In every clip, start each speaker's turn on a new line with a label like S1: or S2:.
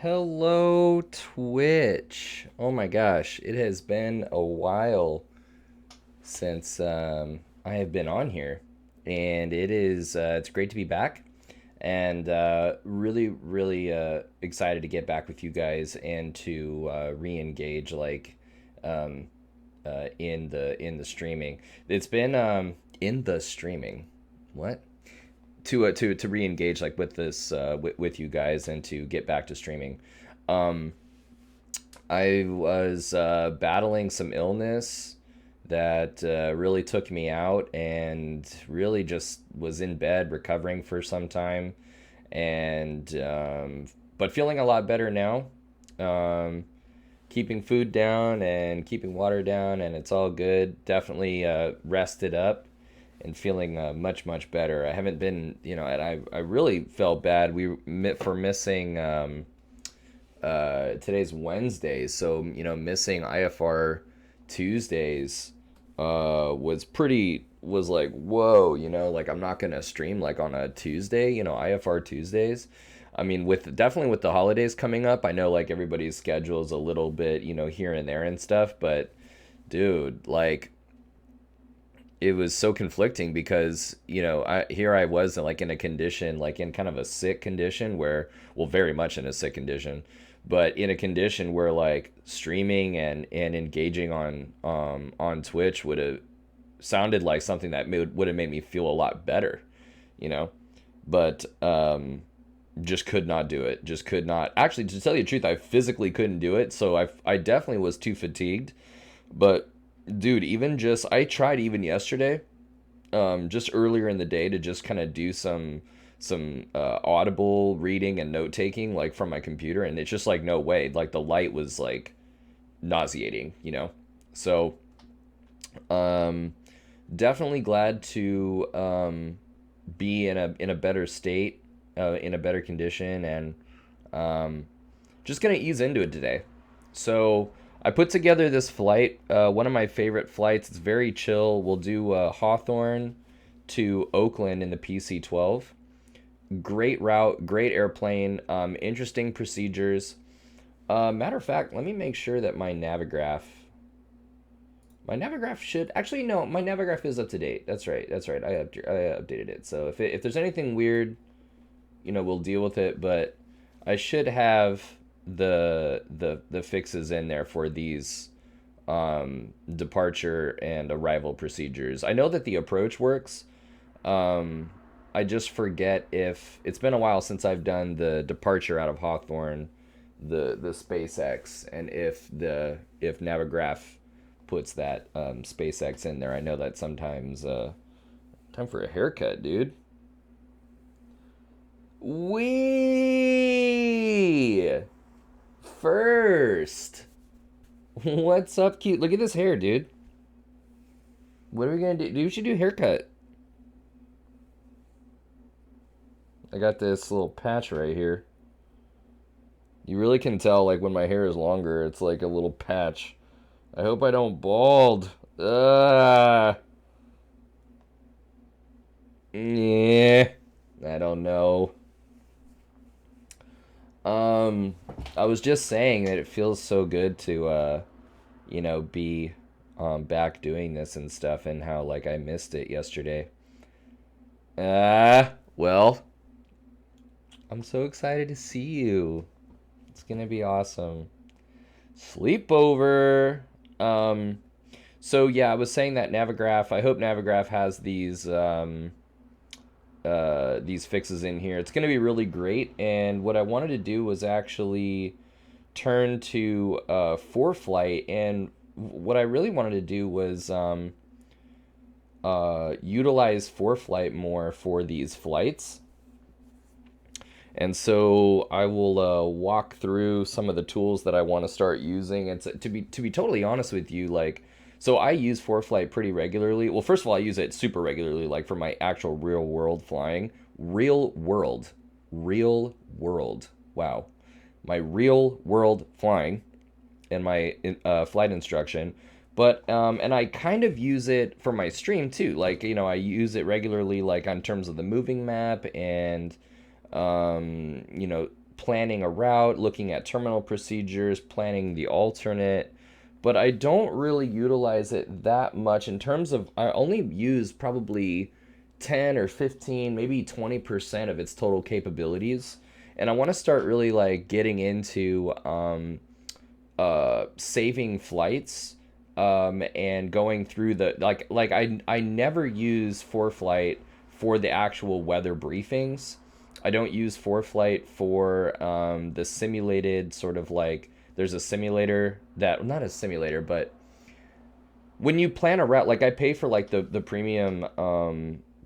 S1: Hello, Twitch. Oh my gosh, it has been a while since I have been on here, and it's great to be back, and really excited to get back with you guys and to re-engage um, in the streaming. It's been in the streaming. What? To re-engage with this with you guys and to get back to streaming. Um, I was battling some illness that really took me out and really just was in bed recovering for some time, and but feeling a lot better now. Um, Keeping food down and keeping water down, and it's all good. Definitely rested up and feeling much better. I haven't been, and I really felt bad. For missing today's Wednesday, so missing IFR Tuesdays was like whoa, like I'm not gonna stream like on a Tuesday, IFR Tuesdays. I mean, with definitely with the holidays coming up, I know like everybody's schedule is a little bit, here and there and stuff, but dude, like it was so conflicting because I was like in a condition, like in kind of a sick condition where, well, very much in a sick condition, but in a condition where like streaming and engaging on Twitch would have sounded like something that would have made me feel a lot better, you know but just could not do it. Just could not. Actually, to tell you the truth, I physically couldn't do it, so I definitely was too fatigued. But dude, even just I tried even yesterday, just earlier in the day to just kind of do some audible reading and note taking like from my computer, and it's just like no way. Like the light was like nauseating. So um, definitely glad to be in a better state, in a better condition, and um, just gonna ease into it today. So I put together this flight, one of my favorite flights. It's very chill. We'll do Hawthorne to Oakland in the PC-12. Great route, great airplane, interesting procedures. Matter of fact, let me make sure that my Navigraph should actually no, my Navigraph is up to date. That's right. That's right. I updated it. So if there's anything weird, we'll deal with it. But I should have the fixes in there for these departure and arrival procedures. I know that the approach works. Um, I just forget if it's been a while since I've done the departure out of Hawthorne, the SpaceX, and if Navigraph puts that SpaceX in there. I know that sometimes time for a haircut, dude. We first. What's up, cute? Look at this hair, dude. What are we gonna do? Dude, we should do a haircut. I got this little patch right here. You really can tell, like, when my hair is longer, it's like a little patch. I hope I don't bald. Yeah. I don't know. Um, I was just saying that it feels so good to, be back doing this and stuff, and how, like, I missed it yesterday. Well, I'm so excited to see you. It's gonna be awesome. Sleepover. Um, so yeah, I was saying that Navigraph. I hope Navigraph has these fixes in here. It's gonna be really great. And what I wanted to do was actually turn to ForeFlight, and what I really wanted to do was utilize ForeFlight more for these flights. And so I will walk through some of the tools that I want to start using. And to be totally honest with you, like, so I use ForeFlight pretty regularly. Well, first of all, I use it super regularly, like for my actual real world flying. Real world. Wow, my real world flying and my flight instruction. But and I kind of use it for my stream too. Like, I use it regularly, like on terms of the moving map and planning a route, looking at terminal procedures, planning the alternate, but I don't really utilize it that much in terms of, I only use probably 10 or 15, maybe 20% of its total capabilities. And I want to start really like getting into saving flights, and going through the like I never use ForeFlight for the actual weather briefings. I don't use ForeFlight for the simulated sort of like, there's a simulator that, not a simulator, but when you plan a route, like I pay for like the premium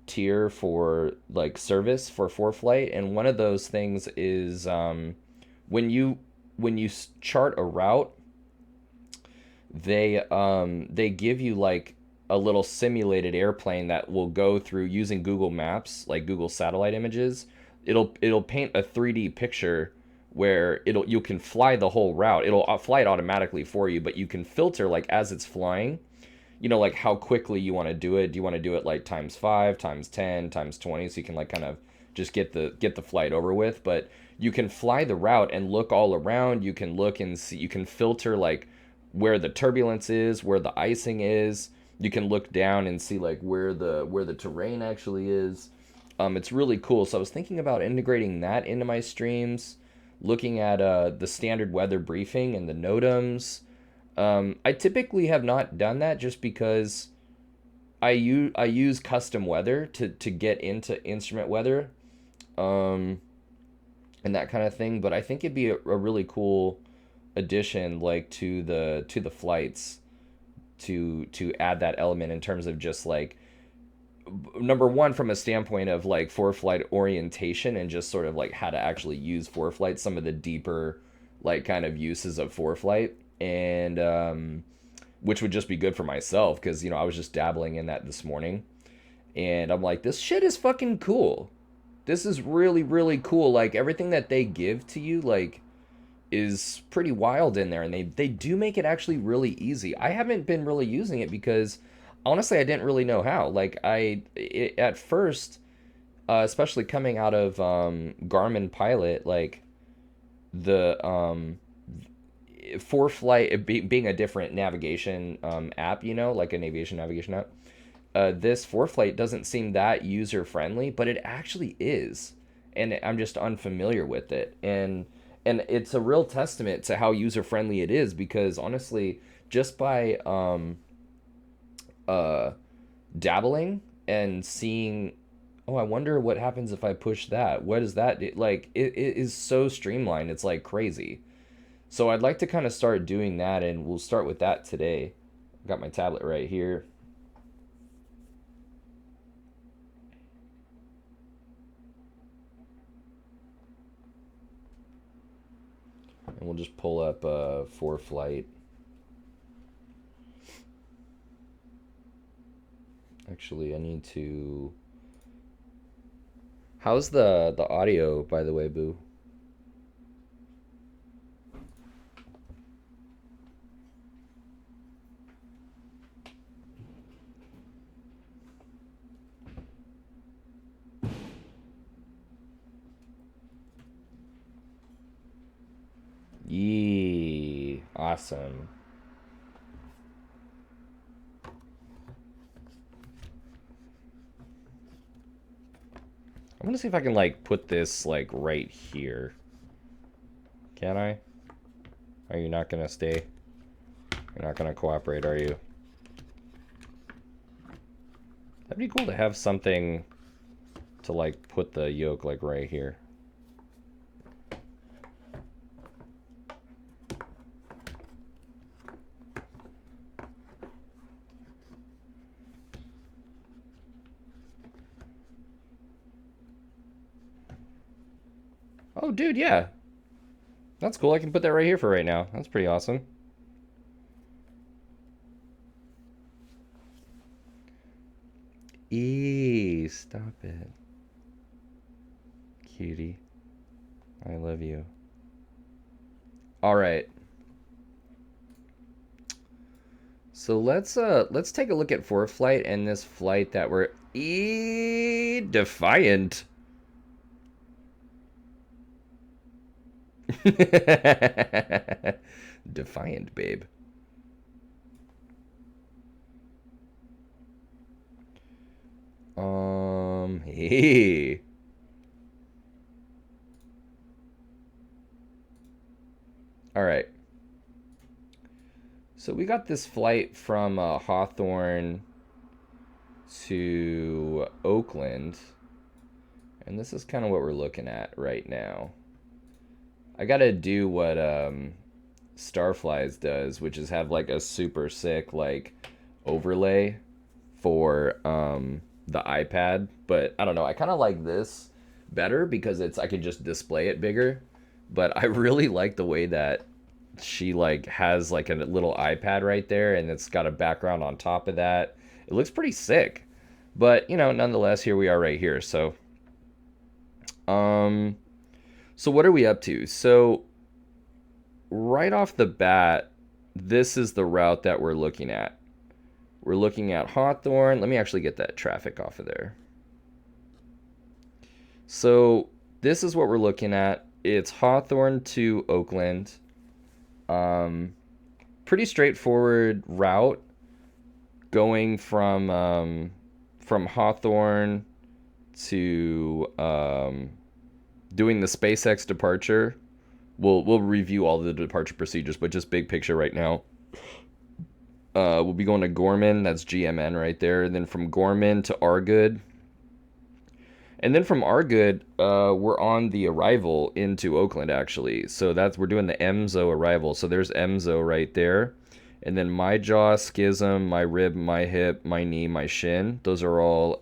S1: tier for like service for ForeFlight, and one of those things is when you chart a route, they give you like a little simulated airplane that will go through using Google Maps, like Google satellite images. It'll paint a 3D picture where you can fly the whole route. It'll fly it automatically for you, but you can filter like as it's flying, like how quickly you want to do it. Do you want to do it like times 5, times 10, times 20, so you can like kind of just get the flight over with. But you can fly the route and look all around. You can look and see, you can filter like where the turbulence is, where the icing is. You can look down and see like where the terrain actually is. It's really cool. So I was thinking about integrating that into my streams, looking at the standard weather briefing and the NOTAMs. I typically have not done that just because I use custom weather to get into instrument weather, and that kind of thing. But I think it'd be a really cool addition, like to the flights, to add that element in terms of just like, number one, from a standpoint of like ForeFlight orientation and just sort of like how to actually use ForeFlight, some of the deeper like kind of uses of ForeFlight, and which would just be good for myself because I was just dabbling in that this morning, and I'm like, this shit is fucking cool. This is really, really cool. Like everything that they give to you like is pretty wild in there, and they do make it actually really easy. I haven't been really using it because honestly I didn't really know how. Like at first, especially coming out of Garmin Pilot, like the ForeFlight being a different navigation app, like a navigation app, this ForeFlight doesn't seem that user friendly, but it actually is, and I'm just unfamiliar with it, and it's a real testament to how user friendly it is, because honestly, just by dabbling and seeing, oh, I wonder what happens if I push that. What is that? Like it is so streamlined. It's like crazy. So I'd like to kind of start doing that, and we'll start with that today. I've got my tablet right here. And we'll just pull up ForeFlight. Actually, I need to... How's the audio, by the way, Boo? Yee, awesome. I'm gonna see if I can like put this like right here. Can I? Are you not gonna stay? You're not gonna cooperate, are you? That'd be cool to have something to like put the yoke like right here. Oh, dude, yeah. That's cool. I can put that right here for right now. That's pretty awesome. Stop it. Cutie. I love you. All right. So let's take a look at ForeFlight and this flight that we're Defiant. Defiant, babe. Hey. All right. So we got this flight from Hawthorne to Oakland, and this is kind of what we're looking at right now. I gotta do what Starflies does, which is have like a super sick like overlay for the iPad. But I don't know, I kind of like this better because it's I can just display it bigger. But I really like the way that she like has like a little iPad right there, and it's got a background on top of that. It looks pretty sick. But you know, nonetheless, here we are right here. Um, so what are we up to? So right off the bat, this is the route that we're looking at. We're looking at Hawthorne. Let me actually get that traffic off of there. So this is what we're looking at. It's Hawthorne to Oakland. Pretty straightforward route going from Hawthorne to doing the SpaceX departure. We'll review all the departure procedures, but just big picture right now. We'll be going to Gorman, that's GMN right there, and then from Gorman to Argood. And then from Argood, we're on the arrival into Oakland, actually. So we're doing the MZO arrival. So there's MZO right there. And then my jaw, schism, my rib, my hip, my knee, my shin. Those are all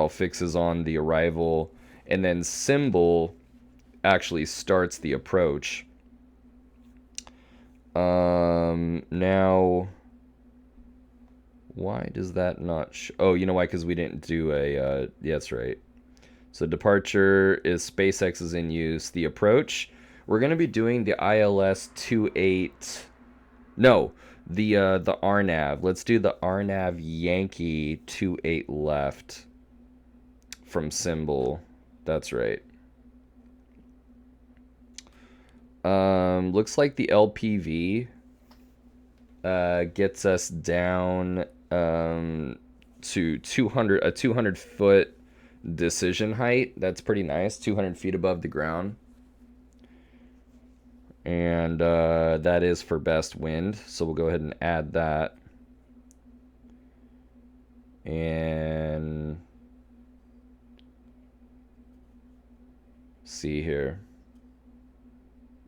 S1: fixes on the arrival. And then symbol actually starts the approach. Now, why does that not oh, you know why? Because we didn't do a yeah, that's right. So departure is SpaceX is in use. The approach, we're going to be doing the ILS 28. No, the RNAV. Let's do the RNAV Yankee 28 left from symbol. That's right. Looks like the LPV gets us down to 200 foot decision height. That's pretty nice. 200 feet above the ground. And that is for best wind. So we'll go ahead and add that. And see here.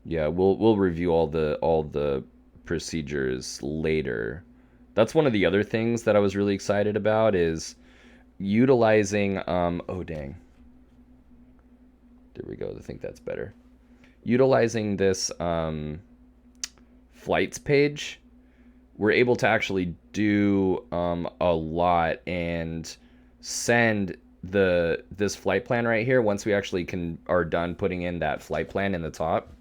S1: Yeah, we'll review all the procedures later. That's one of the other things that I was really excited about is utilizing oh dang. There we go. I think that's better. Utilizing this flights page, we're able to actually do a lot and send this flight plan right here. Once we actually are done putting in that flight plan in the top,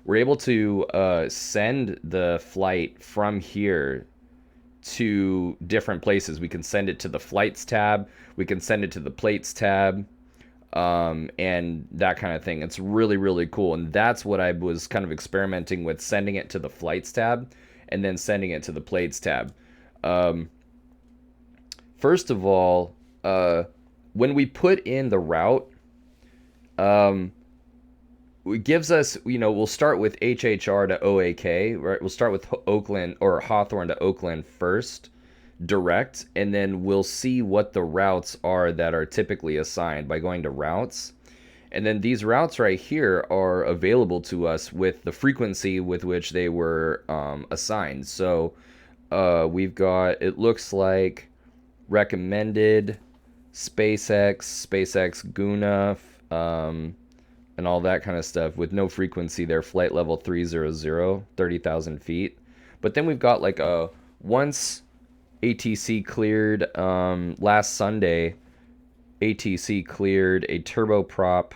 S1: we're able to send the flight from here to different places. We can send it to the flights tab. We can send it to the plates tab. And that kind of thing. It's really, really cool. And that's what I was kind of experimenting with, sending it to the flights tab and then sending it to the plates tab. First of all, when we put in the route, it gives us, we'll start with HHR to OAK, right? We'll start with Oakland or Hawthorne to Oakland first, direct, and then we'll see what the routes are that are typically assigned by going to routes. And then these routes right here are available to us with the frequency with which they were assigned. So we've got, it looks like recommended, SpaceX, Guna, and all that kind of stuff with no frequency there, flight level 300, 30,000 feet. But then we've got like a once ATC cleared last Sunday, ATC cleared a turboprop,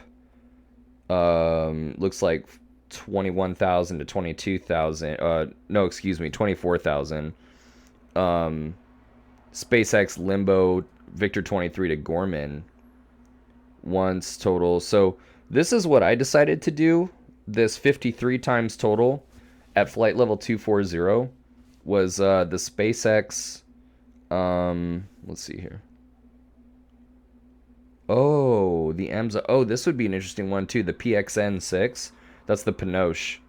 S1: looks like 21,000 to 22,000, no, excuse me, 24,000. SpaceX Limbo Victor 23 to Gorman once total. So This is what I decided to do. This 53 times total at flight level 240 was the SpaceX. Let's see here. Oh, the EMSA. Oh, this would be an interesting one too. The PXN6. That's the Pinoche.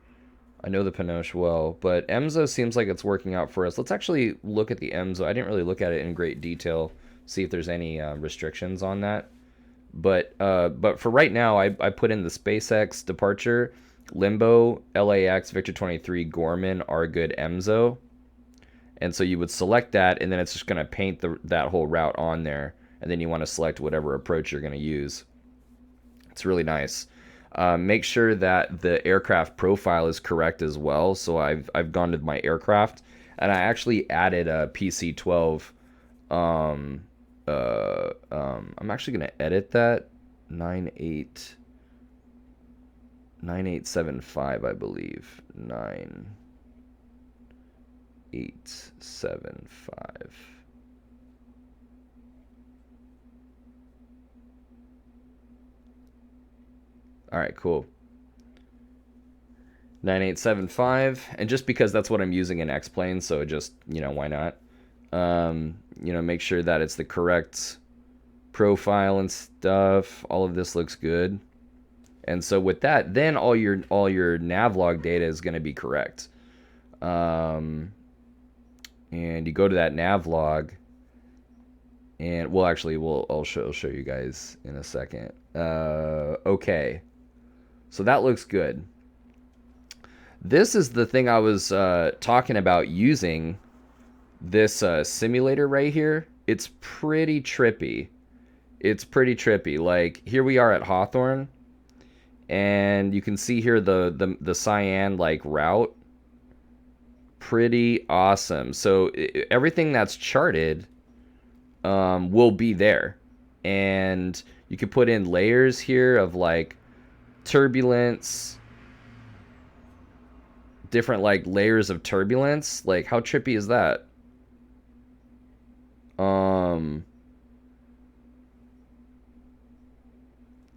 S1: I know the Pinoche well, but EMSA seems like it's working out for us. Let's actually look at the EMSA. I didn't really look at it in great detail, see if there's any restrictions on that. But for right now, I put in the SpaceX Departure, Limbo, LAX, Victor 23, Gorman, are good EMSO. And so you would select that, and then it's just going to paint that whole route on there. And then you want to select whatever approach you're going to use. It's really nice. Make sure that the aircraft profile is correct as well. So I've gone to my aircraft, and I actually added a PC-12. I'm actually going to edit that 9875, I believe. 9875. All right, cool. 9875, and just because that's what I'm using in X-Plane, so just, why not? Make sure that it's the correct profile and stuff. All of this looks good. And so with that, then all your nav log data is going to be correct. And you go to that nav log, and I'll show you guys in a second. Okay. So that looks good. This is the thing I was talking about using, this simulator right here. It's pretty trippy. Like, here we are at Hawthorne, and you can see here the cyan like route. Pretty awesome. So everything that's charted will be there, and you can put in layers here of like turbulence, different like layers of turbulence. Like, how trippy is that?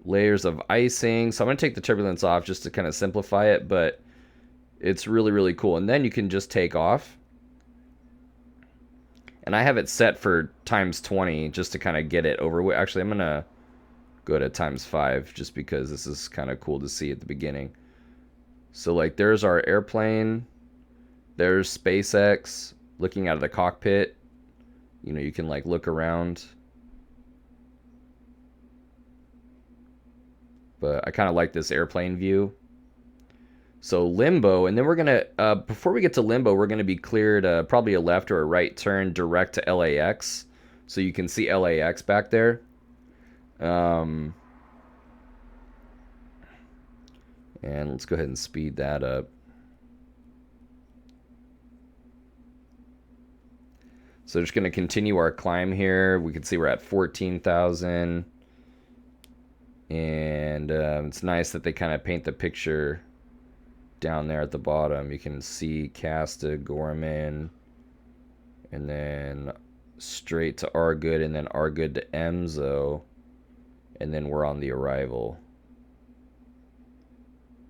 S1: Layers of icing. So I'm gonna take the turbulence off just to kind of simplify it, but it's really, really cool. And then you can just take off, and I have it set for times 20 just to kind of get it over with. Actually, I'm gonna go to times 5 just because this is kind of cool to see at the beginning. So like, there's our airplane, there's SpaceX looking out of the cockpit. You can like look around, but I kind of like this airplane view. So Limbo, and then we're gonna before we get to Limbo, we're gonna be cleared probably a left or a right turn direct to LAX, so you can see LAX back there. And let's go ahead and speed that up. So just going to continue our climb here. We can see we're at 14,000. And it's nice that they kind of paint the picture down there at the bottom. You can see Casta, Gorman, and then straight to Argood, and then Argood to Emzo. And then we're on the arrival.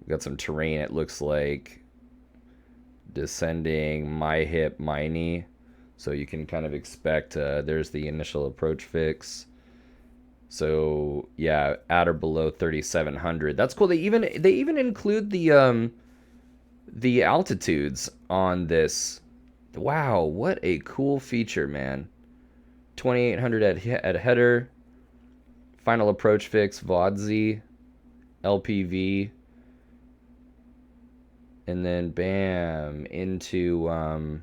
S1: We got some terrain, it looks like. Descending, my hip, my knee. So you can kind of expect, there's the initial approach fix. So yeah, at or below 3,700. That's cool. They even include the altitudes on this. Wow, what a cool feature, man. 2,800 at header. Final approach fix, VODZ, LPV. And then bam, into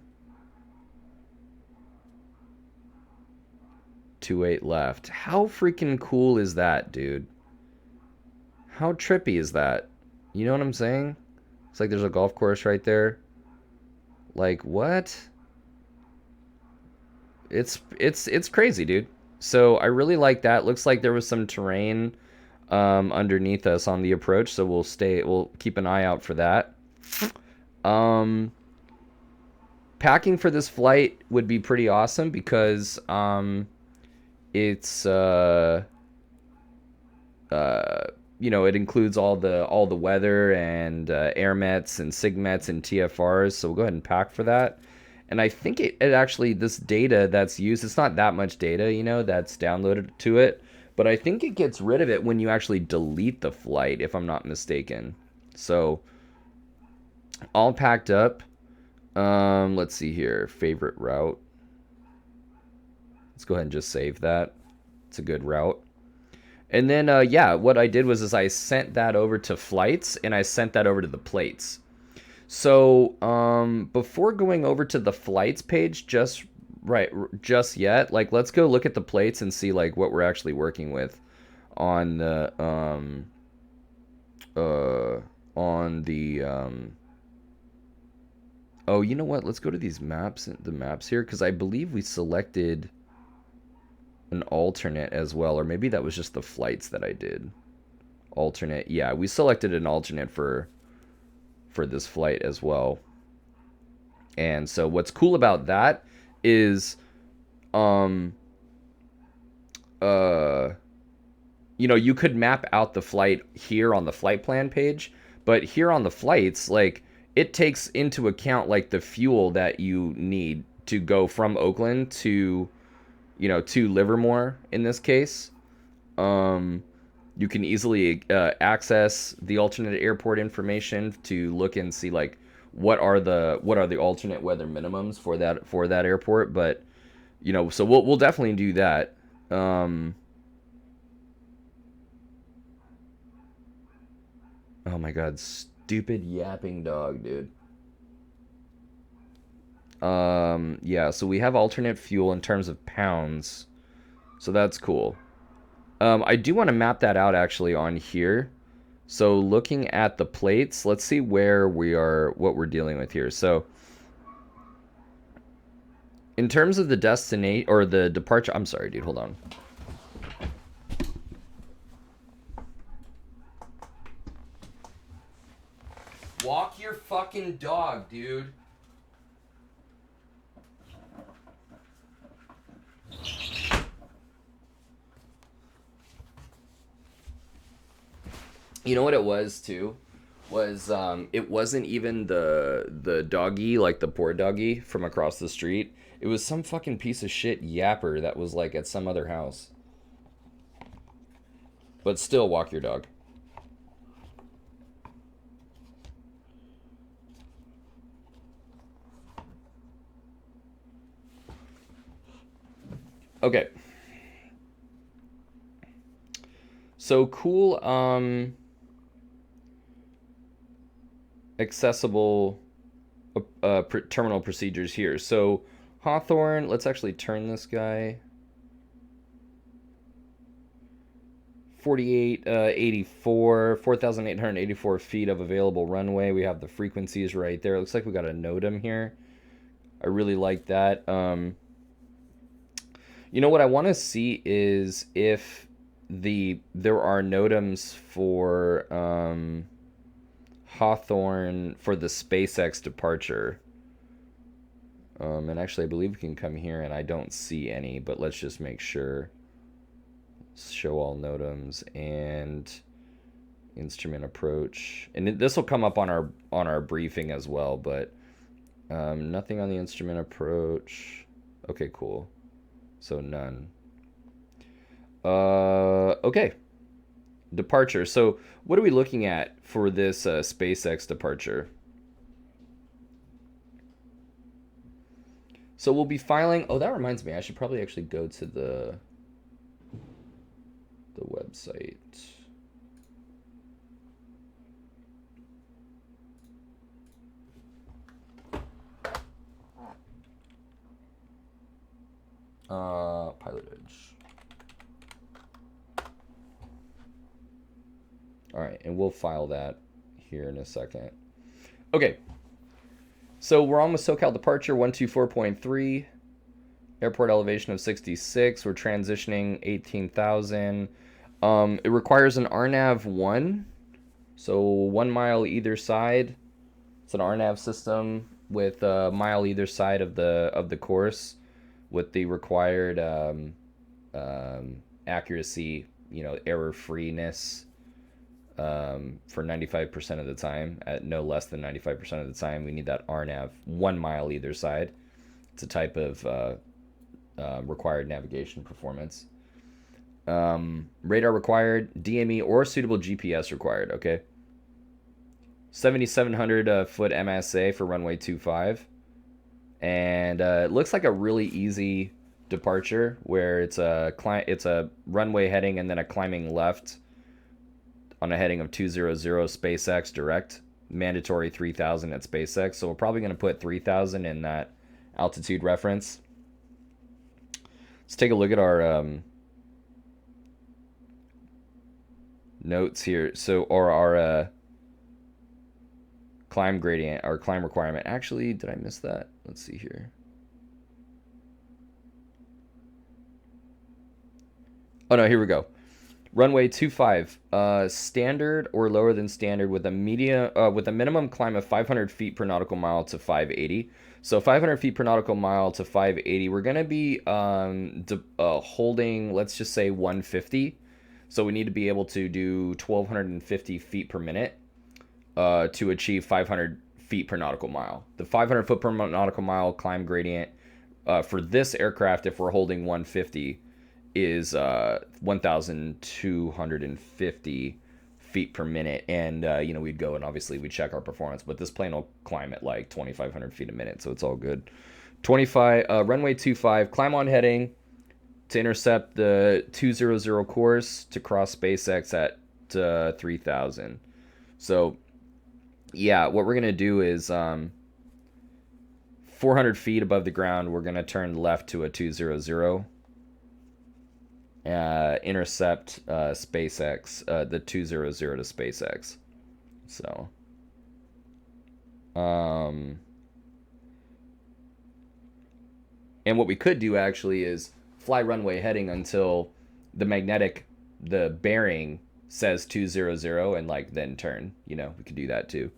S1: 28 left. How freaking cool is that, dude? How trippy is that? You know what I'm saying? It's like there's a golf course right there. Like, what? It's crazy, dude. So I really like that. Looks like there was some terrain underneath us on the approach, so we'll keep an eye out for that. Packing for this flight would be pretty awesome because it's you know, it includes all the weather and airmets and sigmets and TFRs. So we'll go ahead and pack for that. And I think it actually, this data that's used, it's not that much data, you know, that's downloaded to it. But I think it gets rid of it when you actually delete the flight, if I'm not mistaken. So all packed up. Let's see here. Favorite route. Let's go ahead and just save that. It's a good route. And then, yeah, what I did was I sent that over to flights, and I sent that over to the plates. So, before going over to the flights page, just yet, like, let's go look at the plates and see, like, what we're actually working with on the, oh, you know what? Let's go to these maps, the maps here, because I believe we selected an alternate as well, or maybe that was just the flights that I did. Alternate, yeah, we selected an alternate for this flight as well. And so what's cool about that is, you know, you could map out the flight here on the flight plan page, but here on the flights, like, it takes into account, like, the fuel that you need to go from Oakland to, you know, to Livermore in this case. You can easily access the alternate airport information to look and see, like, what are the alternate weather minimums for that airport. But, you know, so we'll definitely do that. Oh my God, stupid yapping dog, dude. Yeah, so we have alternate fuel in terms of pounds, so that's cool. I do want to map that out actually on here. So looking at the plates, let's see where we are, what we're dealing with here. So in terms of the destination or the departure, I'm sorry, dude, hold on. Walk your fucking dog, dude. You know what it was too? Was it wasn't even the doggy, like the poor doggy from across the street. It was some fucking piece of shit yapper that was like at some other house. But still, walk your dog. Okay. So cool, accessible terminal procedures here. So Hawthorne, let's actually turn this guy. 4884, 4,884 feet of available runway. We have the frequencies right there. It looks like we got a NOTAM here. I really like that. You know what I want to see is if there are NOTAMs for Hawthorne for the SpaceX departure. And actually, I believe we can come here, and I don't see any, but let's just make sure. Show all NOTAMs and instrument approach, and this will come up on our briefing as well. But nothing on the instrument approach. Okay, cool. So none. Okay. Departure. So what are we looking at for this SpaceX departure? So we'll be filing. Oh, that reminds me. I should probably actually go to the website. Pilotage. All right, and we'll file that here in a second. Okay. So we're on with Socal Departure 124.3. Airport elevation of 66. We're transitioning 18,000. It requires an RNAV 1. So 1 mile either side. It's an RNAV system with a mile either side of the course with the required accuracy, you know, error freeness for 95% of the time, at no less than 95% of the time. We need that RNAV 1 mile either side. It's a type of required navigation performance. Radar required, DME or suitable GPS required, okay? 7,700 foot MSA for runway 25. And it looks like a really easy departure where it's a runway heading and then a climbing left on a heading of 200 SpaceX direct, mandatory 3,000 at SpaceX. So we're probably going to put 3,000 in that altitude reference. Let's take a look at our notes here. So, or our climb gradient, our climb requirement. Actually, did I miss that? Let's see here. Oh no, here we go. Runway 25, standard or lower than standard with a minimum climb of 500 feet per nautical mile to 580. So 500 feet per nautical mile to 580. We're gonna be holding, let's just say 150. So we need to be able to do 1,250 feet per minute to achieve 500 feet per nautical mile. The 500 foot per nautical mile climb gradient for this aircraft, if we're holding 150, is 1,250 feet per minute. And, we'd go and obviously we'd check our performance, but this plane will climb at like 2,500 feet a minute, so it's all good. Runway 25, climb on heading to intercept the 200 course to cross SpaceX at 3,000. So, yeah, what we're going to do is 400 feet above the ground, we're going to turn left to a 200. Intercept SpaceX, the 200 to SpaceX. So, and what we could do actually is fly runway heading until the bearing says 200 and then turn. We could do that too.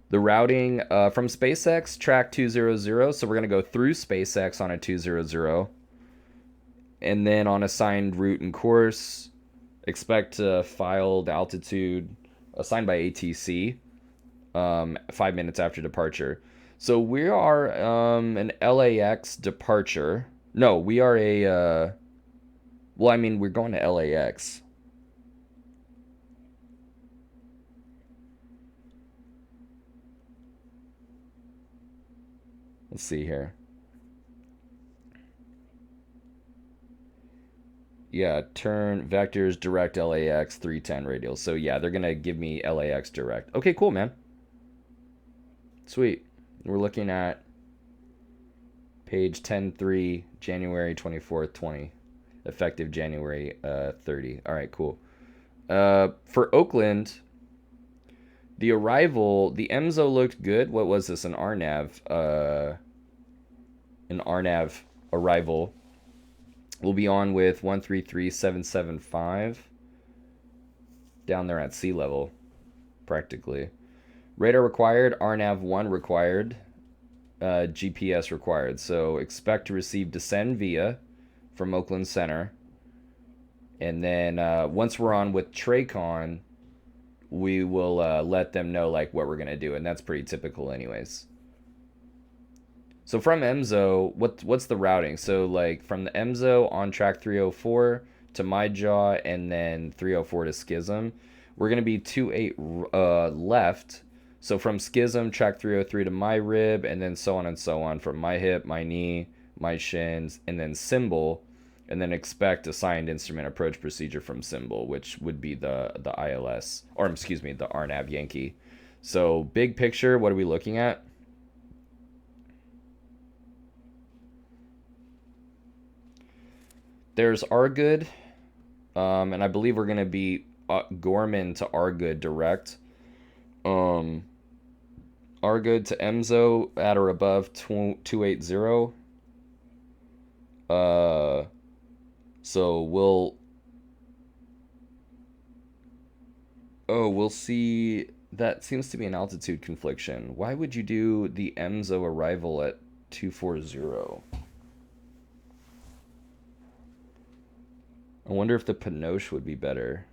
S1: The routing from SpaceX, track 200, so we're going to go through SpaceX on a 200. And then on assigned route and course, expect filed altitude assigned by ATC 5 minutes after departure. So we are an LAX departure. No, we are we're going to LAX. Let's see here. Yeah, turn vectors direct LAX 310 radial. So yeah, they're gonna give me LAX direct. Okay, cool, man. Sweet. We're looking at page 10.3, January 24th, 20, effective January 30. All right, cool. For Oakland, the arrival, the EMSO looked good. What was this? An RNAV arrival. We'll be on with 133,775 down there at sea level, practically. Radar required, RNAV 1 required, GPS required. So expect to receive descend via from Oakland Center. And then once we're on with Tracon, we will let them know what we're going to do. And that's pretty typical anyways. So from EMSO, what's the routing? So from the EMSO on track 304 to my jaw and then 304 to Schism, we're going to be 28 left. So from Schism, track 303 to my rib, and then so on and so on from my hip, my knee, my shins, and then symbol, and then expect assigned instrument approach procedure from symbol, which would be the ILS, or excuse me, the RNAV Yankee. So big picture, what are we looking at? There's Argood, and I believe we're going to be Gorman to Argood direct. Argood to EMSO at or above 280. So we'll see. That seems to be an altitude confliction. Why would you do the EMSO arrival at 240? I wonder if the Pinoche would be better.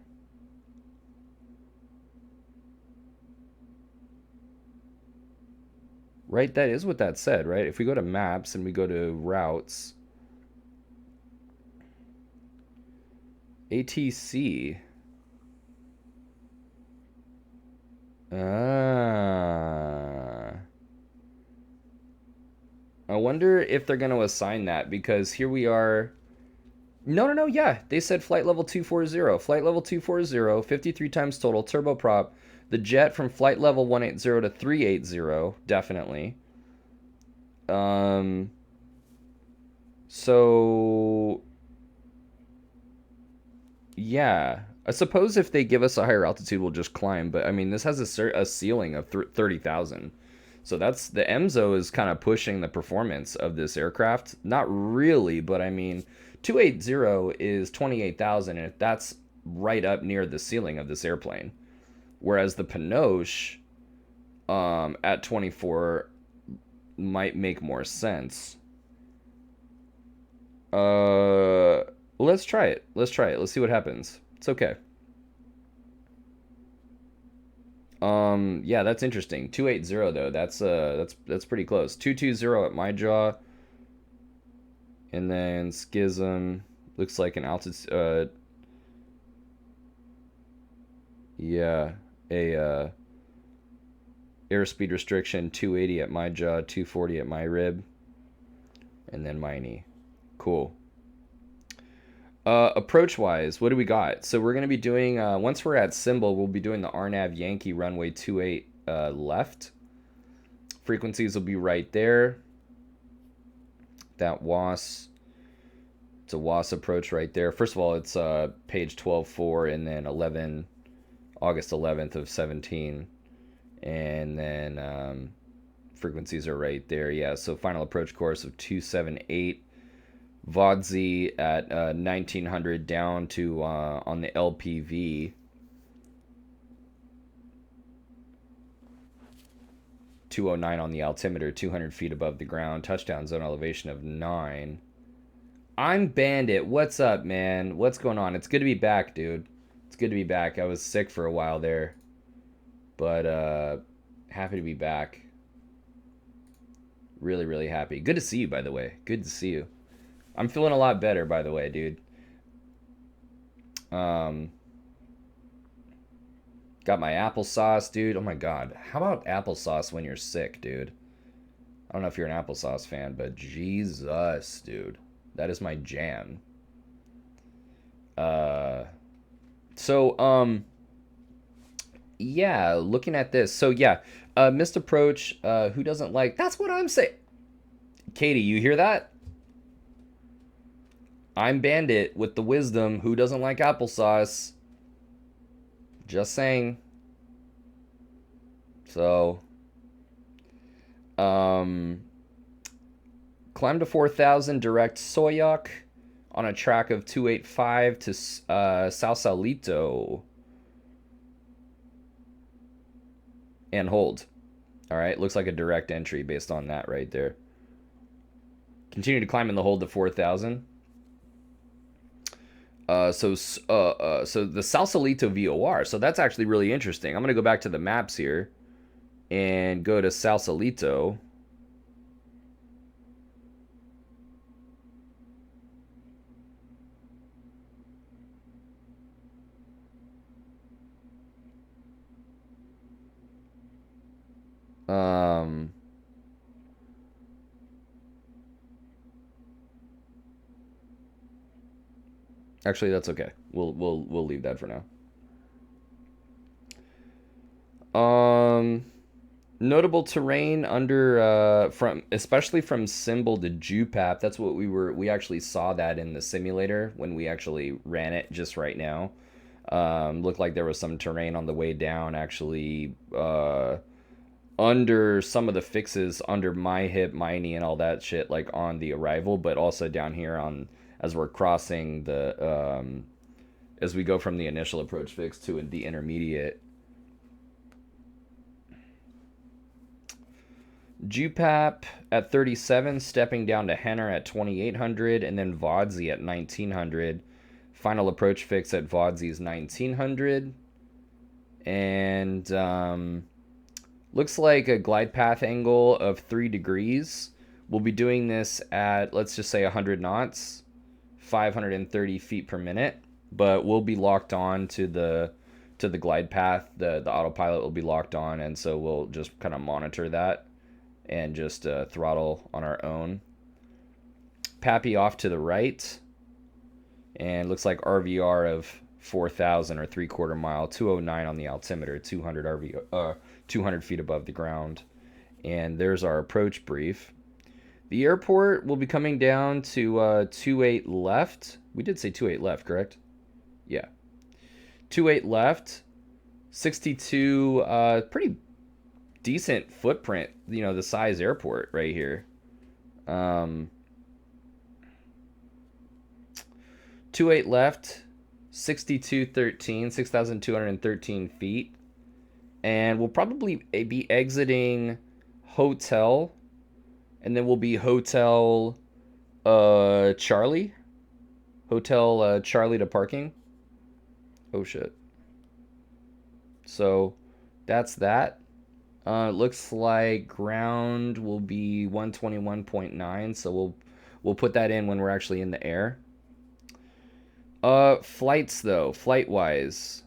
S1: Right, that is what that said, right? If we go to maps and we go to routes, ATC. Ah. I wonder if they're going to assign that, because here we are. No, yeah. They said flight level 240. Flight level 240, 53 times total, turboprop. The jet from flight level 180 to 380, definitely. So yeah, I suppose if they give us a higher altitude, we'll just climb. But I mean, this has a ceiling of 30,000. So that's the EMSO is kind of pushing the performance of this aircraft. Not really, but I mean, 280 is 28,000, and that's right up near the ceiling of this airplane. Whereas the Pinoche at 24 might make more sense. Let's try it. Let's see what happens. It's okay. Yeah, that's interesting. 280 though. That's pretty close. 220 at my jaw. And then Schism looks like an altitude yeah, a airspeed restriction 280 at my jaw, 240 at my rib, and then my knee. Cool. Approach wise, what do we got? So we're going to be doing, once we're at Symbol, we'll be doing the RNAV Yankee runway 28 left. Frequencies will be right there. That WAS, it's a WAS approach right there. First of all, it's page 12.4 and then August 11th of 17. And then frequencies are right there. Yeah, so final approach course of 278. VODZ at 1900 down to on the LPV 209 on the altimeter, 200 feet above the ground, touchdown zone elevation of 9. I'm Bandit. What's up, man? What's going on? It's good to be back, dude. It's good to be back. I was sick for a while there, but happy to be back. Really, really happy. Good to see you, by the way. Good to see you. I'm feeling a lot better, by the way, dude. Got my applesauce, dude. Oh my god. How about applesauce when you're sick, dude? I don't know if you're an applesauce fan, but Jesus, dude. That is my jam. Yeah, looking at this. So, yeah, missed approach. Who doesn't like... That's what I'm saying. Katie, you hear that? I'm Bandit with the wisdom. Who doesn't like applesauce? Just saying. So, climb to 4,000 direct Soyak on a track of 285 to Sausalito. And hold. All right, looks like a direct entry based on that right there. Continue to climb in the hold to 4,000. So the Sausalito VOR. So that's actually really interesting. I'm going to go back to the maps here and go to Sausalito. Actually, that's okay. We'll leave that for now. Notable terrain under especially from Symbol to Jupap. That's what we actually saw that in the simulator when we actually ran it just right now. Looked like there was some terrain on the way down actually under some of the fixes under my hip, my knee, and all that shit, like on the arrival, but also down here on as we're crossing the as we go from the initial approach fix to the intermediate. Jupap at 37, stepping down to Henner at 2800, and then VODZ at 1900. Final approach fix at VODZ's 1900. And Looks like a glide path angle of 3 degrees. We'll be doing this at, let's just say 100 knots, 530 feet per minute, but we'll be locked on to the glide path. The autopilot will be locked on, and so we'll just kind of monitor that and just throttle on our own. Pappy off to the right, and looks like RVR of 4,000 or 3/4 mile, 209 on the altimeter, 200 feet above the ground. And there's our approach brief. The airport will be coming down to 28 left. We did say 28 left, correct? Yeah. 28 left, 62, pretty decent footprint, you know, the size airport right here. 28 left, 6213, 6,213 feet. And we'll probably be exiting hotel, and then we'll be hotel Charlie. Hotel Charlie to parking. Oh shit. So that's that. Looks like ground will be 121.9, so we'll put that in when we're actually in the air. Flights though, flight wise.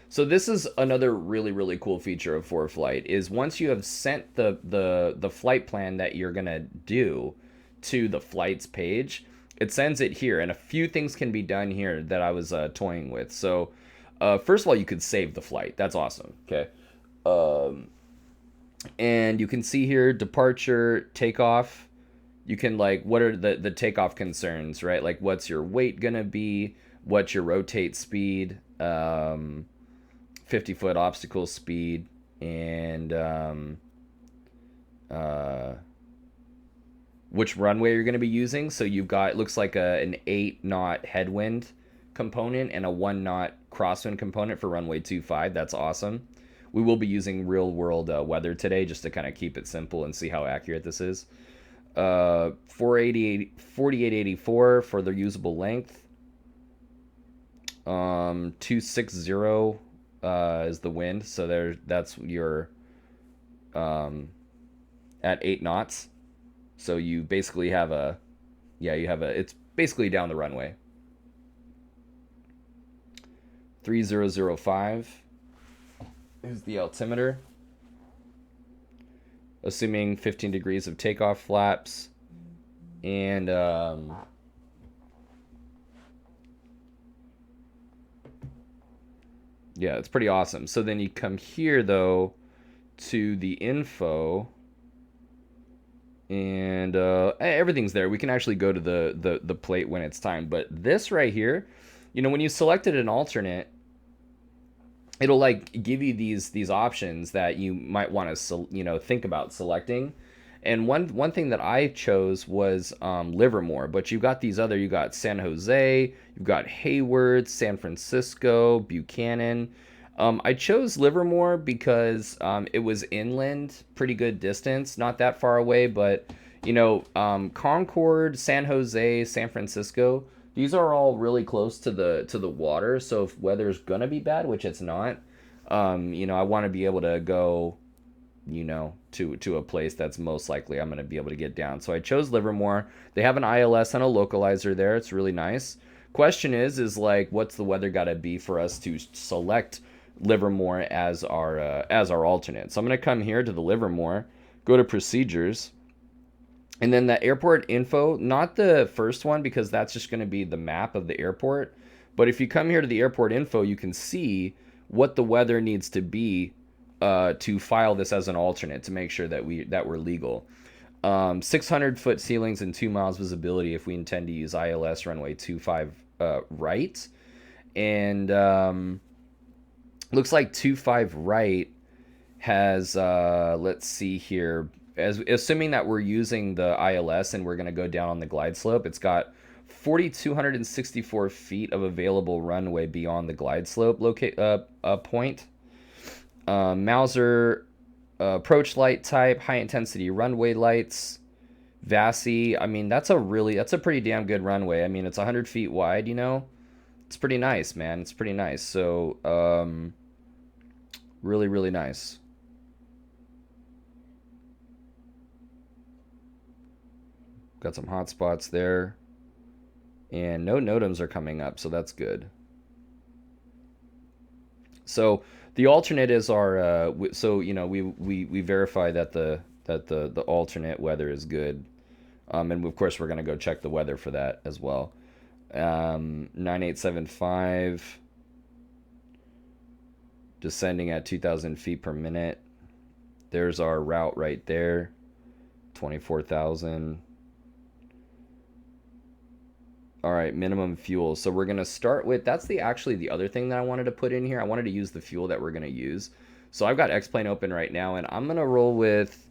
S1: So this is another really, really cool feature of ForeFlight is once you have sent the flight plan that you're gonna do to the flights page, it sends it here, and a few things can be done here that I was toying with. So first of all, you could save the flight. That's awesome. Okay. And you can see here departure, takeoff. You can like, what are the takeoff concerns, right? Like what's your weight gonna be? What's your rotate speed? 50-foot obstacle speed, and which runway you're going to be using. So you've got, it looks like an 8-knot headwind component and a 1-knot crosswind component for runway 25. That's awesome. We will be using real world weather today just to kind of keep it simple and see how accurate this is. 4884 for the usable length. 260 is the wind, so that's your at 8 knots. So you basically have it's basically down the runway. 3005 is the altimeter. Assuming 15 degrees of takeoff flaps, and yeah, it's pretty awesome. So then you come here though to the info, and everything's there. We can actually go to the plate when it's time. But this right here, you know, when you selected an alternate, it'll like give you these options that you might want to think about selecting. And one thing that I chose was Livermore, but you've got these other, you got San Jose, you've got Hayward, San Francisco, Buchanan. I chose Livermore because it was inland, pretty good distance, not that far away, but you know, Concord, San Jose, San Francisco, these are all really close to the water. So if weather's gonna be bad, which it's not, you know, I want to be able to go, you know, to a place that's most likely I'm going to be able to get down. So I chose Livermore. They have an ILS and a localizer there. It's really nice. Question is like, what's the weather got to be for us to select Livermore as our alternate? So I'm going to come here to the Livermore, go to procedures, and then the airport info, not the first one because that's just going to be the map of the airport. But if you come here to the airport info, you can see what the weather needs to be to file this as an alternate to make sure that we're legal. 600-foot ceilings and 2 miles visibility if we intend to use ILS runway 25 right. And looks like 25 right has, let's see here, assuming that we're using the ILS and we're going to go down on the glide slope, it's got 4,264 feet of available runway beyond the glide slope point. Mauser approach light type, high intensity runway lights, VASI. I mean, that's a pretty damn good runway. I mean, it's 100 feet wide, you know. It's pretty nice, man. It's pretty nice. So, really, really nice. Got some hot spots there. And no NOTAMs are coming up, so that's good. So the alternate is our so you know we verify that the alternate weather is good. And of course we're going to go check the weather for that as well. 9875 descending at 2,000 feet per minute. There's our route right there. 24,000. All right, minimum fuel. So we're gonna start with, that's actually the other thing that I wanted to put in here. I wanted to use the fuel that we're gonna use. So I've got X-Plane open right now, and I'm gonna roll with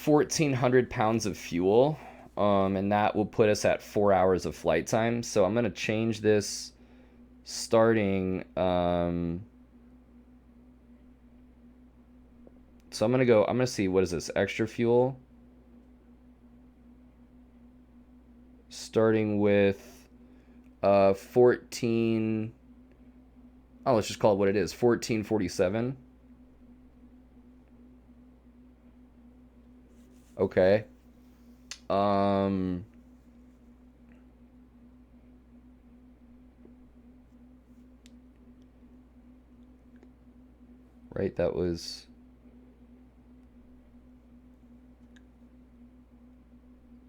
S1: 1,400 pounds of fuel, and that will put us at 4 hours of flight time. So I'm gonna change this starting. So I'm gonna see, what is this, extra fuel? Starting with 14. Oh, let's just call it what it is. 1447. Okay. Right, that was,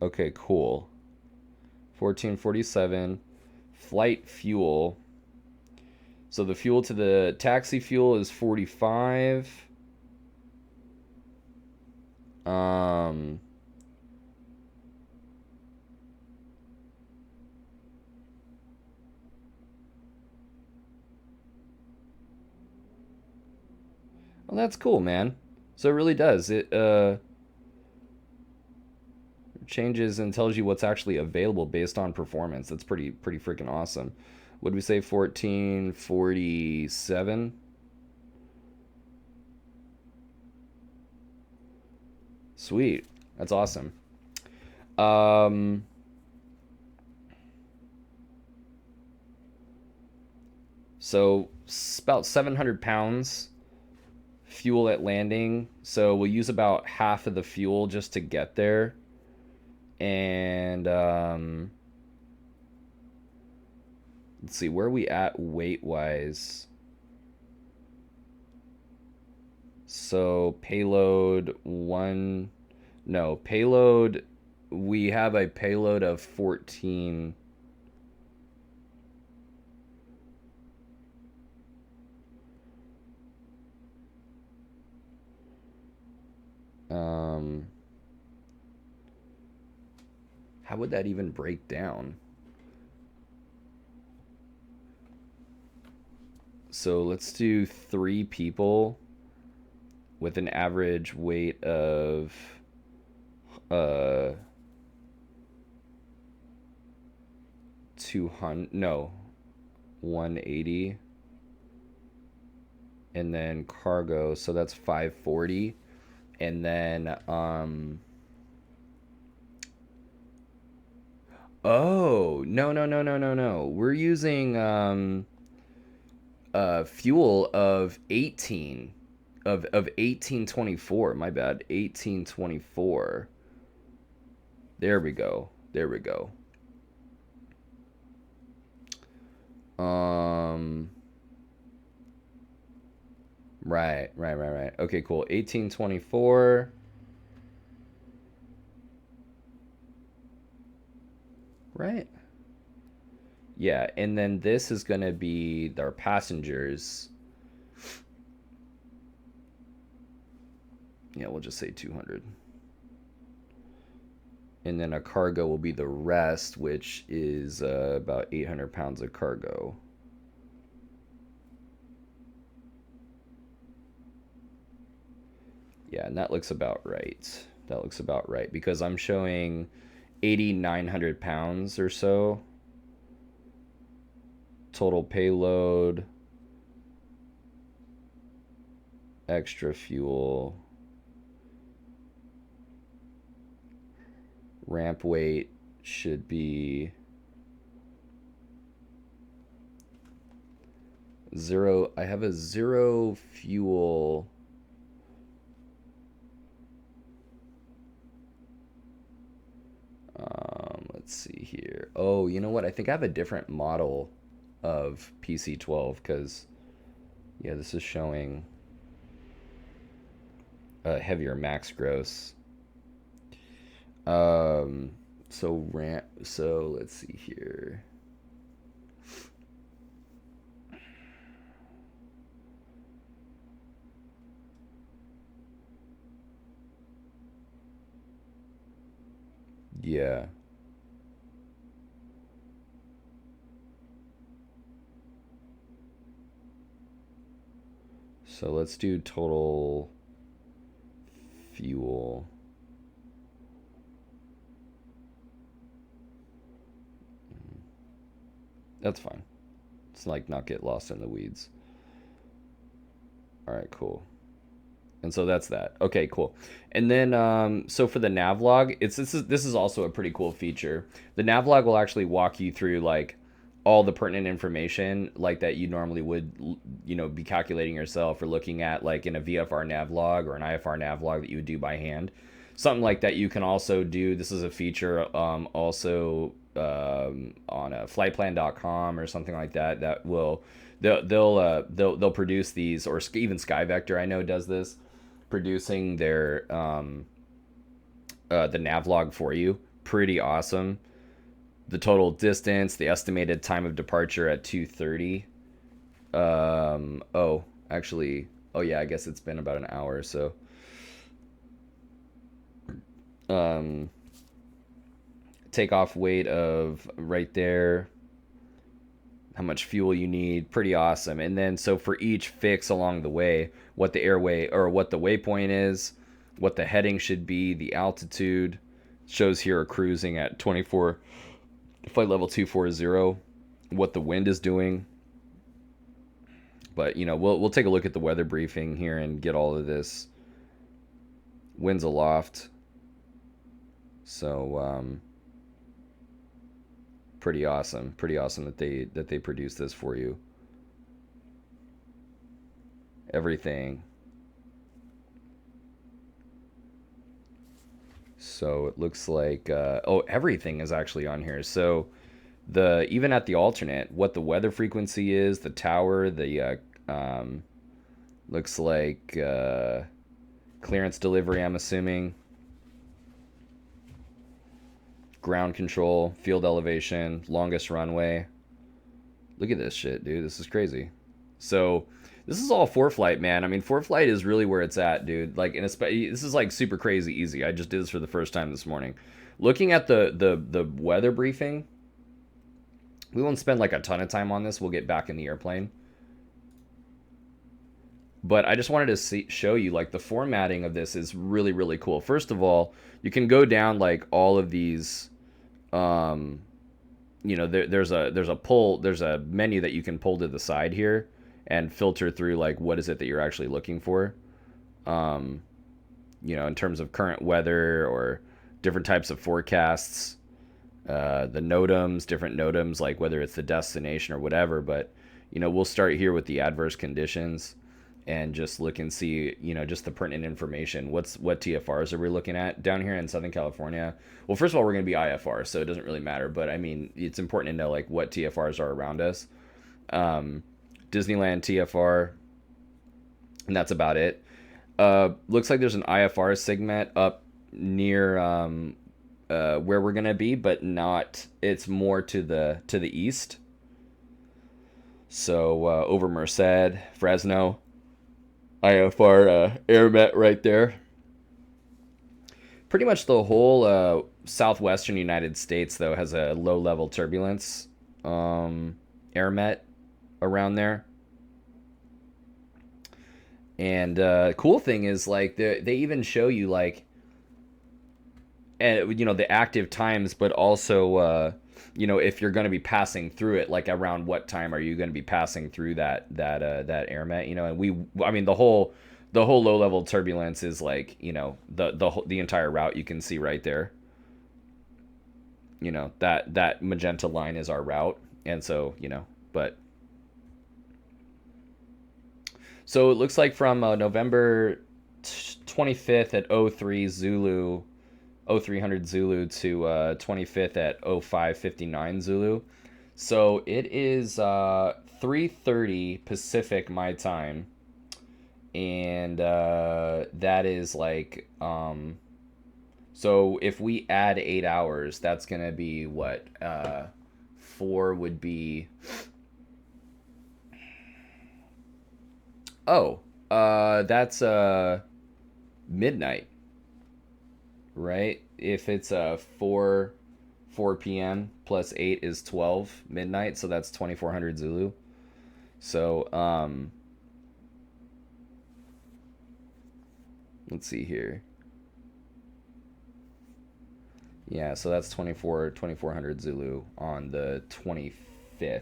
S1: okay, cool. 1447. Flight fuel. So the fuel to the taxi fuel is 45. Well, that's cool, man. So it really does. It changes and tells you what's actually available based on performance. That's pretty freaking awesome. Would we say 1447? Sweet. That's awesome. So about 700 pounds fuel at landing. So we'll use about half of the fuel just to get there. And let's see, where are we at weight wise? So payload one, no, payload, we have a payload of 14. How would that even break down? So let's do 3 people with an average weight of 200, no, 180, and then cargo, so that's 540, and then oh, no, we're using fuel of 18, of 1824, my bad, 1824. There we go. Right. Okay, cool. 1824. Right. Yeah, and then this is going to be our passengers. Yeah, we'll just say 200. And then a cargo will be the rest, which is about 800 pounds of cargo. Yeah, and that looks about right. Because I'm showing 8,900 pounds or so. Total payload. Extra fuel. Ramp weight should be Zero. I have a zero fuel. Let's see here. Oh, you know what? I think I have a different model of PC-12 because, yeah, this is showing a heavier max gross. So let's see here. Yeah. So let's do total fuel. That's fine. It's like not get lost in the weeds. All right, cool. And so that's that. Okay, cool. And then so for the nav log, this is also a pretty cool feature. The nav log will actually walk you through like all the pertinent information like that you normally would be calculating yourself or looking at like in a VFR nav log or an IFR nav log that you would do by hand. Something like that you can also do. This is a feature also on a flightplan.com or something like that that will they'll produce these, or even SkyVector I know does this, producing their the nav log for you. Pretty awesome. The total distance, the estimated time of departure at 2:30. Oh, actually, oh yeah, I guess it's been about an hour. So, um, takeoff weight of right there. How much fuel you need, pretty awesome. And then so for each fix along the way, what the airway or what the waypoint is, what the heading should be, the altitude shows here cruising at 24 flight level 240, what the wind is doing. But we'll take a look at the weather briefing here and get all of this. Winds aloft. So pretty awesome that they produce this for you. Everything. So it looks like everything is actually on here. So even at the alternate, what the weather frequency is, the tower, the looks like clearance delivery, I'm assuming, ground control, field elevation, longest runway. Look at this shit, dude. This is crazy. So this is all ForeFlight, man. I mean, ForeFlight is really where it's at, dude. Like, this is like super crazy easy. I just did this for the first time this morning. Looking at the weather briefing, we won't spend like a ton of time on this. We'll get back in the airplane. But I just wanted to show you like the formatting of this is really, really cool. First of all, you can go down like all of these. There's a menu that you can pull to the side here and filter through like what is it that you're actually looking for. In terms of current weather or different types of forecasts. The NOTAMs, different NOTAMs, like whether it's the destination or whatever. But we'll start here with the adverse conditions and just look and see, just the pertinent information. What TFRs are we looking at down here in Southern California? Well, first of all, we're going to be IFR, so it doesn't really matter. But I mean, it's important to know like what TFRs are around us. Disneyland TFR, and that's about it. Looks like there's an IFR segment up near where we're going to be, but not. It's more to the east. So over Merced, Fresno. IFR AirMet right there. Pretty much the whole southwestern United States, though, has a low-level turbulence AirMet around there. And cool thing is, like, they even show you, like, the active times, but also, if you're going to be passing through it, like around what time are you going to be passing through that AirMet, and the whole low level turbulence is like, the entire route you can see right there. That magenta line is our route. And so, but So it looks like from November 25th at 03 Zulu, 0300 Zulu to 25th at 0559 Zulu. So it is 3:30 Pacific my time, and that is like so if we add 8 hours, that's gonna be what 4 would be. Oh, that's midnight, right? If it's 4 p.m. plus 8 is 12 midnight, so that's 2400 Zulu. So let's see here. Yeah, so that's 2400 Zulu on the 25th.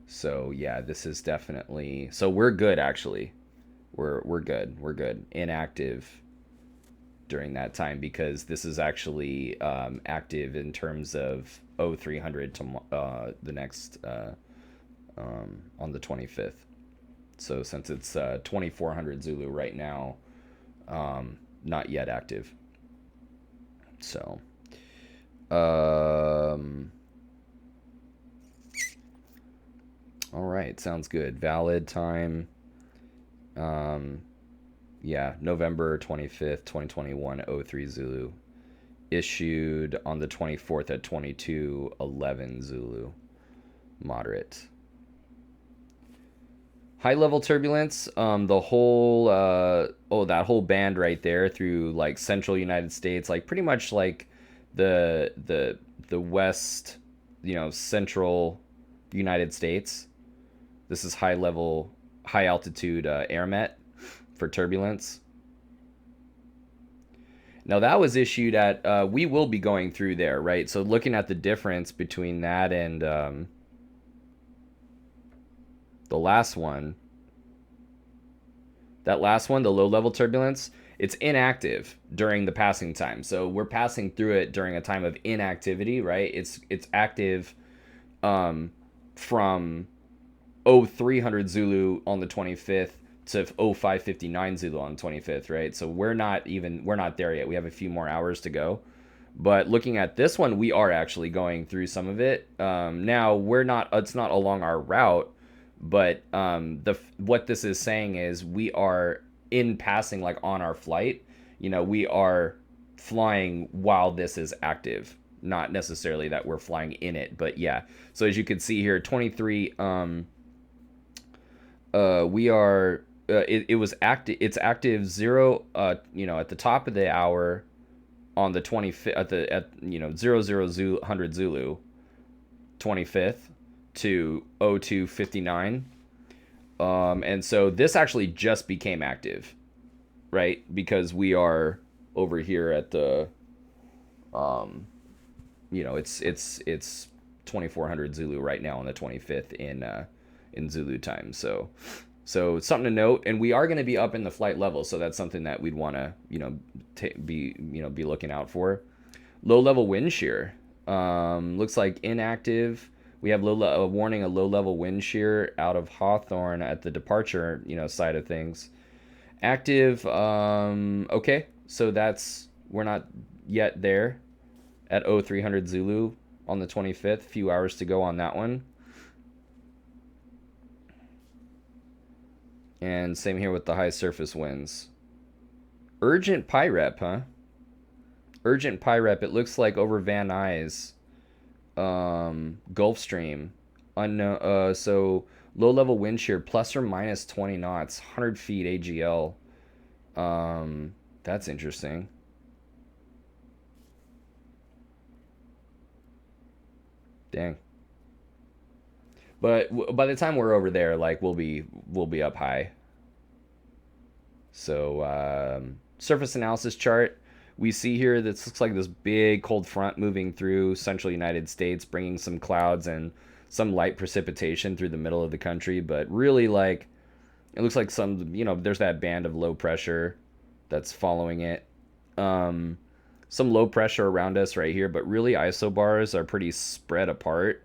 S1: So yeah, this is definitely, so we're good actually. We're good. We're good. Inactive during that time because this is actually active in terms of 0300 to the next on the 25th. So since it's 2400 Zulu right now, not yet active. So all right, sounds good. Valid time. Yeah, November 25th, 2021, 03 Zulu. Issued on the 24th at 22:11 Zulu. Moderate. High level turbulence, the whole that whole band right there through like central United States, like pretty much like the west, central United States. This is high altitude air met for turbulence. Now that was issued at, we will be going through there, right? So looking at the difference between that and the last one, the low level turbulence, it's inactive during the passing time. So we're passing through it during a time of inactivity, right? It's active from 0300 Zulu on the 25th to 0559 Zulu on the 25th, right? So we're not there yet. We have a few more hours to go. But looking at this one, we are actually going through some of it. Now it's not along our route, but what this is saying is we are in passing, like on our flight, we are flying while this is active. Not necessarily that we're flying in it, but yeah. So as you can see here, 23, we are, it was active, it's active 0, at the top of the hour on the 25th, at 00 Zulu, 25th to 0259. And so this actually just became active, right? Because we are over here at the, it's 2400 Zulu right now on the 25th in Zulu time. So it's something to note, and we are going to be up in the flight level, so that's something that we'd want to be looking out for. Low level wind shear looks like inactive. We have a warning of low level wind shear out of Hawthorne at the departure side of things. Active, okay, so we're not yet there at 0300 Zulu on the 25th. Few hours to go on that one. And same here with the high surface winds. Urgent PIREP, huh? Urgent PIREP. It looks like over Van Nuys, Gulfstream. Unknown. So low level wind shear plus or minus 20 knots, 100 feet AGL. That's interesting. Dang. But by the time we're over there, like we'll be up high. So surface analysis chart. We see here this looks like this big cold front moving through central United States, bringing some clouds and some light precipitation through the middle of the country. But really, like, it looks like there's that band of low pressure that's following it. Some low pressure around us right here, but really isobars are pretty spread apart.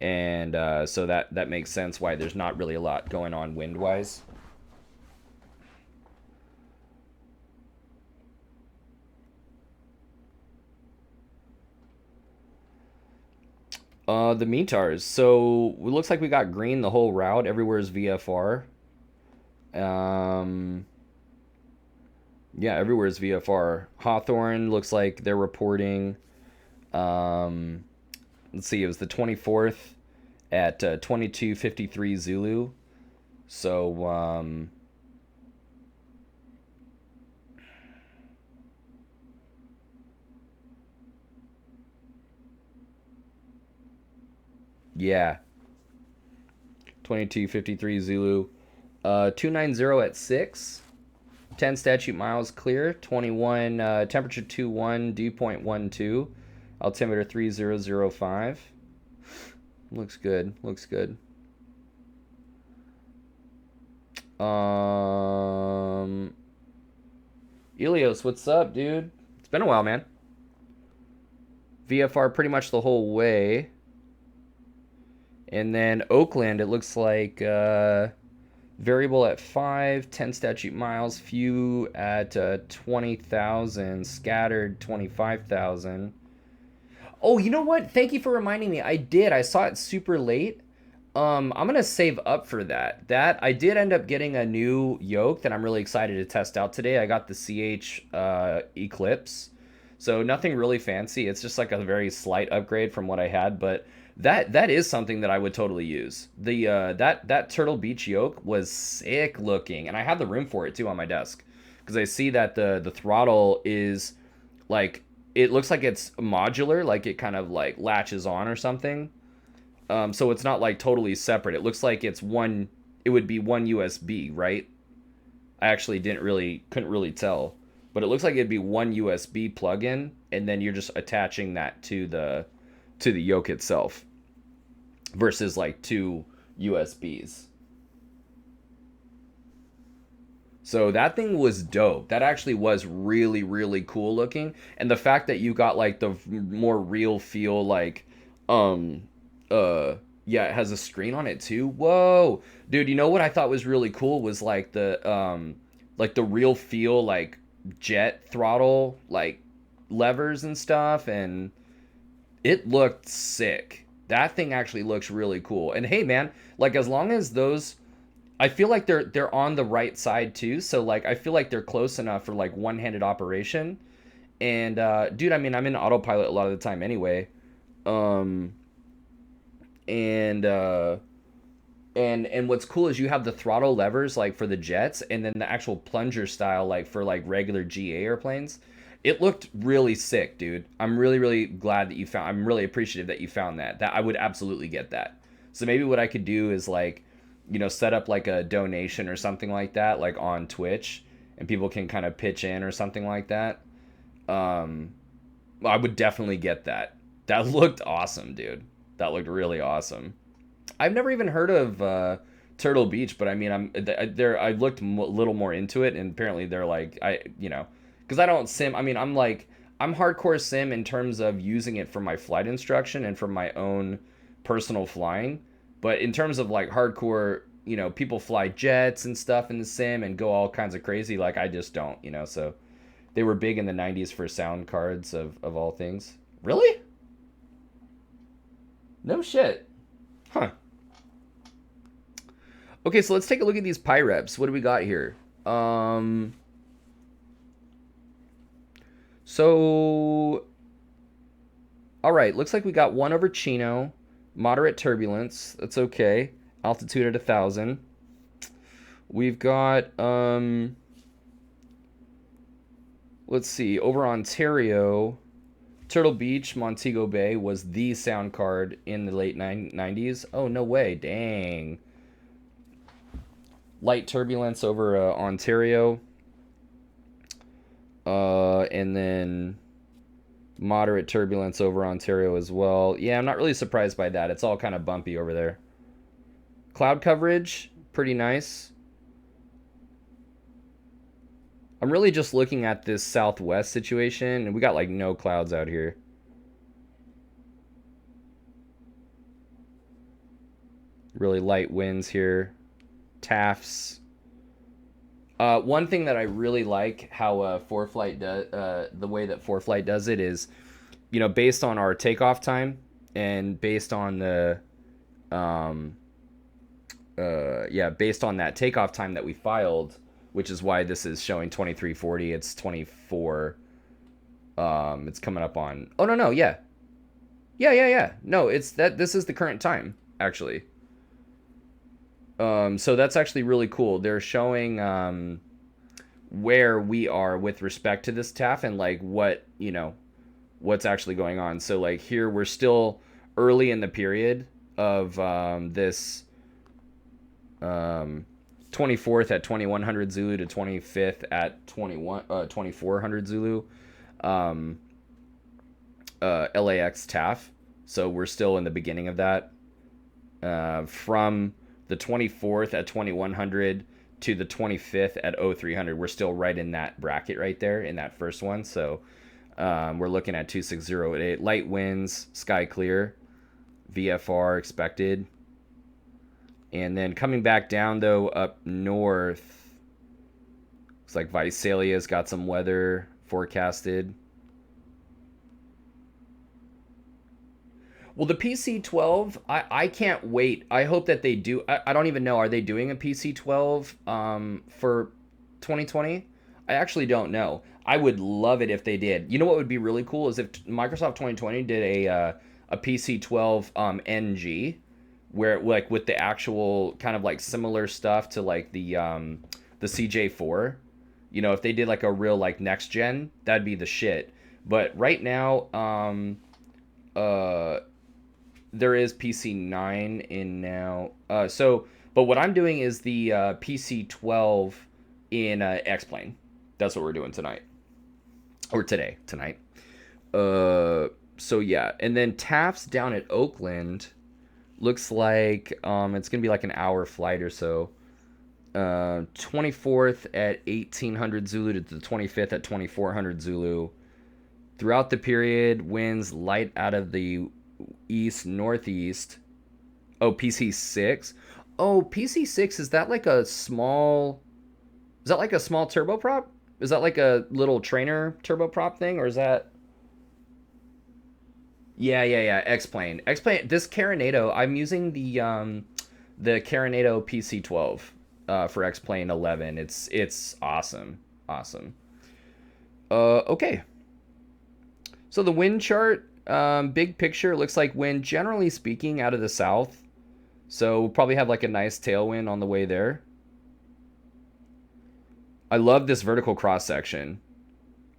S1: And so that makes sense why there's not really a lot going on wind-wise. The METARs. So it looks like we got green the whole route. Everywhere is VFR. Um, yeah, everywhere is VFR. Hawthorne looks like they're reporting. Um, let's see, it was the 24th at 22:53 Zulu. So yeah, 22:53 Zulu. 290 at 6. 10 statute miles clear. 21 temperature 21, dew point 12. Altimeter 3005. Looks good. Looks good. Elios, what's up, dude? It's been a while, man. VFR pretty much the whole way. And then Oakland, it looks like variable at 5, 10 statute miles, few at 20,000, scattered 25,000. Oh, you know what? Thank you for reminding me. I did. I saw it super late. I'm gonna save up for that. That I did end up getting a new yoke that I'm really excited to test out today. I got the CH Eclipse, so nothing really fancy. It's just like a very slight upgrade from what I had, but that is something that I would totally use. The that Turtle Beach yoke was sick looking, and I had the room for it too on my desk because I see that the throttle is like it looks like it's modular, like it kind of like latches on or something. So it's not like totally separate. It looks like it's one. It would be one USB, right? I actually couldn't really tell, but it looks like it'd be one USB plug-in, and then you're just attaching that to the yoke itself, versus like two USBs. So that thing was dope. That actually was really, really cool looking. And the fact that you got like the more real feel, like, um, yeah, it has a screen on it too. Whoa, dude, you know what I thought was really cool was like the real feel, like jet throttle, like levers and stuff. And it looked sick. That thing actually looks really cool. And hey, man, like as long as those I feel like they're on the right side too. So like I feel like they're close enough for like one-handed operation. And dude, I mean I'm in autopilot a lot of the time anyway. Um and and what's cool is you have the throttle levers like for the jets and then the actual plunger style like for like regular GA airplanes. It looked really sick, dude. I'm really really glad that you found I'm really appreciative that you found that. That I would absolutely get that. So maybe what I could do is like set up like a donation or something like that, like on Twitch, and people can kind of pitch in or something like that. Um, I would definitely get that. That looked awesome, dude. That looked really awesome. I've never even heard of Turtle Beach, but I mean, there. I looked a little more into it, and apparently they're like, because I don't sim. I mean, I'm hardcore sim in terms of using it for my flight instruction and for my own personal flying. But in terms of like hardcore, people fly jets and stuff in the sim and go all kinds of crazy. Like I just don't. So they were big in the 90s for sound cards of all things. Really? No shit. Huh. Okay, so let's take a look at these pyreps. What do we got here? So, all right, looks like we got one over Chino, moderate turbulence. That's okay. Altitude at 1,000. We've got, let's see, over Ontario, Turtle Beach, Montego Bay was the sound card in the late 90s. Oh, no way. Dang. Light turbulence over Ontario. And then moderate turbulence over Ontario as well. Yeah, I'm not really surprised by that. It's all kind of bumpy over there. Cloud coverage, pretty nice. I'm really just looking at this southwest situation, and we got like no clouds out here. Really light winds here. Tafts. One thing that I really like how ForeFlight does, the way that ForeFlight does it is, based on our takeoff time, And based on the um, based on that takeoff time that we filed, which is why this is showing 2340. It's 24. It's coming up on. Oh no, yeah, yeah. No, it's that. This is the current time actually. So that's actually really cool. They're showing where we are with respect to this TAF and like what what's actually going on. So like here we're still early in the period of this 24th at 2100 Zulu to 25th at 2400 Zulu LAX TAF. So we're still in the beginning of that. From the 24th at 2100 to the 25th at 0300, we're still right in that bracket right there in that first one. So we're looking at 26088. Light winds, sky clear, VFR expected. And then coming back down, though, up north, looks like Visalia's got some weather forecasted. Well, the PC-12, I can't wait. I hope that they do. I don't even know. Are they doing a PC-12 for 2020? I actually don't know. I would love it if they did. You know what would be really cool is if Microsoft 2020 did a PC-12 NG, where like with the actual kind of like similar stuff to like the CJ4. You know, if they did like a real like next gen, that'd be the shit. But right now, uh there is PC9 in now. But what I'm doing is the PC12 in X-Plane. That's what we're doing tonight. Or tonight. So yeah. And then TAF's down at Oakland. Looks like it's going to be like an hour flight or so. 24th at 1800 Zulu to the 25th at 2400 Zulu. Throughout the period, winds light out of the east northeast. Oh, PC6. Oh, PC6, is that like a small turboprop? Is that like a little trainer turboprop thing, or is that? Yeah. X-Plane. This Carinado, I'm using the Carinado PC-12 for X-Plane 11. It's awesome. Awesome. Okay. So the wind chart, big picture, looks like wind, generally speaking, out of the south. So we'll probably have like a nice tailwind on the way there. I love this vertical cross section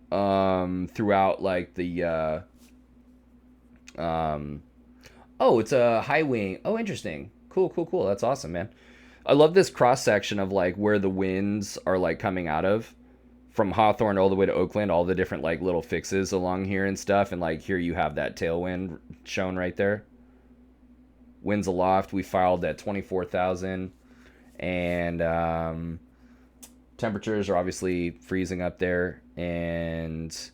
S1: throughout like the. Oh, it's a high wing. Oh, interesting. Cool. That's awesome, man. I love this cross section of like where the winds are like coming out of. From Hawthorne all the way to Oakland, all the different like little fixes along here and stuff, and like here you have that tailwind shown right there. Winds aloft, we filed at 24,000, and temperatures are obviously freezing up there, and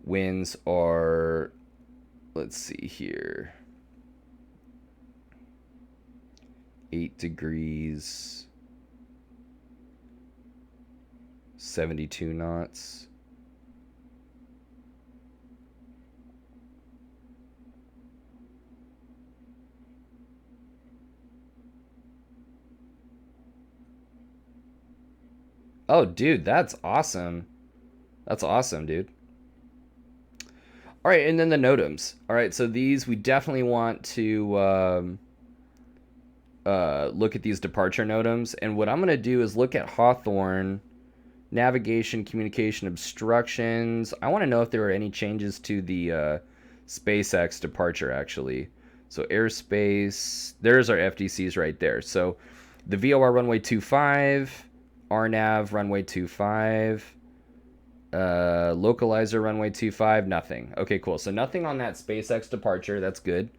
S1: winds are, let's see here, 8 degrees. 72 knots. Oh, dude, that's awesome. That's awesome, dude. All right, and then the NOTAMs. All right, so these we definitely want to look at these departure NOTAMs. And what I'm going to do is look at Hawthorne. Navigation, communication obstructions. I want to know if there were any changes to the SpaceX departure, actually. So airspace, there's our FDCs right there. So the VOR runway 25, RNAV runway 25, localizer runway 25, nothing. Okay, cool. So nothing on that SpaceX departure. That's good.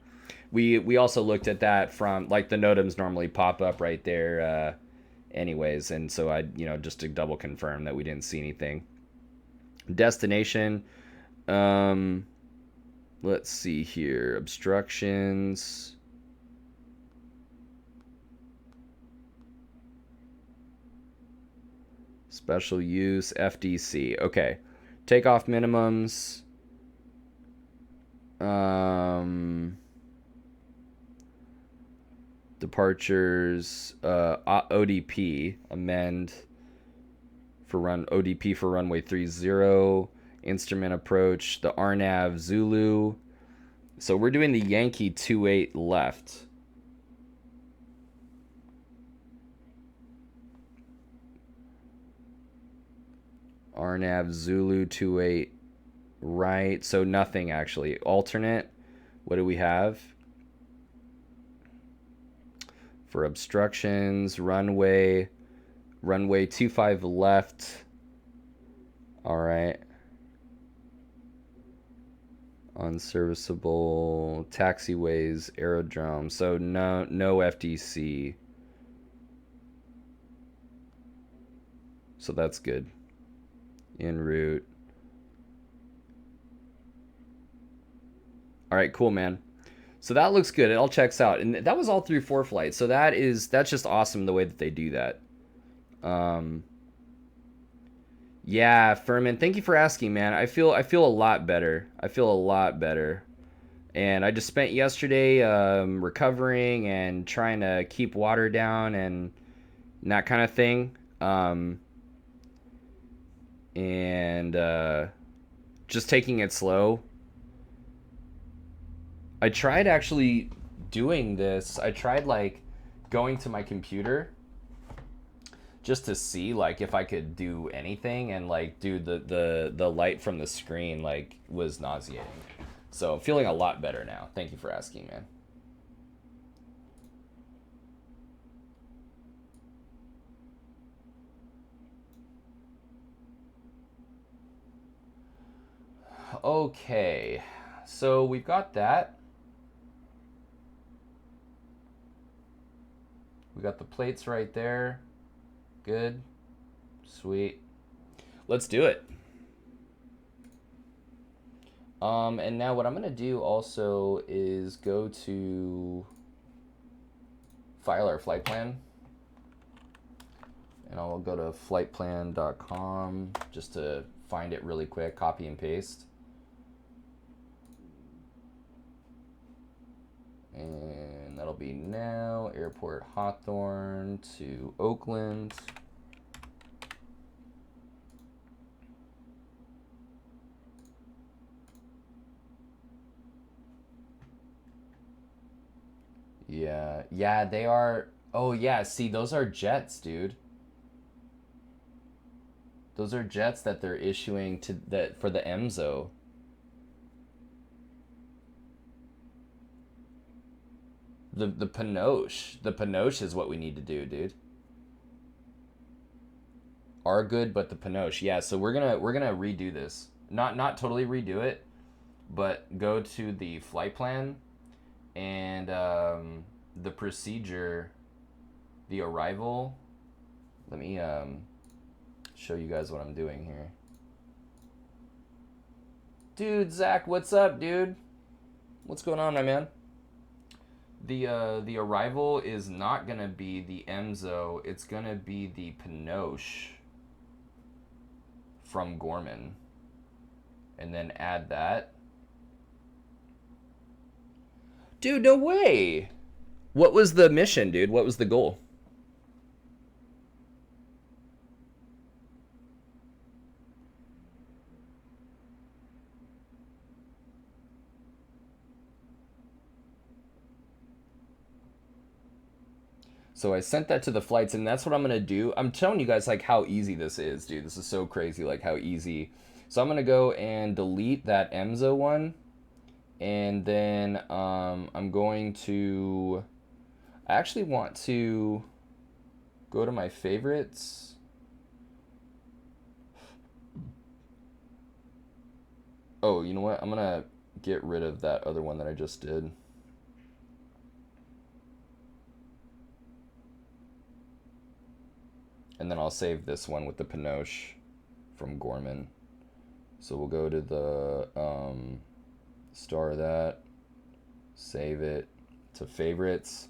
S1: We also looked at that from, like, the NOTAMs normally pop up right there anyways, and so I, just to double confirm that we didn't see anything. Destination, let's see here, obstructions. Special use, FDC. Okay. Takeoff minimums. Departures, ODP, amend for ODP for runway 30, instrument approach, the RNAV Zulu. So we're doing the Yankee 28 left. RNAV Zulu 28 right. So nothing actually. Alternate. What do we have? For obstructions, runway 25 left. All right. Unserviceable taxiways, aerodrome. So no FDC. So that's good. En route. All right, cool, man. So that looks good. It all checks out, and that was all through 4 flights. So that's just awesome the way that they do that. Yeah, Furman, thank you for asking, man. I feel a lot better. I feel a lot better, and I just spent yesterday recovering and trying to keep water down and that kind of thing. And just taking it slow. I tried actually doing this. I tried like going to my computer just to see like if I could do anything, and like dude, the light from the screen like was nauseating. So I'm feeling a lot better now. Thank you for asking, man. Okay, so we've got that. We got the plates right there. Good. Sweet. Let's do it. And now what I'm going to do also is go to file our flight plan. And I'll go to flightplan.com just to find it really quick, copy and paste. And that'll be now, Airport Hawthorne to Oakland. Yeah, they are. Oh yeah, see, those are jets, dude. Those are jets that they're issuing to that for the EMZO. The Pinoche is what we need to do, dude. Are good, but the Pinoche. Yeah, so we're gonna redo this. Not totally redo it, but go to the flight plan and the procedure, the arrival. Let me show you guys what I'm doing here. Dude, Zach, what's up, dude? What's going on, my man? The arrival is not gonna be the EMZO. It's gonna be the Pinoche from Gorman, and then add that. Dude, no way. What was the mission, dude? What was the goal? So I sent that to the flights, and that's what I'm going to do. I'm telling you guys, like, how easy this is, dude. This is so crazy, like, how easy. So I'm going to go and delete that EMZO one. And then I'm going to... I actually want to go to my favorites. Oh, you know what? I'm going to get rid of that other one that I just did. And then I'll save this one with the Pinoche from Gorman. So we'll go to the star that, save it to favorites,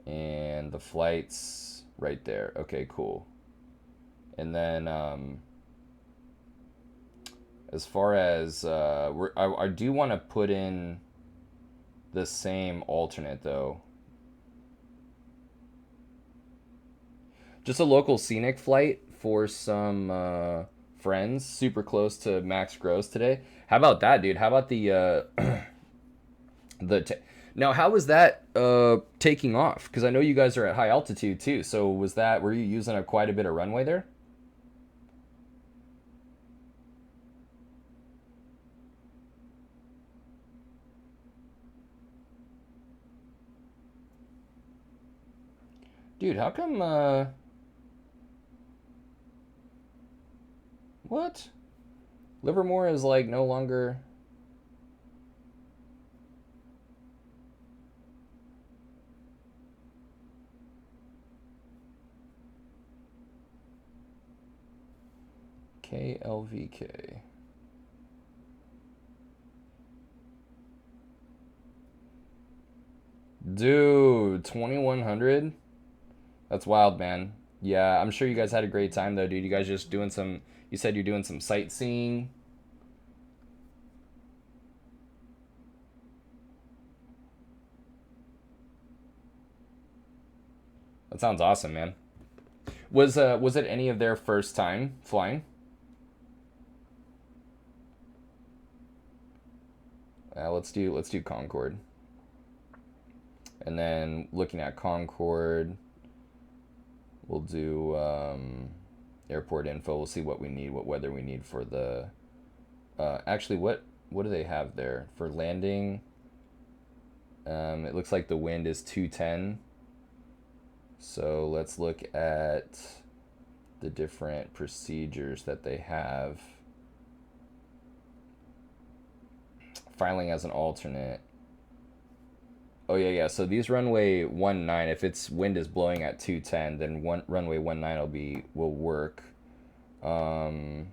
S1: and the flights right there. Okay, cool. And then as far as I do want to put in the same alternate though. Just a local scenic flight for some friends, super close to max gross today. How about that, dude? How about the now? How was that taking off? Because I know you guys are at high altitude too. So were you using quite a bit of runway there? Dude, how come what? Livermore is like no longer. KLVK. Dude, 2100? That's wild, man. Yeah, I'm sure you guys had a great time though, dude. You guys just doing some you said you're doing some sightseeing. That sounds awesome, man. Was it any of their first time flying? Let's do Concord. And then looking at Concord, we'll do airport info. We'll see what we need, what weather we need for the. Actually, what do they have there for landing? It looks like the wind is 210. So let's look at the different procedures that they have. Filing as an alternate. Oh yeah. So these runway 19, if its wind is blowing at 210, then runway 19 will work. Um,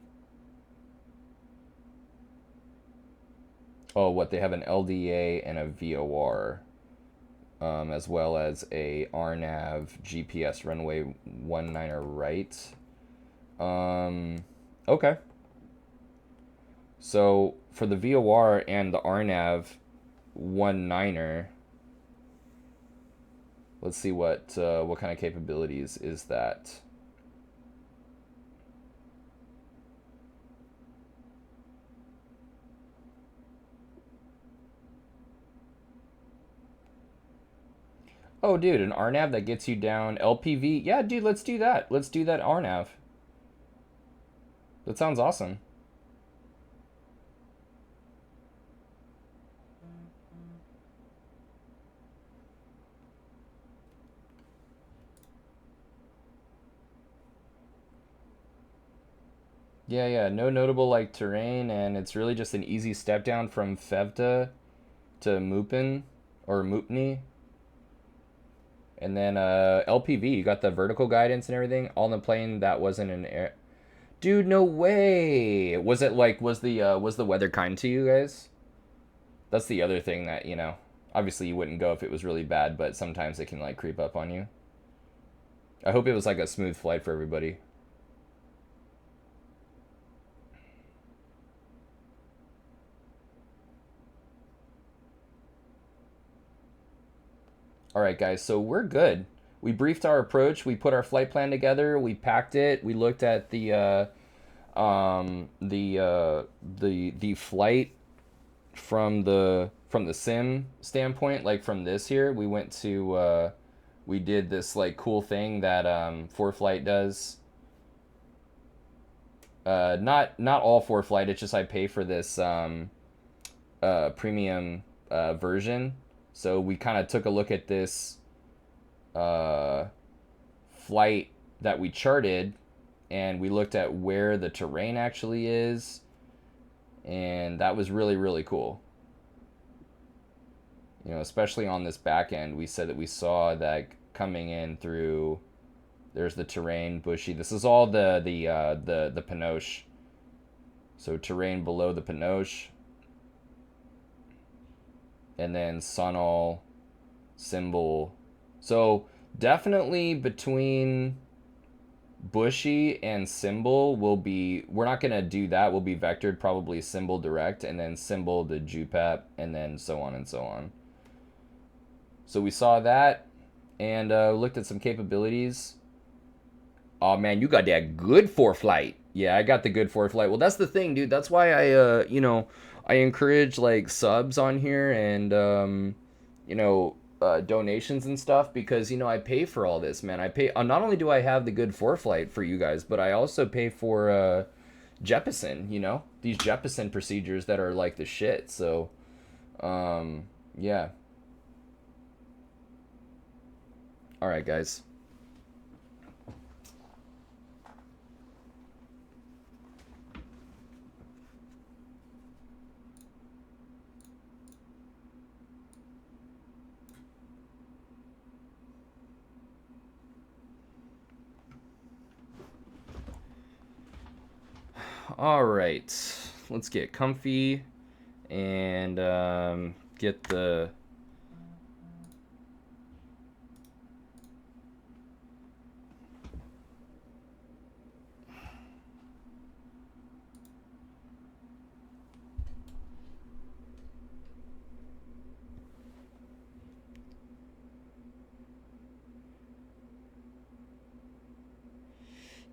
S1: oh, what they have an LDA and a VOR, as well as a RNAV GPS runway 19er right. Okay. So for the VOR and the RNAV 19er, let's see what kind of capabilities is that. Oh, dude, an RNAV that gets you down LPV. Yeah, dude, let's do that. Let's do that RNAV. That sounds awesome. Yeah. No notable like terrain, and it's really just an easy step down from Fevda to Mupin or Mupni. And then LPV, you got the vertical guidance and everything all in the plane that wasn't an air. Dude, no way. Was it like was the weather kind to you guys? That's the other thing that, obviously you wouldn't go if it was really bad, but sometimes it can like creep up on you. I hope it was like a smooth flight for everybody. All right, guys, so we're good. We briefed our approach, we put our flight plan together, we packed it, we looked at the flight from the sim standpoint, like from this here. We did this like cool thing that ForeFlight does. Not all ForeFlight. It's just I pay for this premium version. So we kind of took a look at this uh, flight that we charted, and we looked at where the terrain actually is, and that was really really cool. Especially on this back end, we said that we saw that coming in through. There's the terrain, bushy. This is all the Pinoche. So terrain below the Pinoche, and then Sunol, symbol. So definitely between bushy and symbol we're not gonna do that. We'll be vectored probably symbol direct and then symbol to JUPEP and then so on and so on. So we saw that and looked at some capabilities. Oh man, you got that good for flight. Yeah, I got the good for flight. Well, that's the thing, dude. That's why I I encourage like subs on here and donations and stuff because I pay for all this, man. I pay not only do I have the good for flight for you guys, but I also pay for Jeppesen, these Jeppesen procedures that are like the shit. So, yeah. All right, guys. All right, let's get comfy and get the.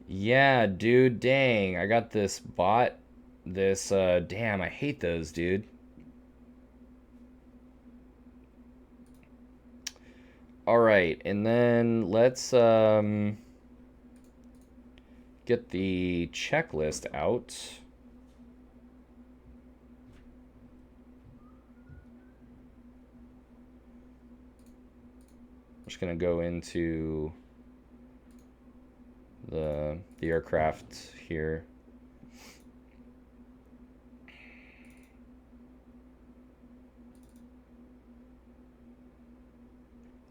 S1: Yeah, dude, dang. I got this bot. This, damn, I hate those, dude. All right, and then let's get the checklist out. I'm just gonna go into the aircraft here.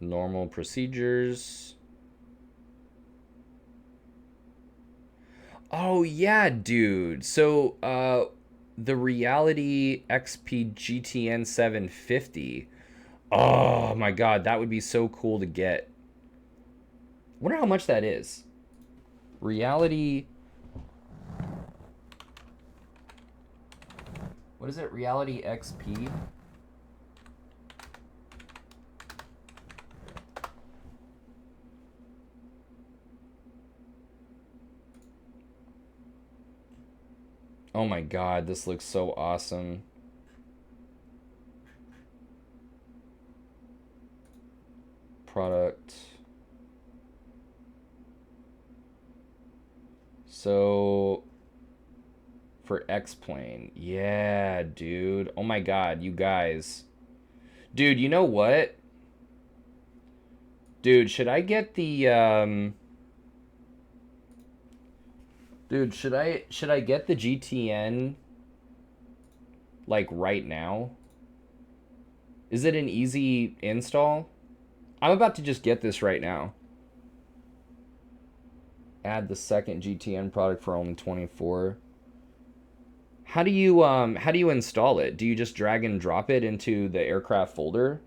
S1: Normal procedures. Oh yeah, dude. So the Reality XP GTN 750. Oh my god, that would be so cool to get. Wonder how much that is. Reality. What is it? Reality XP? Oh my god, this looks so awesome. Product. So for X-Plane. Yeah, dude. Oh my god, you guys. Dude, you know what? Dude, should I get the Dude, should I get the GTN like right now? Is it an easy install? I'm about to just get this right now. Add the second GTN product for only 24. How do you install it? Do you just drag and drop it into the aircraft folder?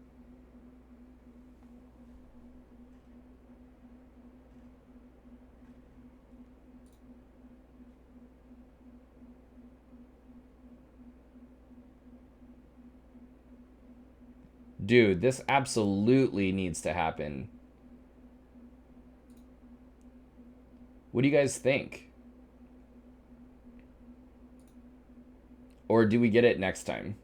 S1: Dude, this absolutely needs to happen. What do you guys think? Or do we get it next time?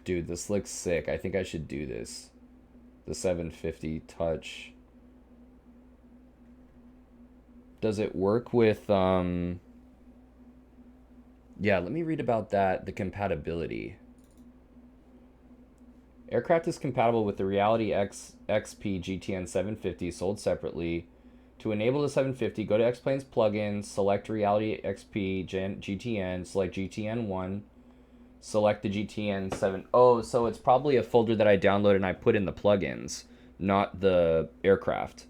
S1: Dude, this looks sick. I think I should do this. The 750 touch. Does it work with yeah, let me read about that, the compatibility. Aircraft is compatible with the Reality XP GTN 750 sold separately. To enable the 750, go to X-Plane's plugins, select Reality XP GTN, select GTN 1, select the GTN 7. Oh, so it's probably a folder that I downloaded and I put in the plugins, not the aircraft.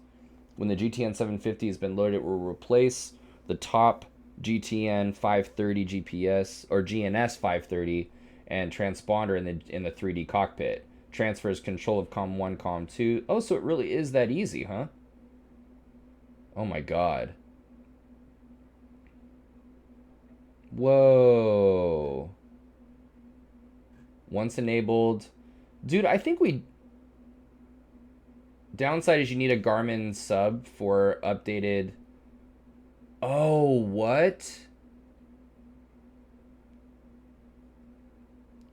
S1: When the GTN 750 has been loaded, it will replace the top GTN 530 GPS or GNS 530 and transponder in the 3D cockpit. Transfers control of COM 1, COM 2. Oh, so it really is that easy, huh? Oh my god. Whoa. Once enabled. Dude, I think we... Downside is you need a Garmin sub for updated... Oh, what?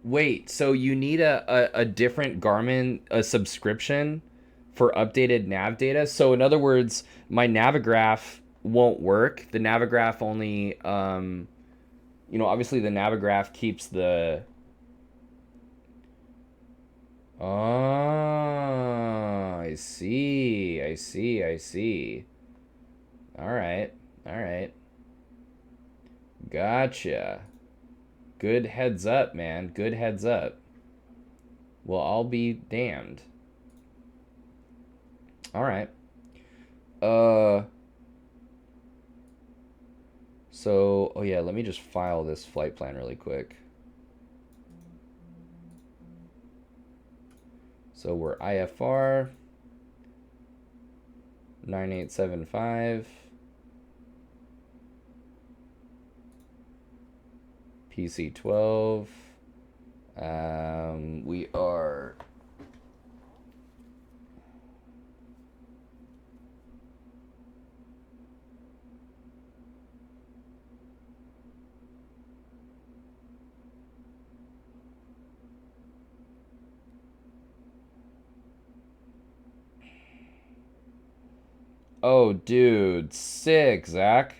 S1: Wait, so you need a different Garmin, a subscription for updated nav data? So in other words, my Navigraph won't work. The Navigraph only, obviously the Navigraph keeps the... Oh, I see. I see. I see. All right. All right. Gotcha. Good heads up, man. Good heads up. Well, I'll be damned. All right. Uh. So, oh yeah, let me just file this flight plan really quick. So we're IFR 9875. PC-12. We are... Oh, dude. Sick, Zach.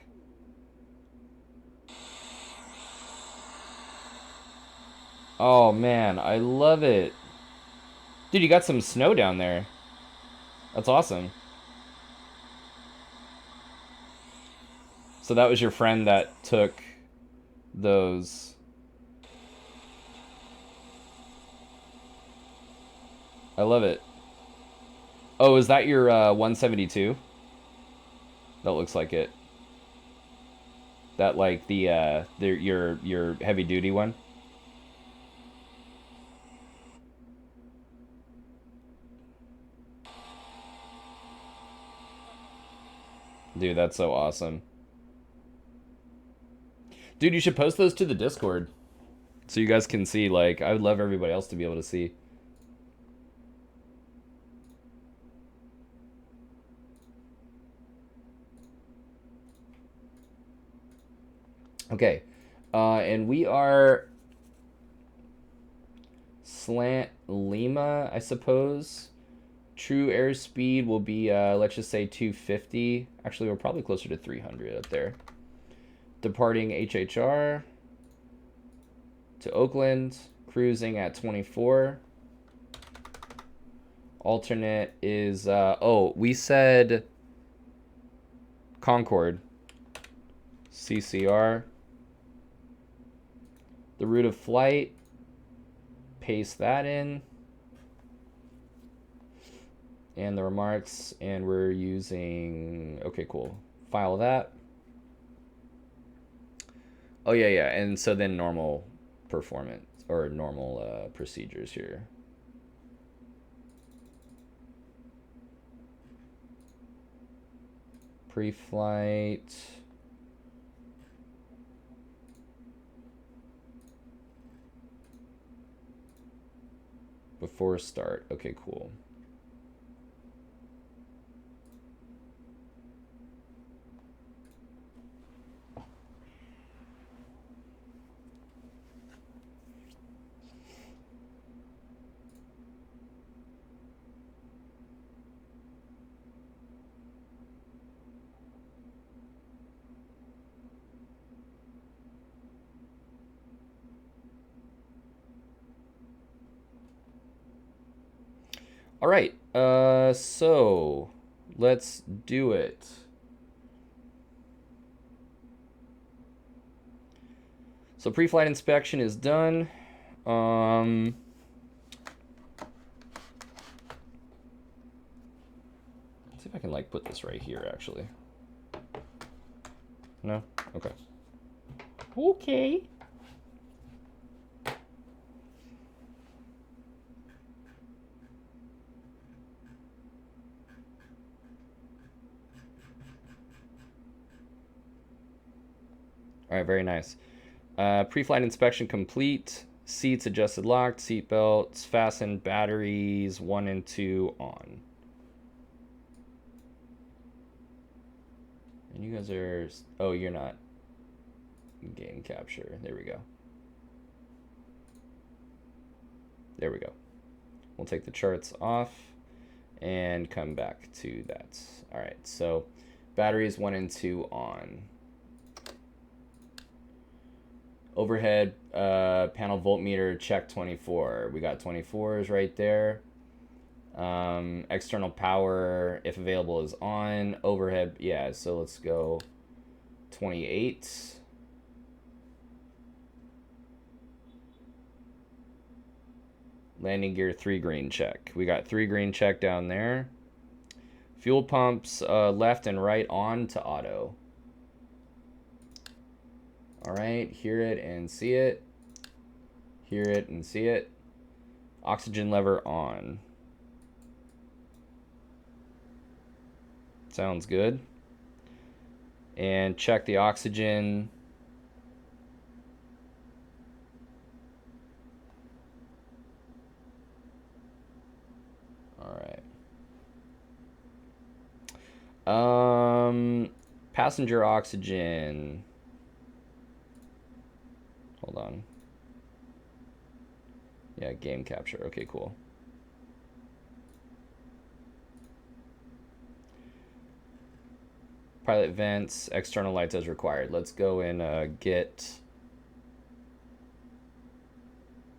S1: Oh, man. I love it. Dude, you got some snow down there. That's awesome. So that was your friend that took those... I love it. Oh, is that your 172? That looks like it. That like your heavy duty one. Dude, that's so awesome. Dude, you should post those to the Discord so you guys can see. Like, I would love everybody else to be able to see. Okay, and we are slant Lima, I suppose. True airspeed will be, let's just say 250. Actually, we're probably closer to 300 up there. Departing HHR to Oakland, cruising at 24. Alternate is, we said Concord. CCR. The route of flight, paste that in. And the remarks, and we're using, okay, cool. File that. Oh, yeah. And so then normal performance, or normal procedures here. Pre-flight. Before start. Okay, cool. All right, so let's do it. So pre-flight inspection is done. Let's see if I can like put this right here actually. No? Okay. Okay. All right, very nice. Pre-flight inspection complete. Seats adjusted locked. Seat belts fastened. Batteries 1 and 2 on. And you guys are... Oh, you're not. Game capture. There we go. There we go. We'll take the charts off and come back to that. All right, so batteries 1 and 2 on. Overhead panel voltmeter check 24. We got 24s right there. External power, if available, is on. Overhead, yeah, so let's go 28. Landing gear 3 green check. We got 3 green check down there. Fuel pumps left and right on to auto. All right, hear it and see it. Hear it and see it. Oxygen lever on. Sounds good. And check the oxygen. All right. Passenger oxygen. Hold on. Yeah, game capture. Okay, cool. Pilot vents, external lights as required. Let's go and get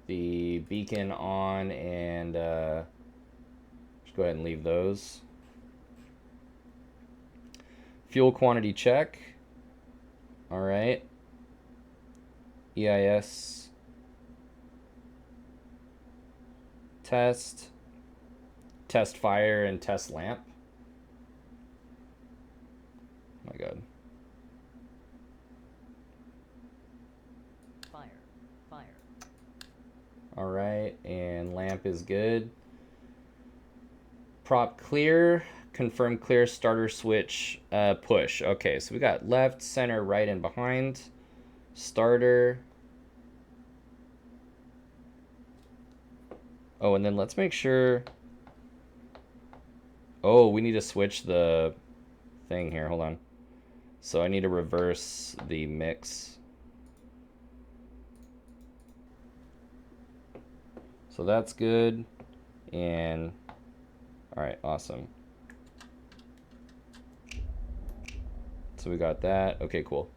S1: the beacon on and just go ahead and leave those. Fuel quantity check. All right. EIS test. Test fire and test lamp. Oh my God.
S2: Fire.
S1: All right, and lamp is good. Prop clear. Confirm clear. Starter switch push. Okay, so we got left, center, right, and behind. Starter. Oh, and then let's make sure. Oh, we need to switch the thing here. Hold on. So I need to reverse the mix. So that's good. And all right, awesome. So we got that. Okay, cool.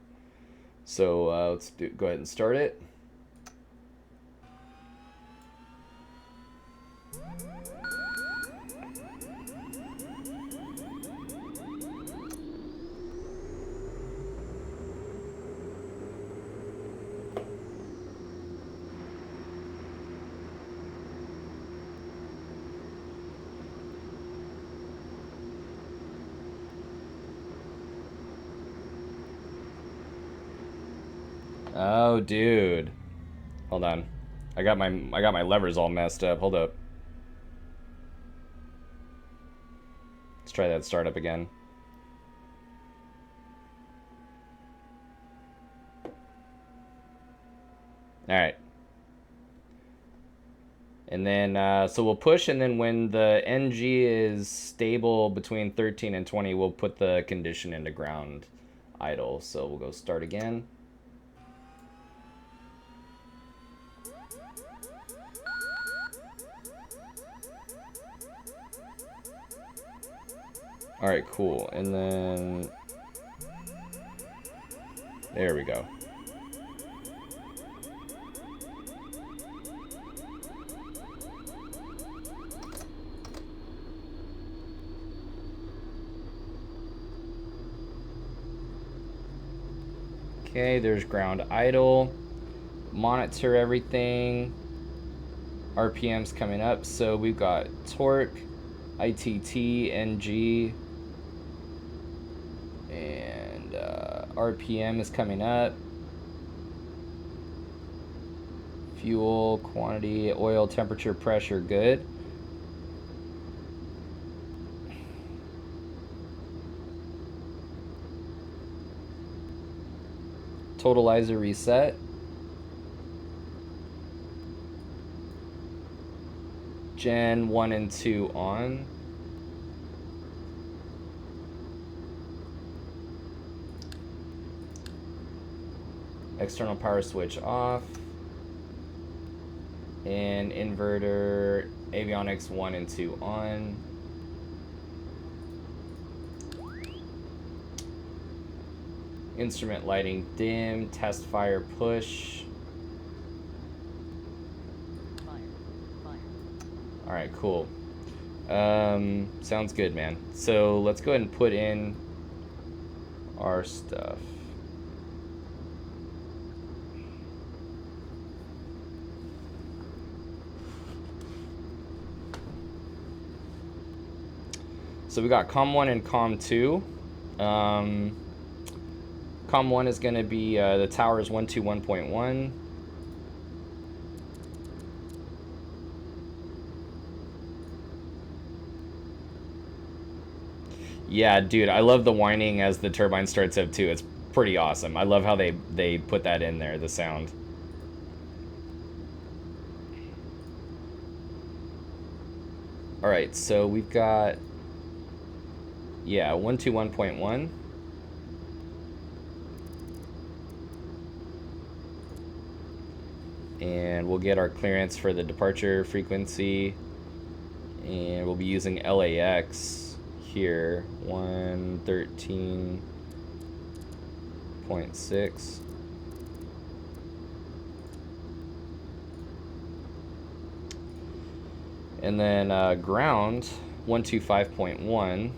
S1: So let's go ahead and start it. Oh, dude. Hold on. I got my levers all messed up. Hold up. Let's try that startup again. All right. And then, so we'll push, and then when the NG is stable between 13 and 20, we'll put the condition into ground idle. So we'll go start again. All right, cool. And then there we go. Okay, there's ground idle. Monitor everything. RPM's coming up. So we've got torque, ITT, NG, and RPM is coming up. Fuel, quantity, oil, temperature, pressure, good. Totalizer reset. Gen 1 and 2 on. External power switch off. And inverter, avionics 1 and 2 on. Instrument lighting dim, test fire push. All right, cool. Sounds good, man. So let's go ahead and put in our stuff. So we got COM 1 and COM 2. COM 1 is going to be the towers 121.1. Yeah, dude, I love the whining as the turbine starts up too. It's pretty awesome. I love how they put that in there, the sound. All right, so we've got, yeah, 121.1. And we'll get our clearance for the departure frequency. And we'll be using LAX here, 113.6. And then ground, 125.1.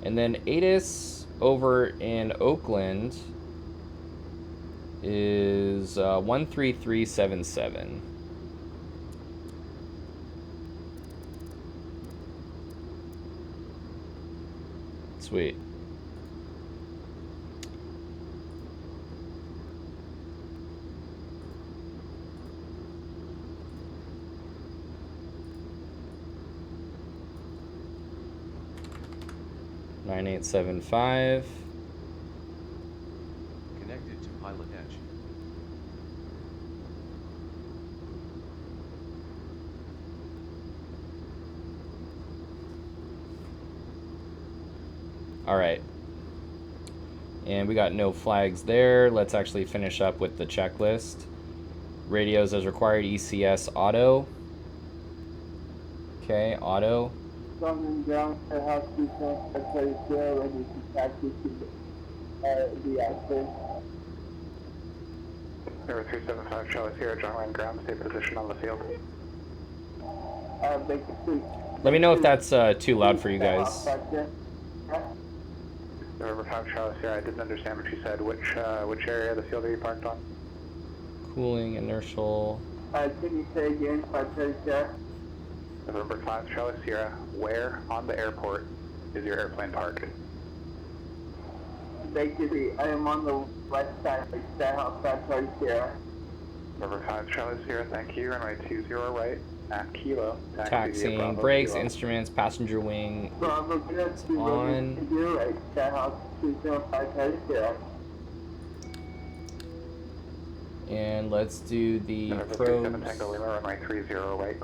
S1: And then ATIS over in Oakland is 13377. Sweet. Nine 9875.
S2: Connected to Pilot Edge.
S1: All right. And we got no flags there. Let's actually finish up with the checklist. Radios as required, ECS auto. Okay, auto.
S3: Something down to have to send a place there ready to taxi to the accident.
S4: 0375 Charlie Sierra, John Wayne ground, stay position on the field.
S1: Let me know if that's too loud for you guys.
S4: November 5 Charlie Sierra, I didn't understand what you said. Which area of the field are you parked on?
S1: Cooling, inertial.
S3: Can you say again, 537?
S4: November 5 Charlie Sierra, where on the airport is your airplane parked?
S3: Basically, I am on the west side of Sky House, 537.
S4: November 5 Charlie Sierra, thank you. Runway 20 right at Kilo.
S1: Taxiing, brakes, Kilo. Instruments, passenger wing.
S3: Bravo, good.
S1: On.
S3: Right, Sky House, 537.
S1: And let's do the probes.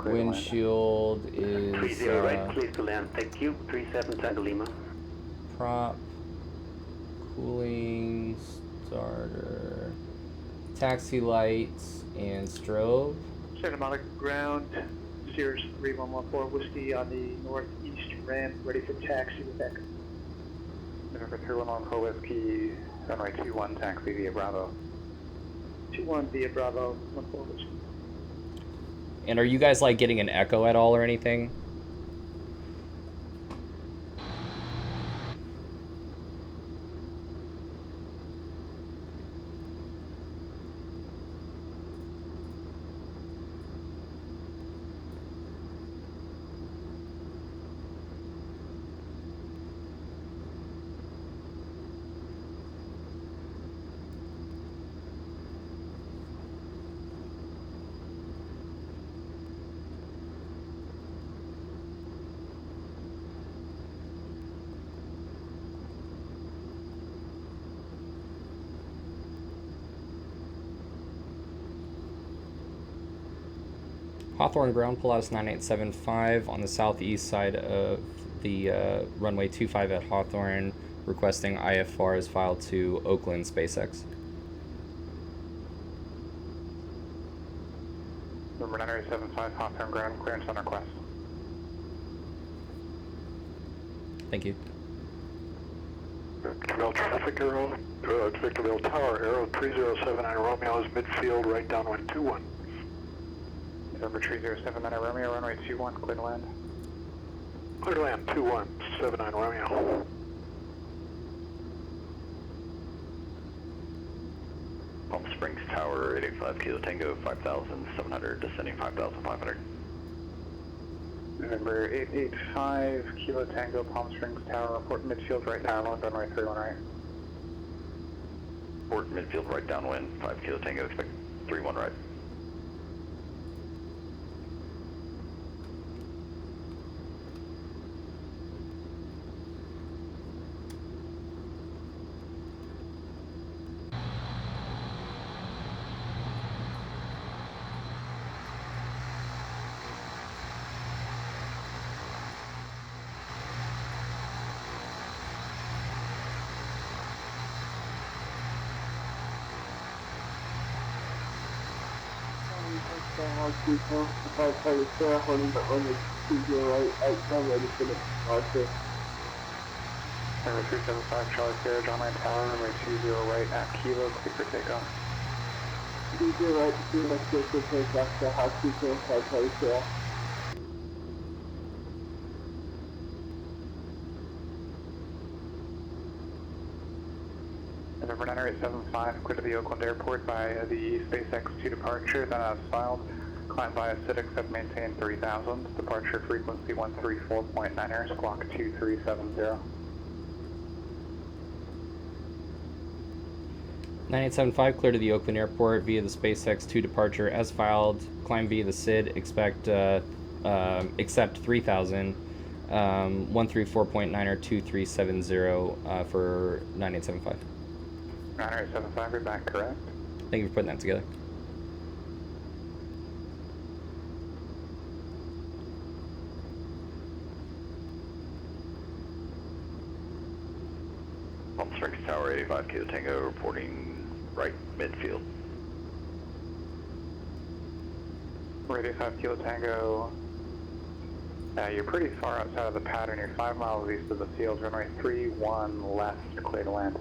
S1: Windshield is
S5: 30 right, clear to land. Thank you. 37 Tango Lima.
S1: Prop, cooling, starter, taxi lights, and strobe.
S6: Santa Monica ground, Sears 3114 Whiskey on the northeast ramp, ready for taxi with Echo.
S4: November 3114 Whiskey, runway 21 taxi via Bravo.
S6: 21 via Bravo, 14 Whiskey.
S1: And are you guys like getting an echo at all or anything?
S7: Hawthorne ground, Polaris 9875 on the southeast side of the runway 25 at Hawthorne, requesting IFR is filed to Oakland SpaceX.
S4: Number 9875, Hawthorne ground, clearance on request.
S2: Thank you.
S8: Victorville traffic arrow, Victorville Tower, arrow 3079 Romeo is midfield, right downwind 21.
S4: November 3079 Romeo, runway 21, clear to land.
S8: Clear to land 2179 Romeo.
S9: Palm Springs Tower, 85 Kilo Tango, 5,700, descending 5,500.
S4: November 885 Kilo Tango, Palm Springs Tower, report midfield right downwind, runway 31 right.
S9: Port midfield right downwind, 5 Kilo Tango, expect 31 right.
S3: Autopilot Test, holding the runway 20 right, outside ready for the departure.
S4: Number 375 Charlie Sierra, John Ryan Tower, runway 20 right at Kilo, clear for takeoff.
S3: 20 right, Kilo, clear for takeoff to Hawthorne, Autopilot Test.
S4: November 9875, clear to the Oakland Airport by the SpaceX 2 departure, then as filed. Climb via CITIC, have maintained 3000. Departure frequency 134.9er, squawk 2370.
S7: 9875, clear to the Oakland Airport via the SpaceX 2 departure as filed. Climb via the SID, accept 3000. 134.9er 2370 for 9875.
S4: 9875, you're back, correct?
S7: Thank you for putting that together.
S9: Palm Springs Tower, 85 Kilo Tango, reporting right midfield.
S4: Radio 5 Kilo Tango, you're pretty far outside of the pattern. You're 5 miles east of the field. Runway 31 left, clear to land.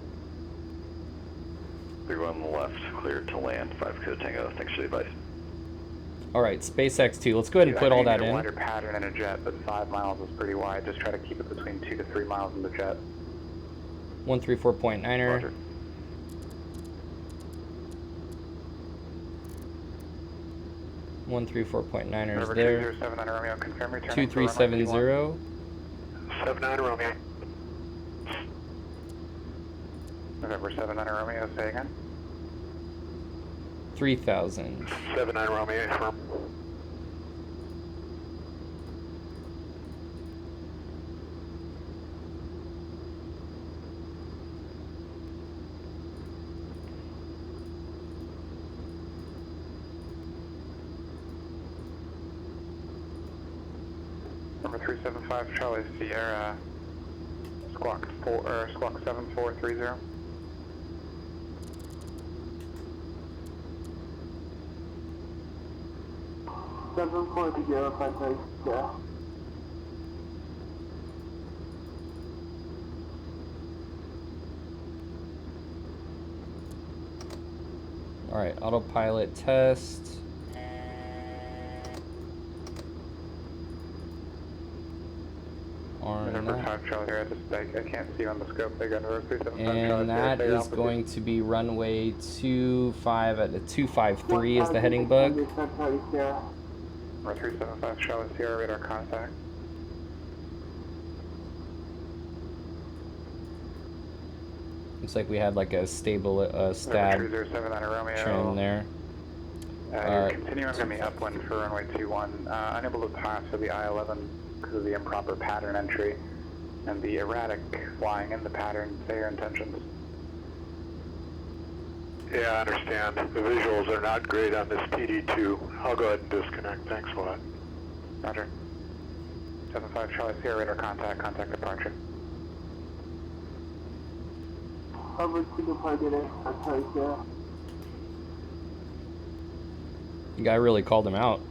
S9: 31 left, clear to land, 5 Kilo Tango, thanks for the advice.
S7: Alright, SpaceX 2, let's go ahead and put all that
S4: A
S7: in.
S4: wider pattern in a jet, but 5 miles is pretty wide. Just try to keep it between 2 to 3 miles in the jet.
S7: 134.9er.
S9: Roger.
S7: One 134.9er is
S4: Number
S7: there.
S4: 207 Romeo, confirm return.
S7: 2370.
S8: 79 Romeo.
S4: November 79 Romeo, say again.
S7: 3000.
S8: 79 Romeo, affirm.
S4: Number 375 Charlie Sierra, squawk 7430.
S3: 740, Autopilot Test.
S7: Alright, autopilot test. On
S4: Number
S7: that.
S4: 5 Charlie here, I can't see on the scope. They got number 375 Charlie
S7: And that
S4: Sierra,
S7: is going to be runway 25 at the 253 is the heading book.
S4: Number 375 Charlie Sierra, radar contact.
S7: Looks like we had like a stable stab
S4: Number 207 Romeo.
S7: trim there.
S4: You're continuing to be upwind for runway 21, unable to pass for the I-11 because of the improper pattern entry and the erratic flying in the pattern. Say your intentions.
S8: Yeah, I understand. The visuals are not great on this TD2. I'll go ahead and disconnect. Thanks a lot.
S4: Roger. 75 Charlie Sierra radar contact departure.
S3: Over to departure, Charlie Sierra.
S7: The guy really called him out.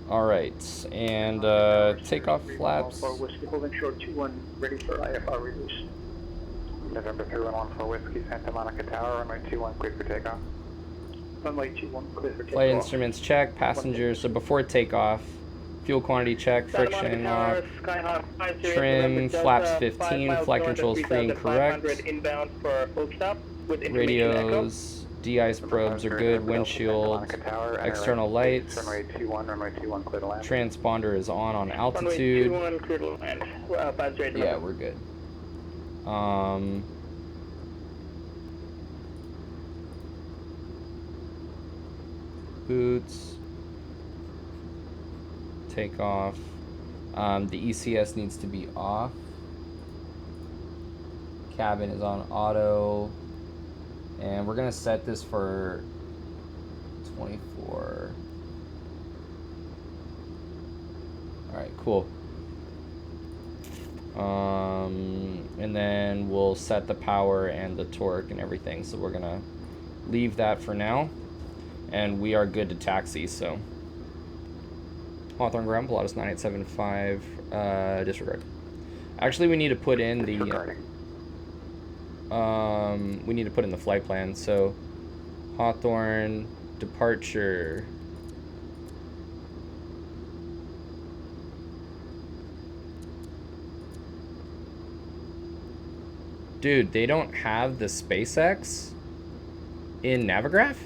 S7: All right, and takeoff flaps.
S6: Whiskey holding short 2-1, ready for IFR release.
S4: November 3114 Whiskey, Santa Monica Tower, runway 21, clear for takeoff.
S6: Runway 21, clear for takeoff.
S7: Flight instruments check, passengers. So before takeoff, fuel quantity check, friction off, trim, flaps 15, flight controls free and correct.
S10: Inbound for stop with
S7: Radios, de-ice probes are good, windshield, external lights,
S4: Runway 21, clear to land.
S7: transponder is on altitude.
S10: Runway 21, clear to land.
S7: Yeah, we're good. Boots, take off. The ECS needs to be off. Cabin is on auto, and we're gonna set this for 24. All right, cool. And then we'll set the power and the torque and everything. So we're gonna leave that for now, and we are good to taxi. So Hawthorne ground, Pilatus 9875, disregard. Actually, we need to put in the we need to put in the flight plan. So Hawthorne departure. Dude, they don't have the SpaceX in Navigraph?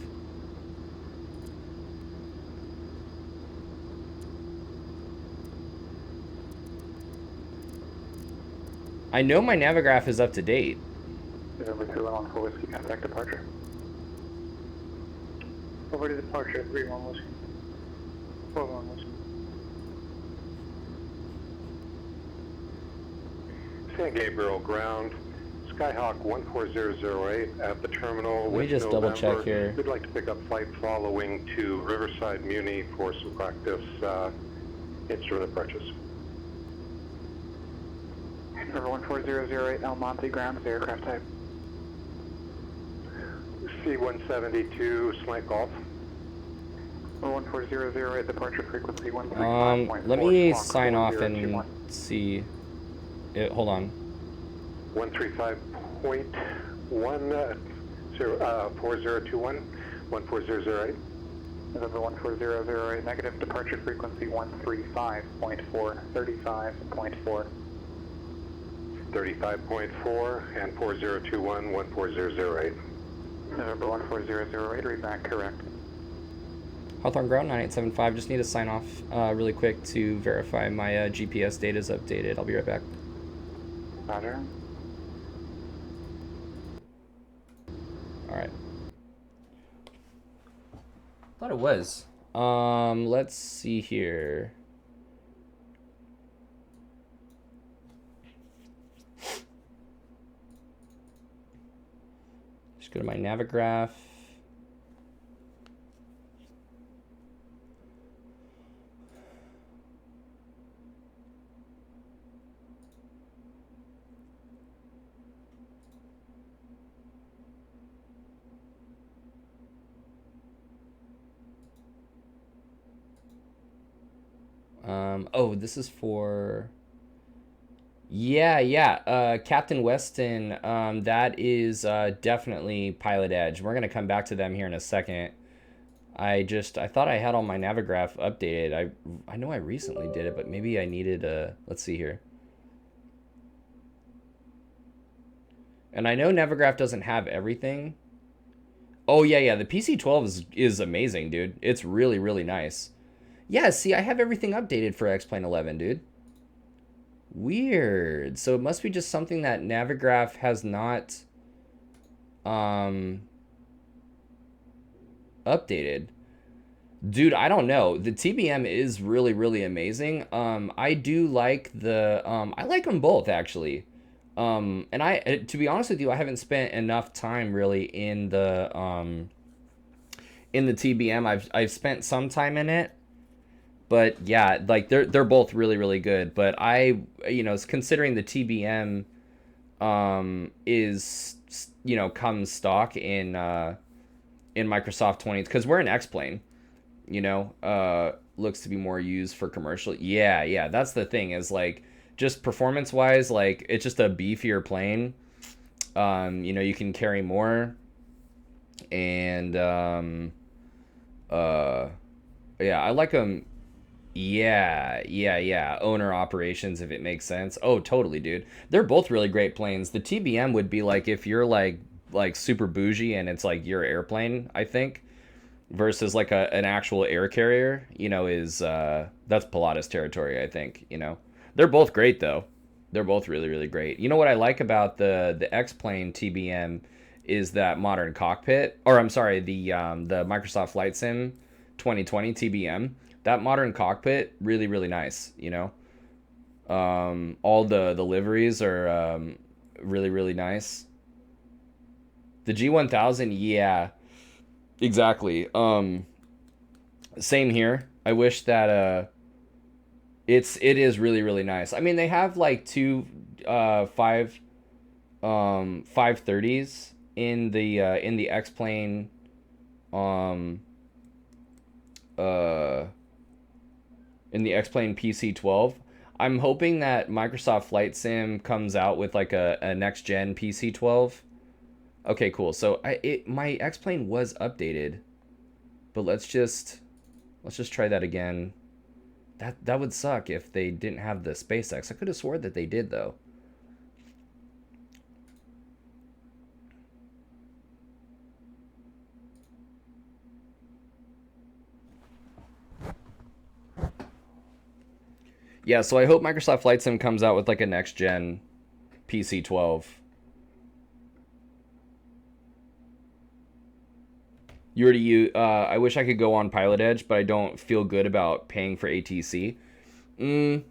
S7: I know my Navigraph is up to date.
S4: November 3114 Whiskey, contact departure.
S6: Over to departure, 3-1 Whiskey. 4-1 Whiskey.
S8: San Gabriel ground. Skyhawk 14008 at the terminal.
S7: Let me just double check here.
S8: We'd like to pick up flight following to Riverside Muni for some practice instrument approaches.
S4: Number 14008 El Monte ground, aircraft type.
S8: C-172 slant golf.
S4: Number 14008 departure frequency 135.4.
S7: Let me sign off and see. Hold on.
S8: 135.1 4021 14008.
S4: November 14008 negative, departure frequency 135.4 35.4.
S8: 35.4 and 4021 14008.
S4: November 14008, read back correct.
S7: Hawthorne ground 9875. Just need to sign off really quick to verify my GPS data is updated. I'll be right back.
S4: Roger.
S7: Alright. Thought it was. Let's see here. Just go to my Navigraph. Oh, this is for... Yeah. Captain Weston, that is definitely Pilot Edge. We're going to come back to them here in a second. I thought I had all my Navigraph updated. I know I recently did it, but maybe I needed a... Let's see here. And I know Navigraph doesn't have everything. Oh, yeah. The PC-12 is amazing, dude. It's really, really nice. Yeah, see, I have everything updated for X-Plane 11, dude. Weird. So it must be just something that Navigraph has not updated. Dude, I don't know. The TBM is really, really amazing. I do like the I like them both, actually. And to be honest with you, I haven't spent enough time really in the TBM. I've spent some time in it, but yeah, like they're both really, really good. But considering the TBM is, comes stock in Microsoft 20, because we're an X-Plane, looks to be more used for commercial. Yeah, that's the thing, is like, just performance wise, like it's just a beefier plane. You can carry more, and I like them. Yeah, owner operations, if it makes sense. Oh, totally, dude. They're both really great planes. The TBM would be like if you're like super bougie and it's like your airplane, I think, versus like an actual air carrier, is that's Pilatus territory, I think. They're both great though. They're both really, really great. You know what I like about the X-Plane TBM is that modern cockpit, or I'm sorry, the Microsoft Flight Sim 2020 TBM. That modern cockpit, really, really nice, all the liveries are really, really nice. The G1000, yeah, exactly. Same here. I wish that it is really, really nice. I mean, they have like two 530s in the X-Plane in the X-Plane PC-12. I'm hoping that Microsoft Flight Sim comes out with like a next gen PC-12. Okay, cool. So my X-Plane was updated, but let's just try that again. That would suck if they didn't have the SpaceX. I could have swore that they did though. Yeah, so I hope Microsoft Flight Sim comes out with like a next gen PC-12. I wish I could go on Pilot Edge, but I don't feel good about paying for ATC. The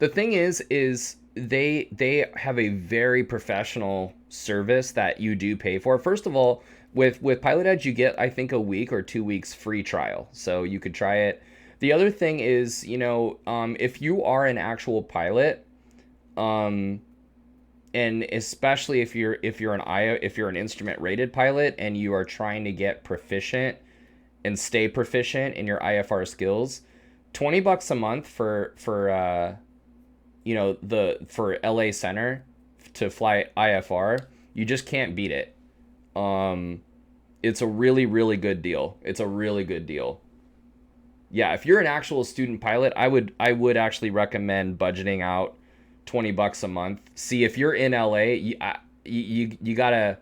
S7: thing is they have a very professional service that you do pay for. First of all, with Pilot Edge, you get, I think, a week or 2 weeks free trial, so you could try it. The other thing is, if you are an actual pilot, and especially if you're an instrument rated pilot and you are trying to get proficient and stay proficient in your IFR skills, $20 a month for LA Center to fly IFR, you just can't beat it. It's a really, really good deal. It's a really good deal. Yeah, if you're an actual student pilot, I would actually recommend budgeting out $20 a month. See, if you're in LA, you gotta.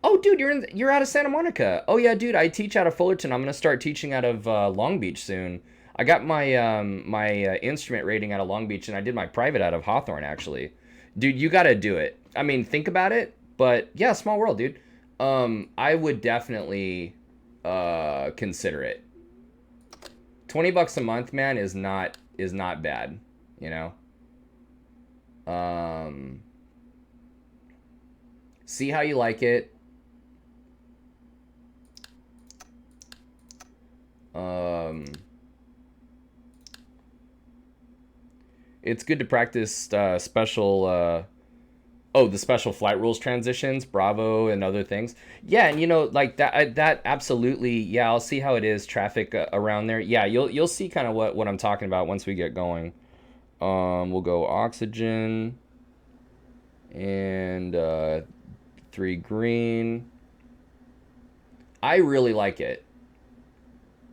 S7: Oh, dude, you're out of Santa Monica. Oh yeah, dude, I teach out of Fullerton. I'm gonna start teaching out of Long Beach soon. I got my instrument rating out of Long Beach, and I did my private out of Hawthorne actually. Dude, you gotta do it. I mean, think about it, but yeah, small world, dude. I would definitely consider it. $20 a month, man, is not bad, See how you like it. It's good to practice special the special flight rules transitions, Bravo, and other things. Yeah, and like that absolutely. Yeah, I'll see how it is traffic around there. Yeah, you'll see kind of what I'm talking about once we get going. We'll go oxygen and 3 green. I really like it.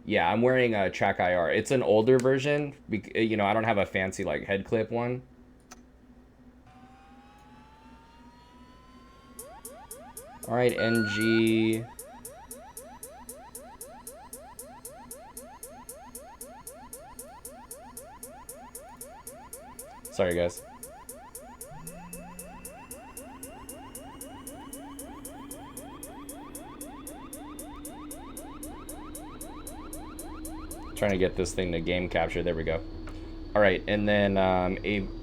S7: Yeah, I'm wearing a Track IR. It's an older version. I don't have a fancy like head clip one. All right, NG. Sorry, guys. Trying to get this thing to game capture. There we go. All right, and then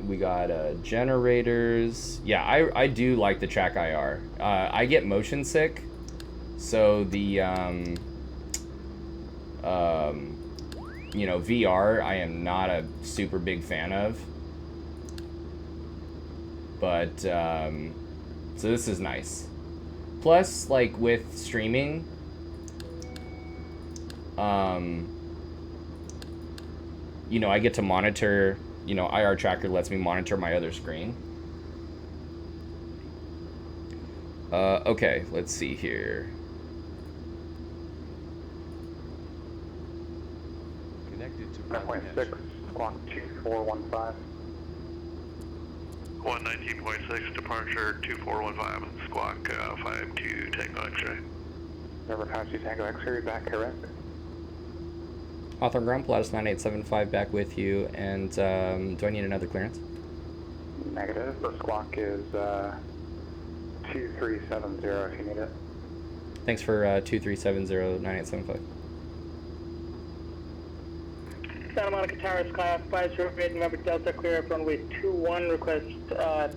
S7: we got generators. Yeah, I do like the track IR. I get motion sick, so the you know, VR I am not a super big fan of. But so this is nice. Plus, like with streaming, you know, I get to monitor, you know, IR Tracker lets me monitor my other screen. Okay, let's see here.
S8: Connected to
S4: 9.6, squawk 2415.
S11: 119.6, departure 2415, squawk 52 Tango X-ray.
S4: River 52 Tango X-ray, back correct?
S7: Hawthorne Ground, Pilatus 9875 back with you, and do I need another clearance?
S4: Negative. The squawk is 2370 if you need it.
S7: Thanks for 2370-9875.
S10: Santa Monica Tower, Sky 508 November Delta, clear up runway 21, request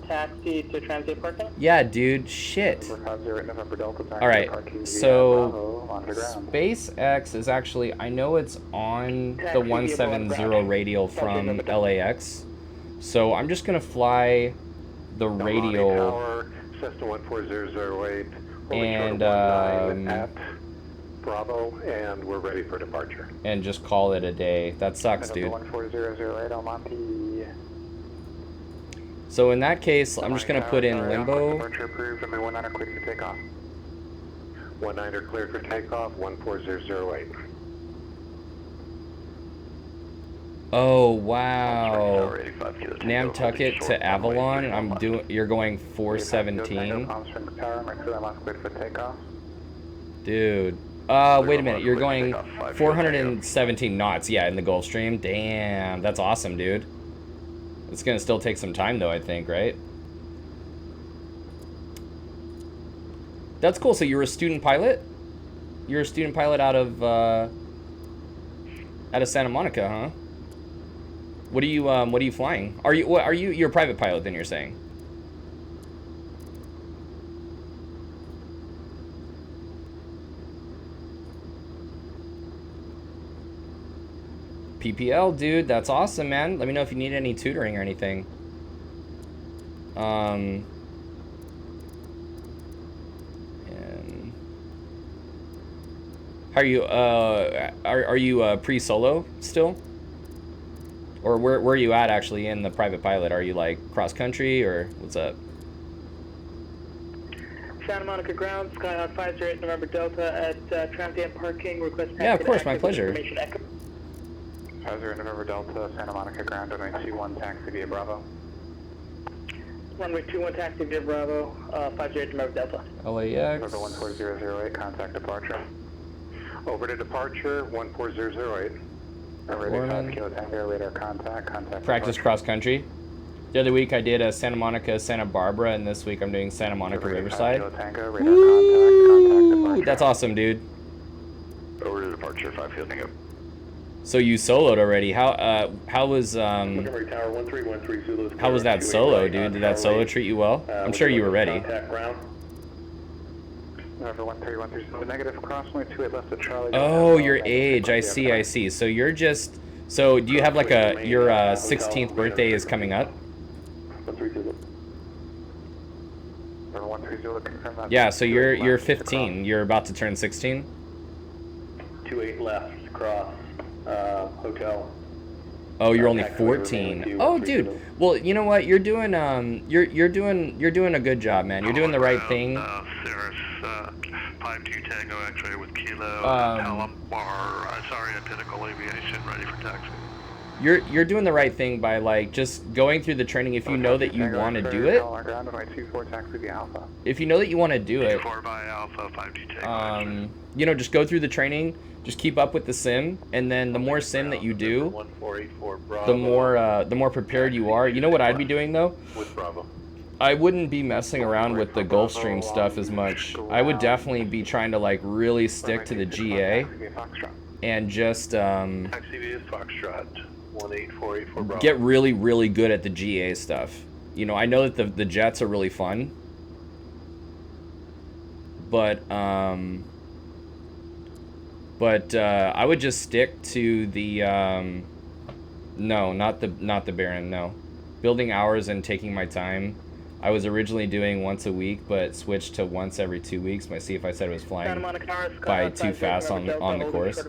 S10: taxi to transit parking.
S7: Yeah, dude, shit.
S4: November Delta,
S7: All right, so SpaceX is actually, I know it's on the 170 radial from LAX, so I'm just gonna fly the radial
S8: Tower, Cessna 14008,
S7: and
S8: at Bravo, and we're ready for departure.
S7: and just call it a day. That sucks, dude.
S4: 14008 Almonte.
S7: So in that case, I'm just gonna put in limbo.
S4: Departure approved, and 19 cleared for takeoff.
S8: 19 cleared for takeoff, 14008.
S7: Oh wow.
S9: Tower 85 Kilo Tango,
S7: Nantucket
S9: holding
S7: to
S9: short runway
S7: Avalon.
S9: 31
S7: I'm
S9: left.
S7: doing. You're going 417,
S4: Palm Springs Tower, Mercury Almonte cleared for takeoff.
S7: dude. Wait a minute. You're going 417 knots. Yeah, in the Gulf Stream. Damn, that's awesome, dude. It's gonna still take some time though, I think, right? That's cool. So you're a student pilot? You're a student pilot out of Santa Monica, huh? What are you flying? You're a private pilot then, you're saying? PPL, dude, that's awesome, man. Let me know if you need any tutoring or anything. And how are you pre-solo still? Or where are you at actually in the private pilot? Are you like cross country or what's up?
S10: Santa Monica Ground, Skyhawk 508 November Delta at transient parking, request
S7: Yeah, of course, my pleasure.
S4: 50 November Delta, Santa Monica Ground, runway 21, taxi via Bravo.
S10: Runway 21, taxi via Bravo, 508 November Delta.
S7: LAX.
S4: November 14008, contact departure.
S8: Over to departure, 14008.
S4: Radio 5 Kilo Tango, radar contact
S7: Practice
S4: departure.
S7: cross country. The other week I did Santa Monica, Santa Barbara, and this week I'm doing Santa Monica, Riverside.
S4: Tango, radar contact departure.
S7: That's awesome, dude.
S9: Over to departure 5 Kilo Tango.
S7: So you soloed already. How was
S8: Montgomery Tower 1313 Zulu.
S7: how was that solo, dude? Did that solo treat you well? I'm sure you were ready.
S8: Contact ground.
S4: November 1313 negative, cross runway 28 left at Charlie.
S7: Oh, your age. I see. So you're just. So do you have like your 16th birthday is coming up?
S8: 130.
S4: November 130, confirm that.
S7: Yeah. So you're 15. You're about to turn 16.
S8: 28 left, cross, hotel.
S7: Oh, you're only
S8: Contact number
S7: 14.
S8: remaining
S7: Oh,
S8: 230.
S7: dude. Well, you know what? You're doing you're doing a good job, man. You're doing the right thing.
S11: Cirrus 52 Tango X-ray with Kilo, Palomar, sorry, at Pinnacle Aviation, ready for taxi.
S7: You're doing the right thing by like just going through the training if you know that you want to do it. If you know that you want to do it,
S11: 24 by Alpha 52 Tango
S7: you know, just go through the training, just keep up with the sim, and then the more sim that you do,
S8: 1484 Bravo.
S7: the more prepared you are. You know what I'd be doing though?
S8: With Bravo.
S7: I wouldn't be messing around with the Gulfstream stuff as much. I would definitely be trying to like really stick to the GA and just
S11: Taxi via Foxtrot
S8: 18484 Bravo.
S7: get really, really good at the GA stuff. You know, I know that the jets are really fun, but I would just stick to the no, not the Baron, no. Building hours and taking my time. I was originally doing once a week, but switched to once every 2 weeks. My CFI said it was flying by too fast on the course.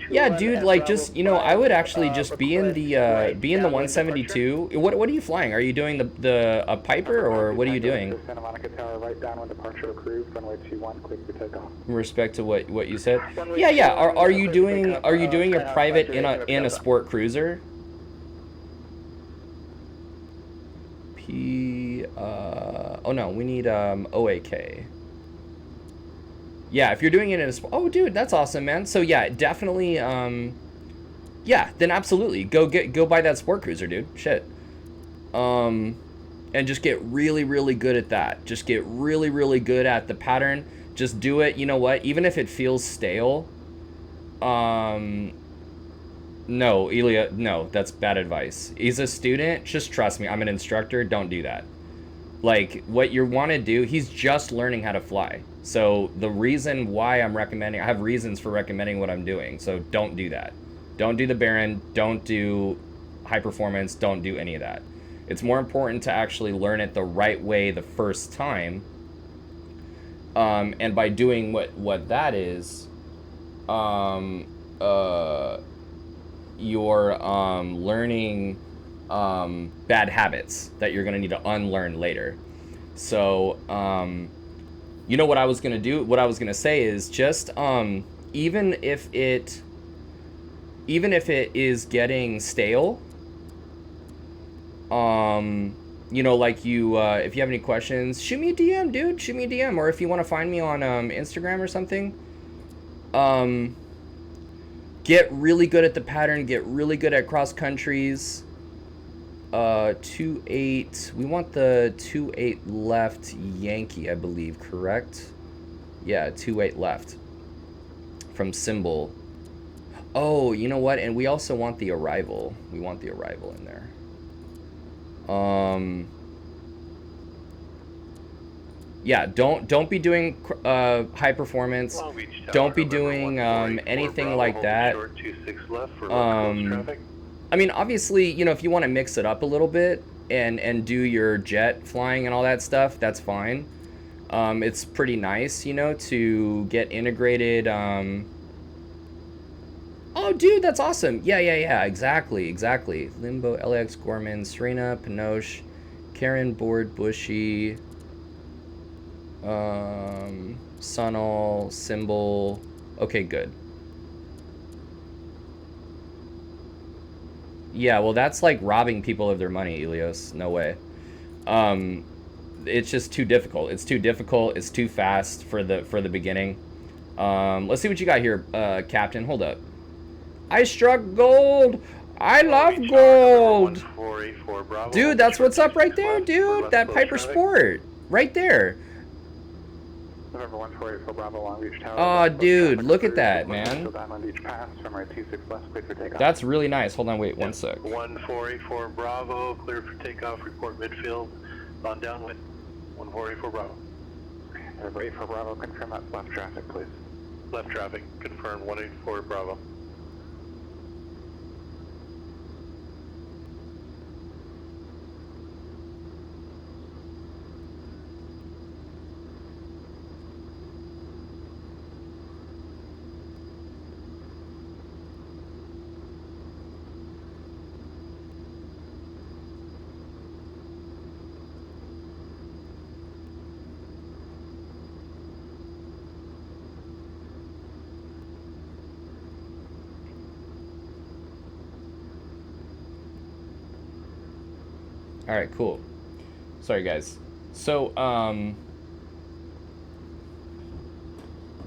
S7: Yeah, dude, like just, you know, I would actually just be in the 172. What are you flying? Are you doing the Piper, or what are you doing?
S4: Santa Monica Tower, right downwind departure approved, runway 21, clear for takeoff.
S7: In respect to what you said? Yeah. Are you doing your private in a sport cruiser? Oh no, we need OAK. Yeah, if you're doing it in a oh dude, that's awesome, man. So yeah, definitely yeah, then absolutely go buy that sport cruiser, dude. Shit. And just get really, really good at that. Just get really, really good at the pattern. Just do it. You know what? Even if it feels stale, no, Elia, no, that's bad advice. He's a student. Just trust me. I'm an instructor. Don't do that. Like, what you want to do, he's just learning how to fly. So the reason why I'm recommending, I have reasons for recommending what I'm doing. So don't do that. Don't do the Baron. Don't do high performance. Don't do any of that. It's more important to actually learn it the right way the first time. And by doing what that is, you're learning bad habits that you're going to need to unlearn later. So you know what I was going to say is just even if it is getting stale, you know, like if you have any questions, shoot me a DM, dude. Shoot me a DM. Or if you want to find me on Instagram or something, get really good at the pattern. Get really good at cross countries. 28. We want the 28 left Yankee, I believe. Correct? Yeah, 28 left from Symbol. Oh, you know what? And we also want the arrival. We want the arrival in there. Yeah, don't be doing high performance. Don't be doing anything like that. I mean, obviously, you know, if you want to mix it up a little bit and do your jet flying and all that stuff, that's fine. It's pretty nice, you know, to get integrated. Oh, dude, that's awesome. Yeah, exactly. Limbo, LAX, Gorman, Serena, Pinoche, Karen, Board, Bushy, Sunol, Symbol. Okay, good. Yeah, well, that's like robbing people of their money, Elios. No way. It's just too difficult. It's too difficult. It's too fast for the beginning. Let's see what you got here, Captain. Hold up. I struck gold. I love gold. Dude, that's what's up right there, dude. That Piper Sport. Right there.
S4: November 1484 Bravo, Long Beach Tower.
S7: Oh, dude, look at that, man.
S4: That's
S7: really nice. Hold on, wait, 1 sec.
S8: 1484 Bravo, clear for takeoff, report midfield, on downwind. 1484 Bravo.
S4: November 84 Bravo, confirm that's left traffic, please.
S8: Left traffic, confirm 184 Bravo.
S7: All right, cool. Sorry, guys. So,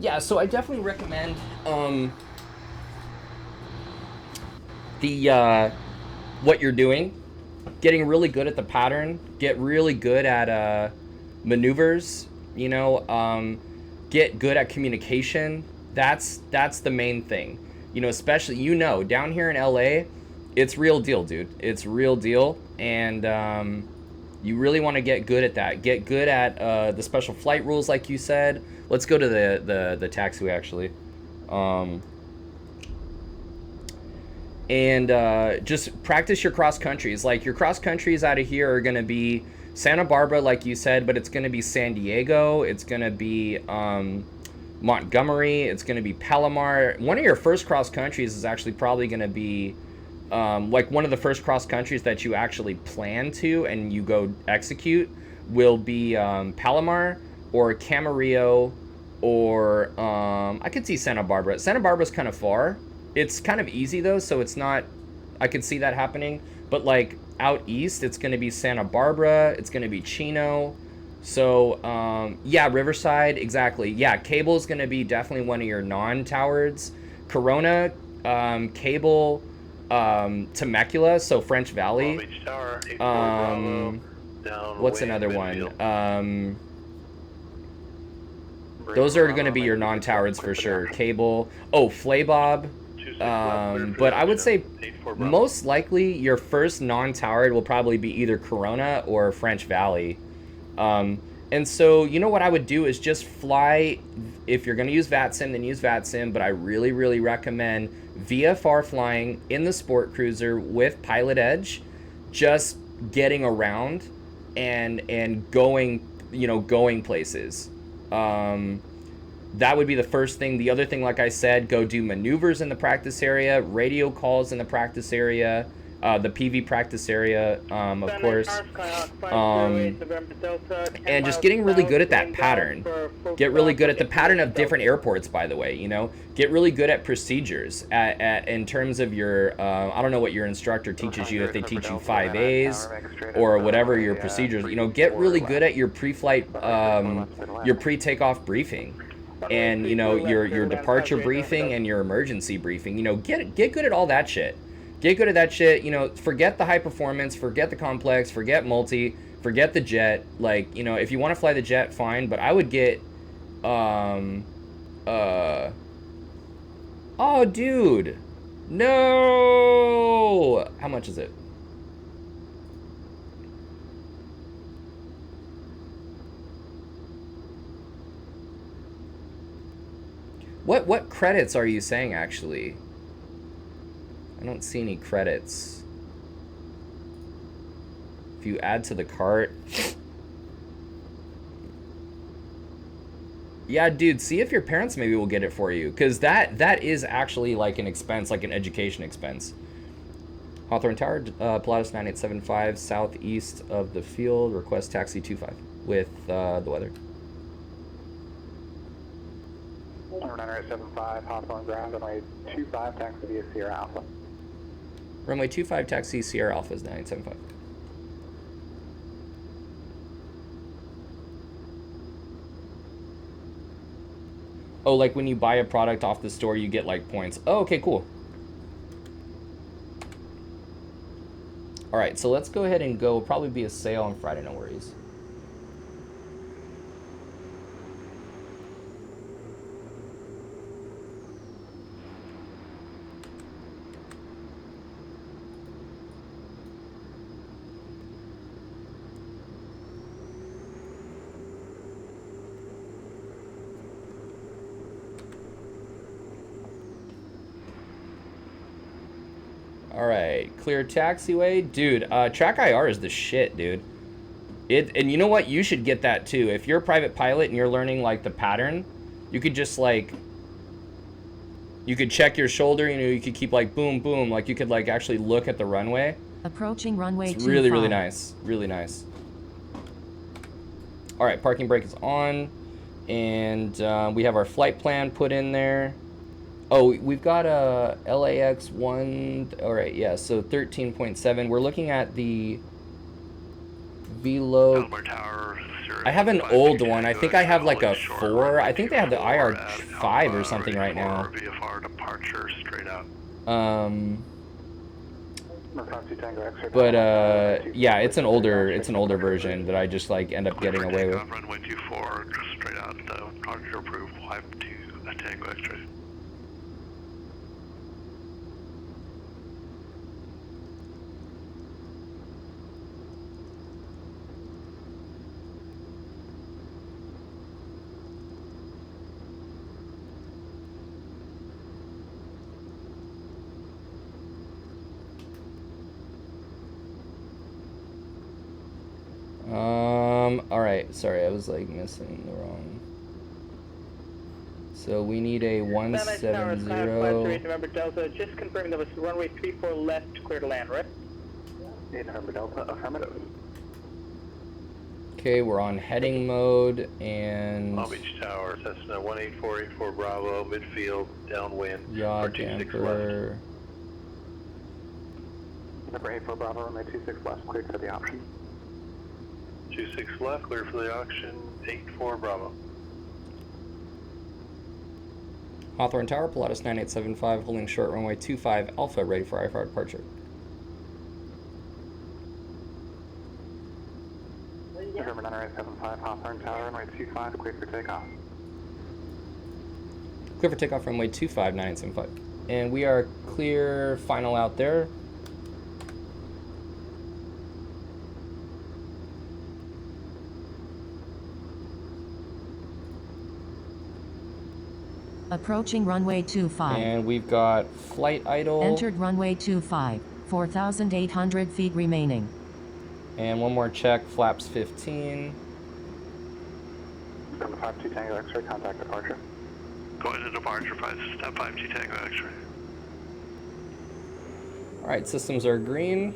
S7: yeah, so I definitely recommend what you're doing, getting really good at the pattern, get really good at maneuvers, you know, get good at communication. That's the main thing. You know, especially, you know, down here in LA, It's real deal, dude. It's real deal, and you really want to get good at that. Get good at the special flight rules, like you said. Let's go to the taxiway, actually. And just practice your cross countries. Like, your cross countries out of here are going to be Santa Barbara, like you said, but it's going to be San Diego. It's going to be Montgomery. It's going to be Palomar. One of your first cross countries is actually probably going to be like one of the first cross countries that you actually plan to and you go execute will be Palomar or Camarillo, or I could see Santa Barbara. Santa Barbara's kind of far. It's kind of easy though, so it's not, I could see that happening. But like out east, it's going to be Santa Barbara. It's going to be Chino. So yeah, Riverside, exactly. Yeah, Cable is going to be definitely one of your non-towered. Corona, Cable, Temecula, so French Valley. What's another one? Those are going to be your non-towered for sure. Cable. Oh, Flaybob. But I would say most likely your first non-towered will probably be either Corona or French Valley. And so, you know what I would do is just fly, if you're going to use VATSIM, then use VATSIM, but I really, really recommend VFR flying in the Sport Cruiser with Pilot Edge, just getting around and going, you know, going places. That would be the first thing. The other thing, like I said, go do maneuvers in the practice area, radio calls in the practice area, the PV practice area, of course. And just getting really good at that pattern. Get really good at the pattern of different airports, by the way, you know. Get really good at procedures in terms of your, I don't know what your instructor teaches you, if they teach you 5As or whatever your procedures, you know, get really good at your pre-flight, your pre-takeoff briefing. And, you know, your departure briefing and your emergency briefing, you know, get good at all that shit. Get good at that shit, you know, forget the high performance, forget the complex, forget multi, forget the jet. Like, you know, if you want to fly the jet, fine, but I would get, oh, dude, no, how much is it? What credits are you saying, actually? I don't see any credits. If you add to the cart. Yeah, dude, see if your parents maybe will get it for you. Because that is actually like an expense, like an education expense. Hawthorne Tower, Pilatus 9875, southeast of the field. Request taxi 25 with the weather.
S4: 9875, Hawthorne ground, runway 25, taxi via Sierra Alpha.
S7: Runway 25, taxi Sierra Alpha is 9875. Oh, like when you buy a product off the store, you get like points. Oh, okay, cool. All right, so let's go ahead and go. Probably be a sale on Friday, no worries. All right, clear taxiway. Dude, track IR is the shit, dude. And you know what? You should get that too. If you're a private pilot and you're learning like the pattern, you could just like, you could check your shoulder, you know, you could keep like boom, boom. Like you could like actually look at the runway.
S12: Approaching runway 25.
S7: It's really, really nice. Really nice. All right, parking brake is on. And we have our flight plan put in there. Oh, we've got a LAX 1, all right, yeah, so 13.7. We're looking at the Velo. I have an old one. I think I have like a 4. I think they have the IR 5 or something right now.
S11: VFR departure straight out.
S7: But yeah, it's an older version that I just like end up getting away with.
S11: Runway 24, just straight out, departure approved, flight to Tango X-ray.
S7: All right. Sorry, I was like missing the wrong. So we need a 170.
S10: November Delta, just confirming that was runway 34 left, clear to land, right?
S4: 8 November Delta, affirmative.
S7: Okay, we're on heading mode and.
S8: Long Beach Tower, Cessna 18484 Bravo, midfield, downwind,
S7: Yaw
S8: or 26 left.
S7: damper.
S4: Number 84 Bravo, runway 26 left, clear for the option.
S8: 26 left, clear for the auction, 84 Bravo.
S7: Hawthorne Tower, Pilatus 9875, holding short runway 25 Alpha, ready for IFR departure.
S4: November 9875, Hawthorne Tower, runway 25, clear for takeoff.
S7: Clear for takeoff runway 25, 9875. And we are clear, final out there.
S12: Approaching runway 25.
S7: And we've got flight idle.
S12: Entered runway 25. 4,800 feet remaining.
S7: And one more check, flaps 15.
S4: Number 52 Tango X-ray, contact departure.
S11: Going to departure, step 52 Tango X-ray.
S7: All right, systems are green.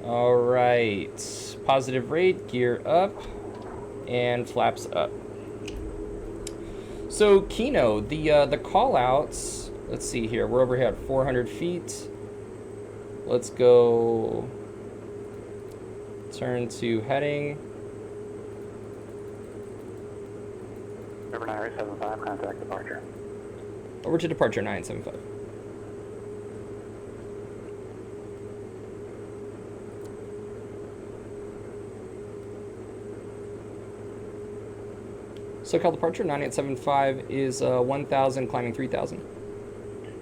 S7: All right, positive rate, gear up, and flaps up. So Kino, the call outs, let's see here, we're over here at 400 feet. Let's go turn to heading.
S4: Number 9875, contact departure.
S7: Over to departure 975. Socal Departure 9875 is 1,000, climbing 3,000.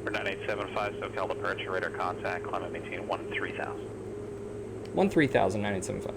S9: For 9875, Socal Departure, radar contact, climb and maintain 13,000.
S7: 13,000, 9875.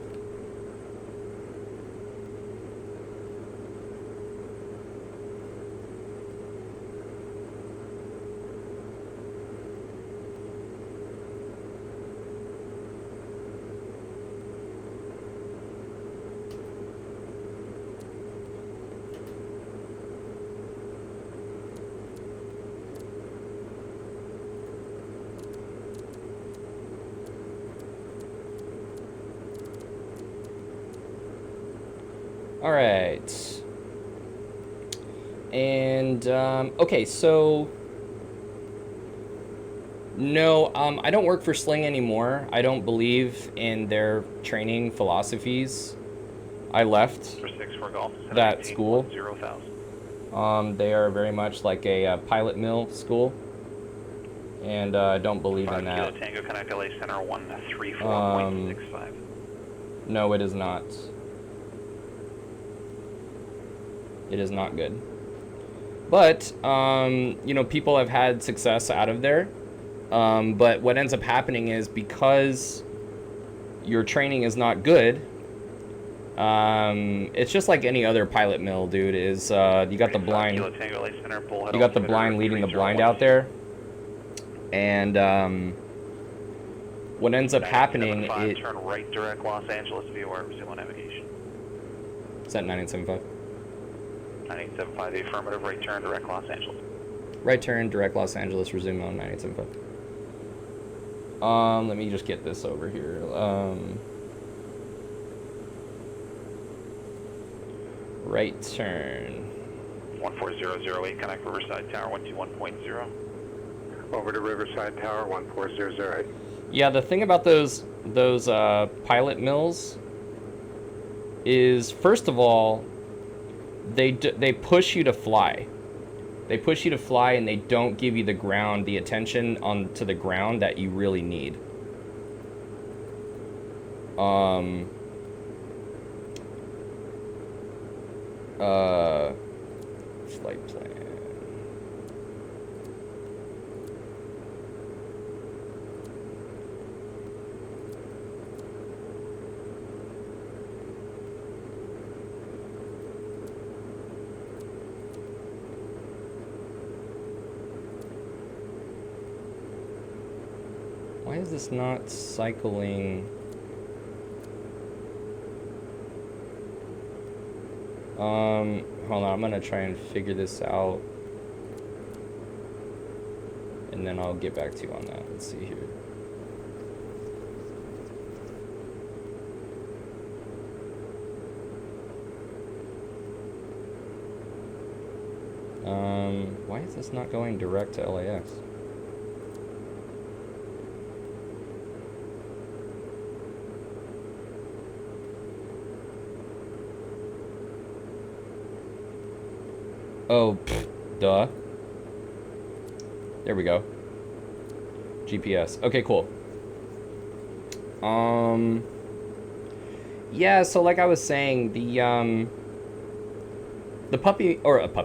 S7: All right. And, okay, so, no, I don't work for Sling anymore. I don't believe in their training philosophies. I left that school.
S9: 0,000.
S7: They are very much like a pilot mill school, and I don't believe in that.
S9: Kilo Tango, connect LA Center 134.65.
S7: No, it is not. It is not good. But, you know, people have had success out of there. But what ends up happening is because your training is not good, it's just like any other pilot mill, dude, is you got the blind, leading the blind out there. And what ends up happening is...
S9: Turn right direct Los Angeles via wire, resume on navigation.
S7: Is that 9875?
S9: 9875, the affirmative, right turn, direct Los Angeles.
S7: Right turn, direct Los Angeles, resume on 9875. Let me just get this over here. Right turn.
S9: 14008, connect Riverside Tower 121.0.
S8: Over to Riverside Tower 14008.
S7: Yeah, the thing about those pilot mills is, first of all, they push you to fly. They push you to fly, and they don't give you the attention onto the ground that you really need. Flight plan. Why is this not cycling? Hold on, I'm gonna try and figure this out. And then I'll get back to you on that. Let's see here. Why is this not going direct to LAX? Oh, duh. There we go. GPS. Okay, cool. Yeah, so like I was saying, the puppy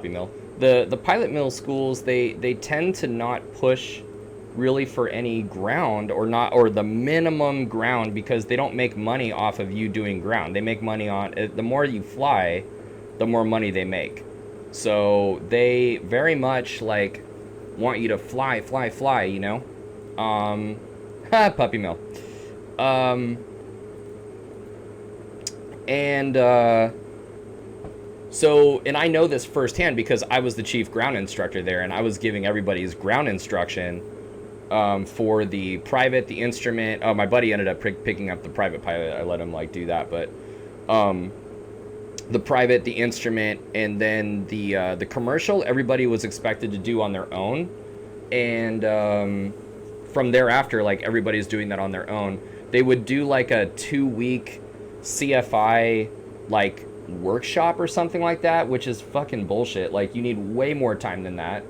S7: mill. The pilot mill schools, they tend to not push really for any ground or the minimum ground, because they don't make money off of you doing ground. They make money on the more you fly, the more money they make. So they very much like want you to fly, you know? Puppy mill. So, and I know this firsthand because I was the chief ground instructor there, and I was giving everybody's ground instruction for the private, the instrument. Oh, my buddy ended up picking up the private pilot. I let him like do that, but the private, the instrument, and then the commercial, everybody was expected to do on their own. And from thereafter, like everybody's doing that on their own. They would do like a 2-week CFI like workshop or something like that, which is fucking bullshit. Like you need way more time than that.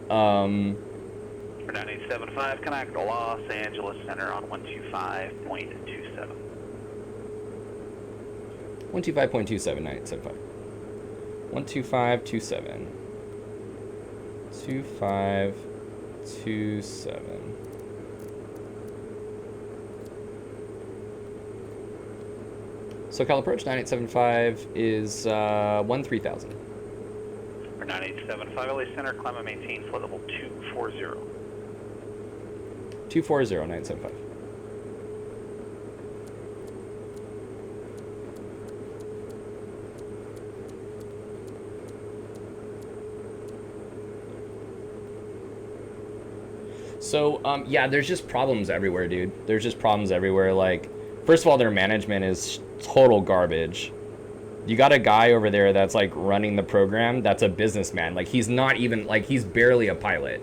S5: 9875, connect Los Angeles Center on 125.27.
S7: 125.27, 9875. 125.27. 2527. SoCal approach 9875 is 13,000.
S5: 9875 LA Center, climb and maintain flight level 240.
S7: 240, 975. So, yeah, there's just problems everywhere, dude. There's just problems everywhere. Like, first of all, their management is total garbage. You got a guy over there that's, like, running the program that's a businessman. Like, he's not even, like, he's barely a pilot.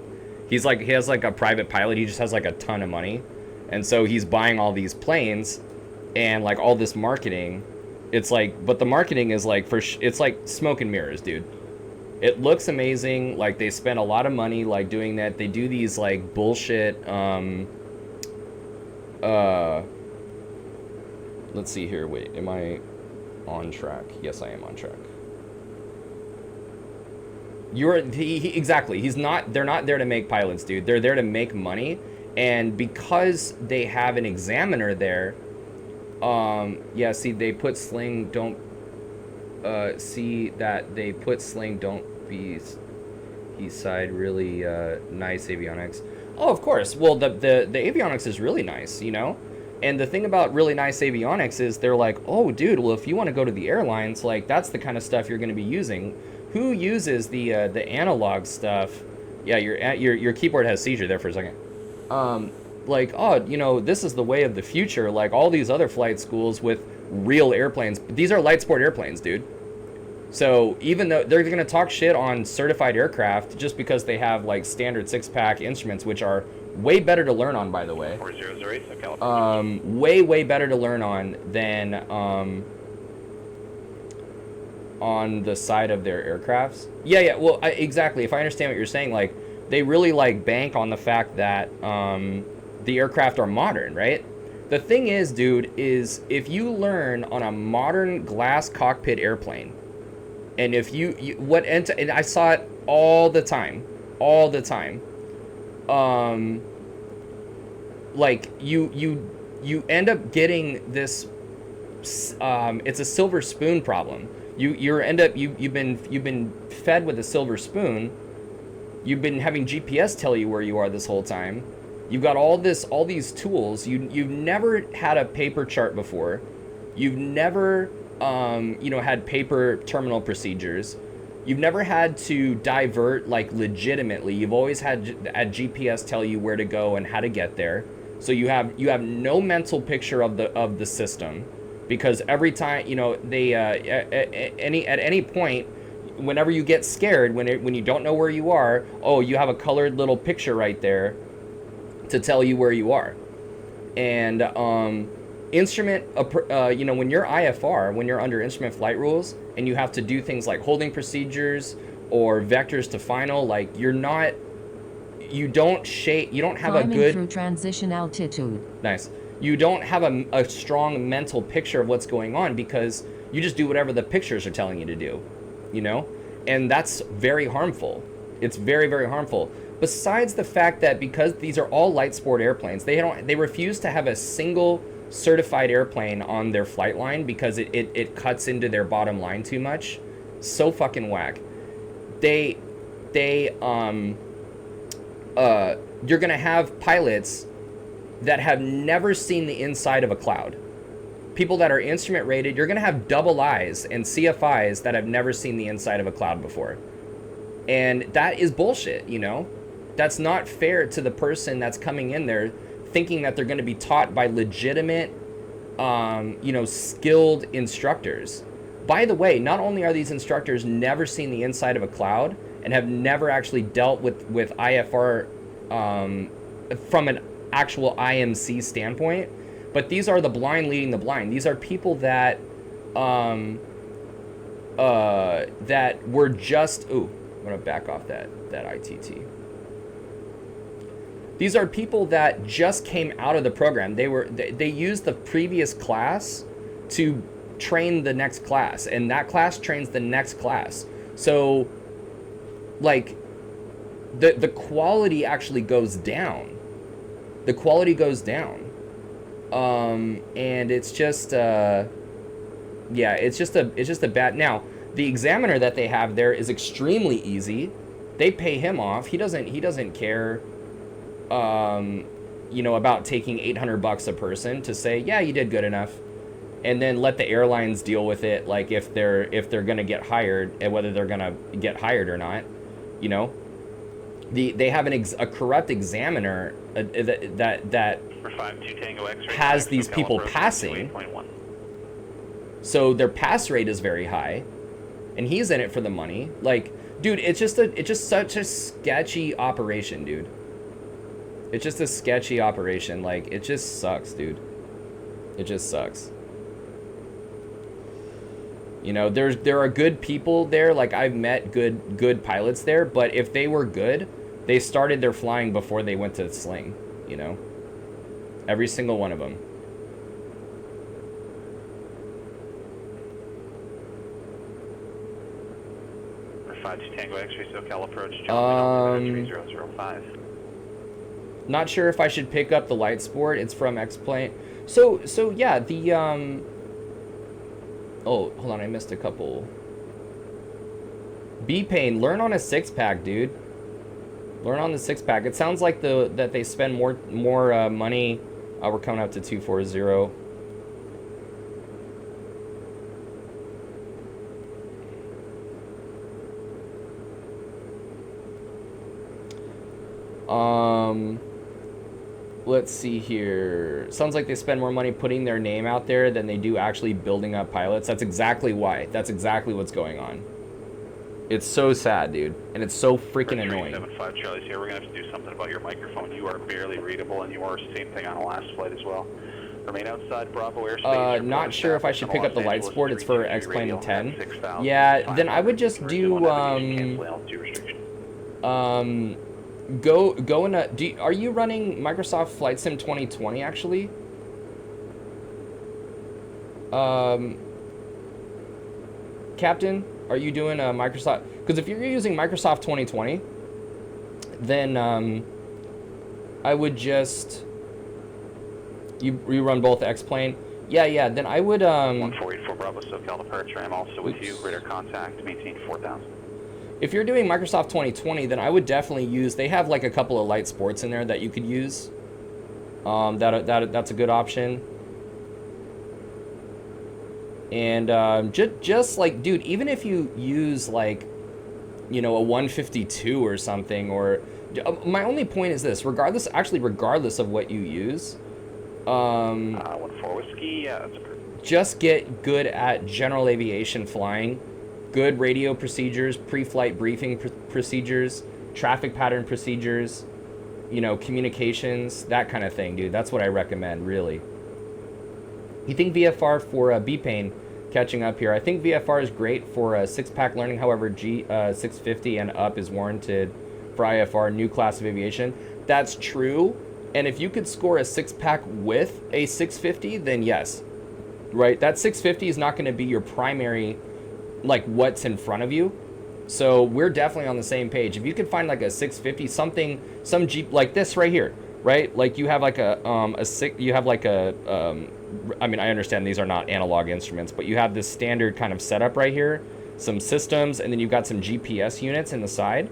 S7: He's, like, he has, like, a private pilot. He just has, like, a ton of money. And so he's buying all these planes and, like, all this marketing. It's, like, but the marketing is, like, it's, like, smoke and mirrors, dude. It looks amazing. Like, they spend a lot of money, like, doing that. They do these, like, bullshit, let's see here. Wait, am I on track? Yes, I am on track. Exactly. They're not there to make pilots, dude. They're there to make money. And because they have an examiner there, yeah, see, they put sling, don't, see that they put sling, don't be east side, really, nice avionics. Oh, of course. Well, the avionics is really nice, you know? And the thing about really nice avionics is they're like, oh, dude, well, if you want to go to the airlines, like, that's the kind of stuff you're going to be using. Who uses the analog stuff? Yeah, your keyboard has seizure there for a second. Like, oh, you know, this is the way of the future. Like, all these other flight schools with real airplanes. These are light sport airplanes, dude. So even though they're going to talk shit on certified aircraft just because they have, like, standard 6-pack instruments, which are way better to learn on, by the way.
S5: 4008, SoCal.
S7: Way better to learn on than on the side of their aircrafts. Yeah, well, exactly. If I understand what you're saying, like, they really, like, bank on the fact that the aircraft are modern, right? The thing is, dude, is if you learn on a modern glass cockpit airplane, and if and I saw it all the time, like, you end up getting this, it's a silver spoon problem. You've been fed with a silver spoon. You've been having GPS tell you where you are this whole time, You've got all these tools. You've never had a paper chart before. You've never, had paper terminal procedures. You've never had to divert like legitimately. You've always had a GPS tell you where to go and how to get there. So you have no mental picture of the system, because every time they at any point, whenever you get scared, when you don't know where you are, oh, you have a colored little picture right there to tell you where you are. And instrument, when you're IFR, when you're under instrument flight rules, and you have to do things like holding procedures or vectors to final, like you don't have
S12: Climbing
S7: a good
S12: through transition altitude.
S7: Nice. You don't have a strong mental picture of what's going on, because you just do whatever the pictures are telling you to do, and that's very harmful. It's very, very harmful. Besides the fact that because these are all light sport airplanes, they refuse to have a single certified airplane on their flight line because it cuts into their bottom line too much. So fucking whack. You're gonna have pilots that have never seen the inside of a cloud. People that are instrument rated, you're gonna have double eyes and CFIs that have never seen the inside of a cloud before. And that is bullshit, That's not fair to the person that's coming in there thinking that they're gonna be taught by legitimate, skilled instructors. By the way, not only are these instructors never seen the inside of a cloud and have never actually dealt with IFR from an actual IMC standpoint, but these are the blind leading the blind. These are people that that were just I'm gonna back off that ITT. These are people that just came out of the program. They used the previous class to train the next class, and that class trains the next class. So like the quality actually goes down. The quality goes down. And it's just it's just a bad. Now, the examiner that they have there is extremely easy. They pay him off. He doesn't care about taking $800 a person to say, yeah, you did good enough, and then let the airlines deal with it, like if they're gonna get hired and whether they're gonna get hired or not. They have a corrupt examiner that has these people passing, so their pass rate is very high, and he's in it for the money. Like, dude, it's just such a sketchy operation, dude. It's just a sketchy operation. Like, it just sucks, dude. It just sucks. There are good people there. Like, I've met good pilots there, but if they were good, they started their flying before they went to sling, Every single one of them.
S5: For 52 Tango X-ray, SoCal approach, John 3005.
S7: Not sure if I should pick up the light sport. It's from X-Plane. So yeah, the oh, hold on, I missed a couple. B-Pain, learn on a 6-pack, dude. Learn on the 6-pack. It sounds like that they spend more money. We're coming up to 240. Let's see here. Sounds like they spend more money putting their name out there than they do actually building up pilots. That's exactly why. That's exactly what's going on. It's so sad, dude, and it's so freaking annoying.
S5: 75 Charlie's here. We're gonna have to do something about your microphone. You are barely readable, and you are same thing on the last flight as well. Remain outside Bravo airspace.
S7: Not sure if I should pick up the light sport. It's for X-Plane 10. Yeah, then I would just do go in a. Are you running Microsoft Flight Sim 2020 actually? Captain, are you doing a Microsoft? Because if you're using Microsoft 2020, then I would just you run both X-Plane. Yeah. Then I would
S5: 1484 Bravo SoCal Departure. I'm also with you. Radar contact. Maintain 4000.
S7: If you're doing Microsoft 2020, then I would definitely use. They have like a couple of light sports in there that you could use. That's a good option. And just like, dude, even if you use like, you know, a 152 or something, or my only point is this: regardless of what you use,
S5: 14 whiskey, yeah, that's perfect.
S7: Just get good at general aviation flying, good radio procedures, pre-flight briefing procedures, traffic pattern procedures, you know, communications, that kind of thing, dude. That's what I recommend, really. You think VFR for B-Pain, catching up here, I think VFR is great for six-pack learning. However, G650 and up is warranted for IFR, new class of aviation. That's true. And if you could score a six-pack with a 650, then yes, right? That 650 is not going to be your primary, like, what's in front of you. So we're definitely on the same page. If you could find like a 650, some Jeep like this right here, right? Like you have like I mean, I understand these are not analog instruments, but you have this standard kind of setup right here, some systems, and then you've got some GPS units in the side.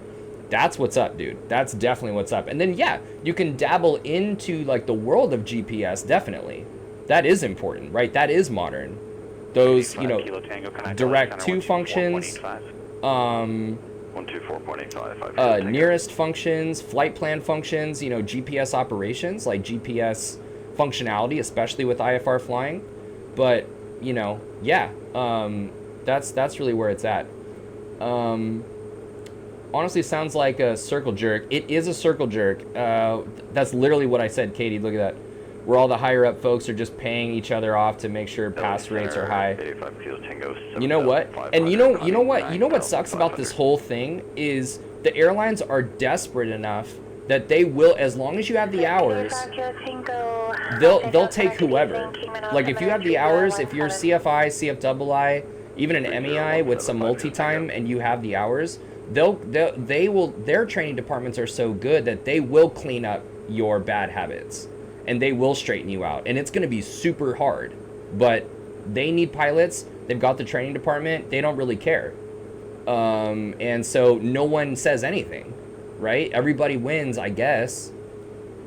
S7: That's what's up, dude. That's definitely what's up. And then, yeah, you can dabble into like the world of GPS, definitely. That is important, right? That is modern. Those, you know, direct to functions,
S9: 124.85.
S7: nearest functions, flight plan functions, you know, GPS operations, like GPS functionality, especially with IFR flying. But, you know, yeah, that's really where it's at. Honestly, sounds like a circle jerk. It is a circle jerk. That's literally what I said, Katie. Look at that. Where all the higher up folks are just paying each other off to make sure pass rates are high. You know what? And you know what sucks about this whole thing is the airlines are desperate enough that they will, as long as you have the hours, they'll take whoever. Like if you have the hours, if you're CFI, CFII, even an MEI with some multi-time, and you have the hours, their training departments are so good that they will clean up your bad habits and they will straighten you out. And it's going to be super hard, but they need pilots. They've got the training department. They don't really care. And so no one says anything, right? Everybody wins, I guess.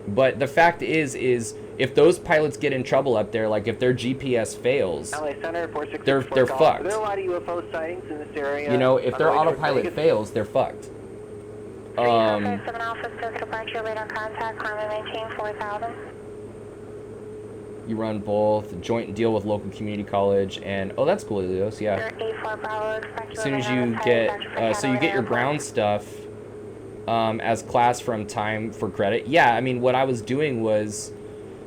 S7: But the fact is if those pilots get in trouble up there, like if their GPS fails, they're fucked.
S13: There are a lot of UFO sightings in this area.
S7: You know, if their autopilot fails, they're fucked.
S14: 7 Alpha, Socal Departure, radar contact, climb and maintain 4,000.
S7: You run both, joint deal with local community college, and oh, that's cool, Elios, yeah. As soon as you get, so you get your ground stuff as class from time for credit. Yeah, I mean, what I was doing was,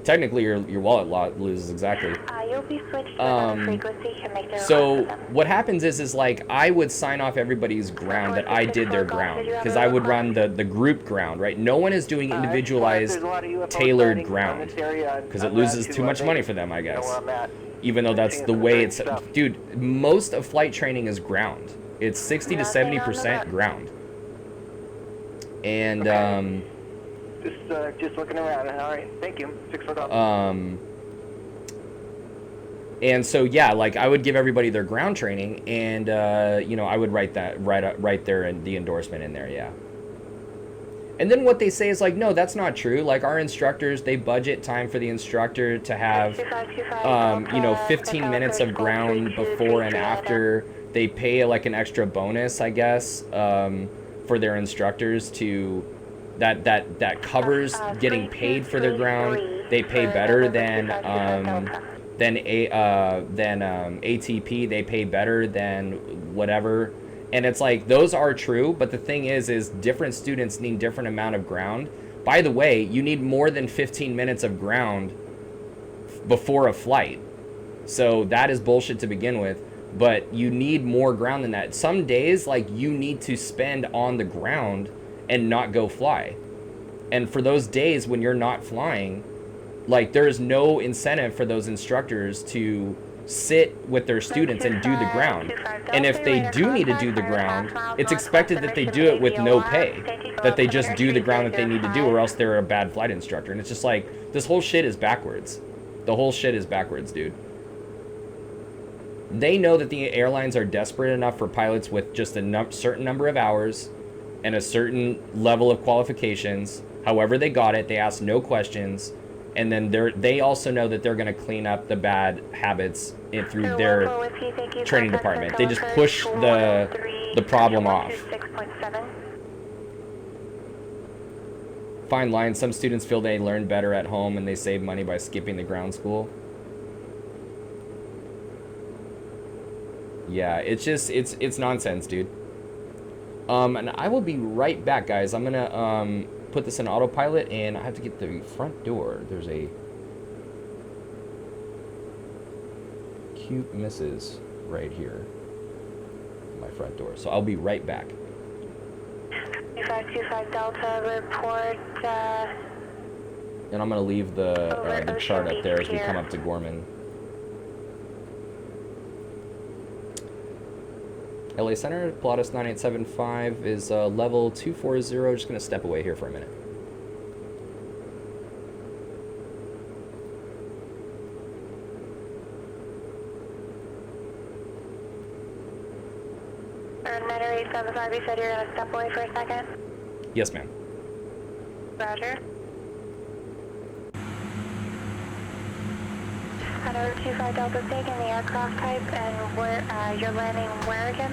S7: technically your wallet lot loses, exactly.
S14: You'll be switched to another frequency to make their
S7: so what happens is like I would sign off everybody's ground that I did their ground, because I would run the group ground, right? No one is doing individualized, tailored ground, because it loses too much money for them, I guess. Even though that's the way it's, dude, most of flight training is ground. It's 60 to 70% ground. And
S13: just looking around. All right, thank you. 6 o'clock.
S7: And so yeah, like I would give everybody their ground training, and you know, I would write that right there in the endorsement in there, yeah. And then what they say is like, no, that's not true. Like our instructors, they budget time for the instructor to have, you know, 15 minutes of ground before and after. They pay like an extra bonus, I guess, for their instructors to. That covers getting paid for their ground. They pay better than ATP. They pay better than whatever. And it's like those are true, but the thing is different students need different amount of ground. By the way, you need more than 15 minutes of ground before a flight. So that is bullshit to begin with, but you need more ground than that. Some days like you need to spend on the ground and not go fly. And for those days when you're not flying, like there's no incentive for those instructors to sit with their students and do the ground. And if they do need to do the ground, it's expected that they do it with no pay, that they just do the ground that they need to do, or else they're a bad flight instructor. And it's just like, this whole shit is backwards. The whole shit is backwards, dude. They know that the airlines are desperate enough for pilots with just a certain number of hours and a certain level of qualifications. However they got it, they asked no questions, And then they also know that they're going to clean up the bad habits through their training department. They just push the problem off. Fine line. Some students feel they learn better at home and they save money by skipping the ground school. Yeah, it's nonsense, dude. And I will be right back, guys. I'm gonna put this in autopilot, and I have to get the front door. There's a cute missus right here. My front door. So I'll be right back.
S14: 2525 Delta, report.
S7: And I'm gonna leave the chart up there as we come up to Gorman. LA Center, Pilatus 9875 is level 240. Just gonna step away here for a minute.
S14: Matter 875, you said you're gonna step away for a second?
S7: Yes, ma'am.
S14: Roger. Another 25 Delta taking the aircraft type and where you're landing where again?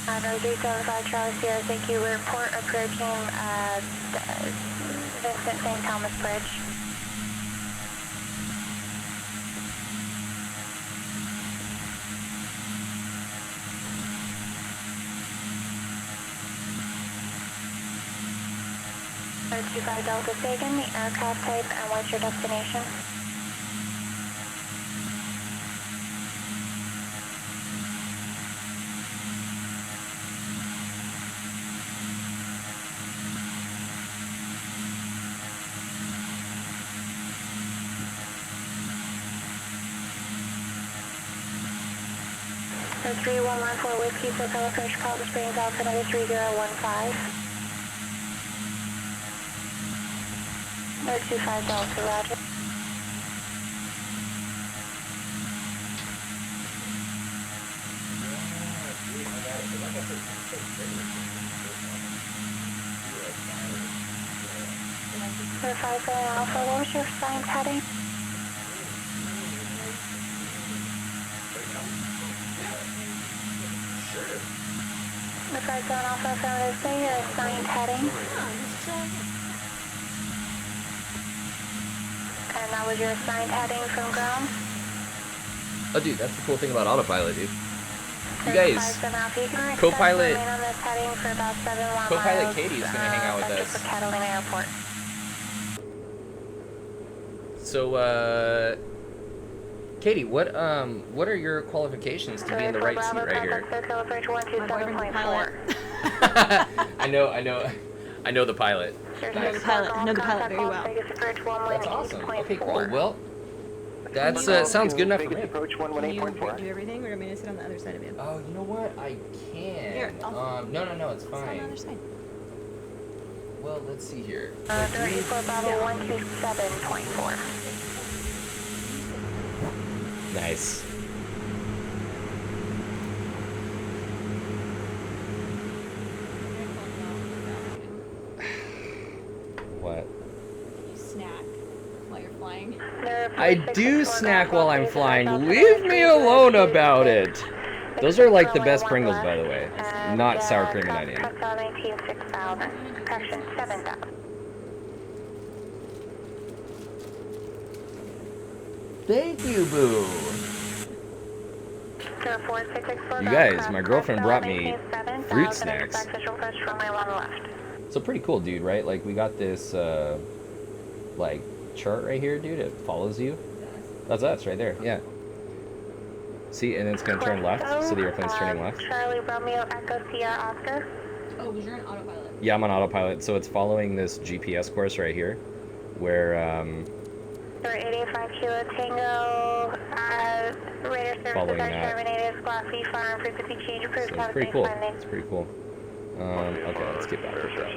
S14: Another 375 Charlie Sierra, thank you. Report approaching Vincent St. Thomas Bridge. Road 25 Delta Sagan, the aircraft type, and what's your destination? Road 3114 Whiskey, Socal Departure, Palm Springs, altimeter 3015. Road 25 Delta, roger. Road 57 Alpha, what was your assigned heading? Road 57 Alpha, affirmative, say your assigned heading. And that was your assigned heading from ground?
S7: Oh, dude, that's the cool thing about autopilot, dude. You guys, co-pilot Katie is gonna hang out with us. So, Katie, what are your qualifications to be in the right seat right here? I know the pilot.
S15: Nice. I know the pilot very well.
S7: That's awesome. Okay, cool. Well, that sounds good enough for me.
S15: Can you do everything, or am I going to sit on the other side of you?
S7: Oh, you know what? I can.
S15: Here,
S7: no, it's fine.
S15: Sit on the other side.
S7: Well, let's see here.
S14: 34 Bravo 127.4.
S7: Nice. What?
S15: You snack while you're flying.
S7: I do snack while I'm flying. Leave me alone about it. Those are like the best Pringles, by the way. Not sour cream and onion.
S14: Correction, 7,000.
S7: Thank you, boo. You guys, my girlfriend brought me fruit snacks. So pretty cool, dude, right? Like, we got this, like, chart right here, dude. It follows you. That's us right there, yeah. See, and it's going to turn left, so the airplane's turning left.
S14: Charlie Romeo Echo Sierra Oscar.
S15: Oh, because you're on autopilot.
S7: Yeah, I'm on autopilot, so it's following this GPS course right here, where,
S14: 85 Kilo Tango, radar service terminated, squawk V farm, frequency change approved.
S7: So it's pretty cool. It's pretty cool. Okay, let's get back with that.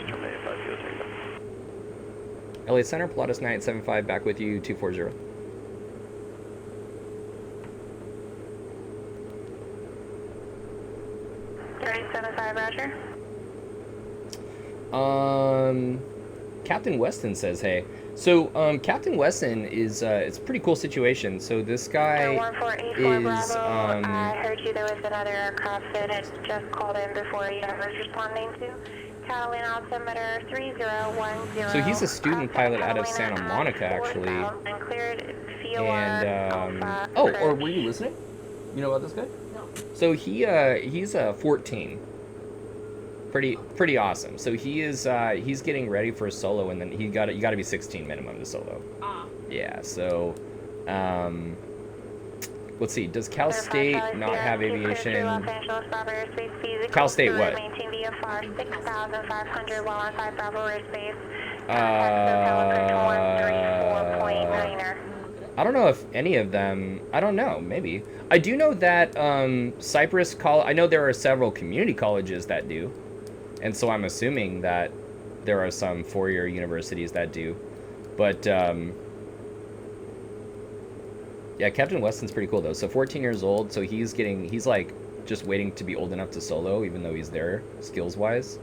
S7: LA Center, Pilatus 9875, back with you, 240.
S14: Departure.
S7: Captain Weston says, hey. So, Captain Weston is, it's a pretty cool situation. So this guy is,
S14: I heard you there was another aircraft that had just called in before you I was responding to. Carolina altimeter 3010.
S7: so he's a student pilot out of Santa Monica, actually. And, oh, or were you listening? You know about this guy?
S15: No.
S7: So he's 14. Pretty awesome. So he is he's getting ready for a solo, and then you got to be 16 minimum to solo. Yeah. So let's see. Does Cal State not have aviation? Cal State what? I don't know if any of them. I don't know. Maybe. I do know that Cypress College. I know there are several community colleges that do. And so I'm assuming that there are some four-year universities that do. But, yeah, Captain Weston's pretty cool, though. So 14 years old, so he's like, just waiting to be old enough to solo, even though he's there, skills-wise.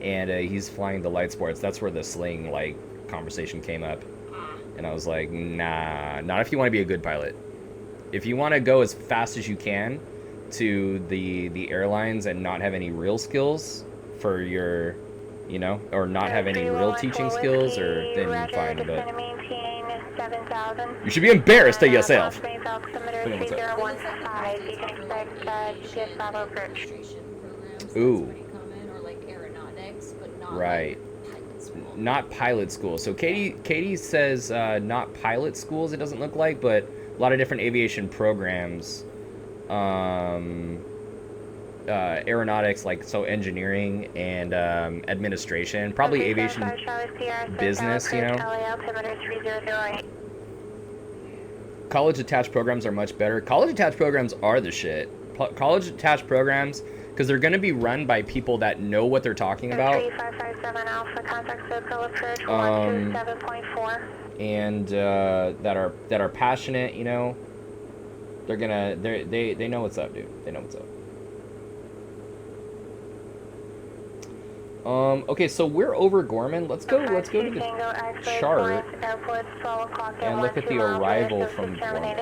S7: And he's flying the light sports. That's where the sling, like, conversation came up. And I was like, nah, not if you want to be a good pilot. If you want to go as fast as you can to the airlines and not have any real skills for your, you know, or not have any real teaching skills, or then fine, but you should be embarrassed at yourself. Ooh. Right. Not pilot school. So Katie says not pilot schools, it doesn't look like, but a lot of different aviation programs. Aeronautics, like, so engineering and administration, probably aviation business, you know. College attached programs are much better. College attached programs are the shit. College attached programs, because they're going to be run by people that know what they're talking about. And that are passionate, you know. They know what's up, dude. They know what's up. Okay, so we're over Gorman. Let's go to the chart and look at the arrival from Gorman.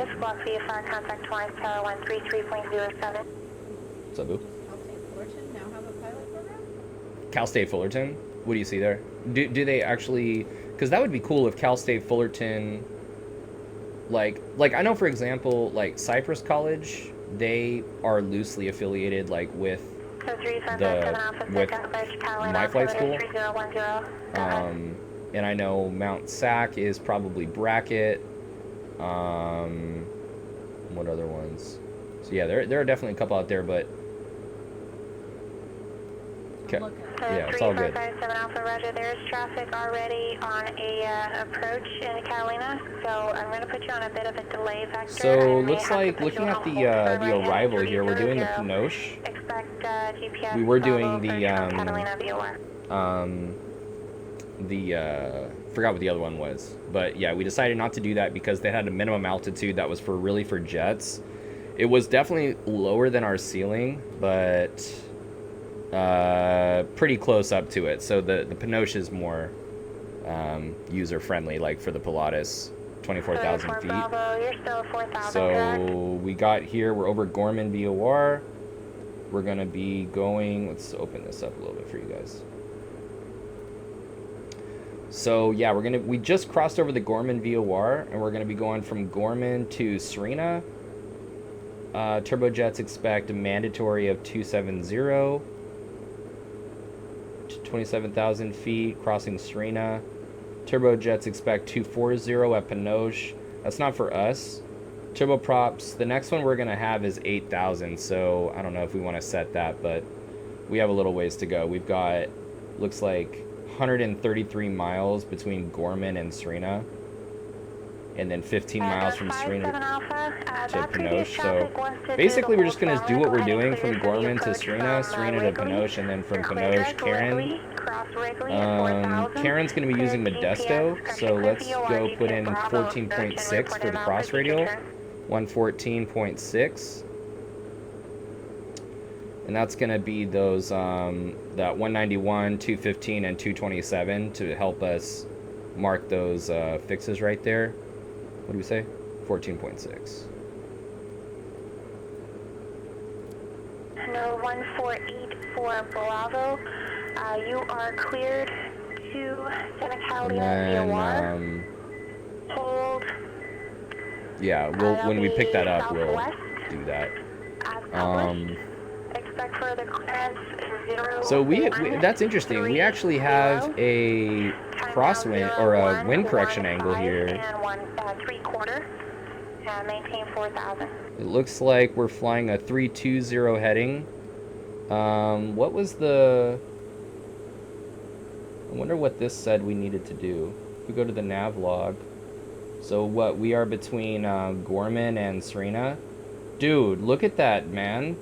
S7: What's up, boo? Cal State Fullerton? What do you see there? Do they actually... Because that would be cool if Cal State Fullerton... Like I know, for example, like Cypress College, they are loosely affiliated, like, with my flight school. And I know Mount Sac is probably Brackett. What other ones? So yeah, there are definitely a couple out there, but yeah, it's all good.
S14: There's traffic already on a approach in Catalina, so I'm going to put you on a bit of a delay factor.
S7: So looks like, looking at the arrival here, we're doing the Pinoche. We were doing forgot what the other one was, but yeah, we decided not to do that because they had a minimum altitude that was for jets. It was definitely lower than our ceiling, but pretty close up to it. So the Pinoche is more user friendly, like for the Pilatus, 24,000 feet. So we got here, we're over Gorman VOR. We're gonna be going, let's open this up a little bit for you guys. So yeah, we just crossed over the Gorman VOR, and we're gonna be going from Gorman to Serena. Turbojets expect a mandatory of 270 to 27,000 feet, crossing Serena. Turbojets expect 240 at Pinoche. That's not for us. Turboprops, the next one we're going to have is 8,000, so I don't know if we want to set that, but we have a little ways to go. We've got, looks like, 133 miles between Gorman and Serena, and then 15 miles from Serena to Pinoche. So basically we're just going to do what we're doing from Gorman to Serena, Serena to Pinoche, and then from Pinoche, Karen. Karen's going to be using Modesto, so let's go put in 14.6 for the cross radial. 114.6. And that's going to be those, that 191, 215, and 227 to help us mark those fixes right there. What do we say? 14.6.
S14: No 1484 Bravo. You are cleared to Santa Catalina via Hold.
S7: Yeah, when we pick that up, we'll do that.
S14: Expect further clearance 0.
S7: So we that's interesting. We actually have a crosswind or a wind correction angle here.
S14: And 1 3/4. Maintain 4,000.
S7: It looks like we're flying a 320 heading. What was the? I wonder what this said we needed to do. If we go to the Nav Log. So what, we are between Gorman and Serena. Dude, look at that, man.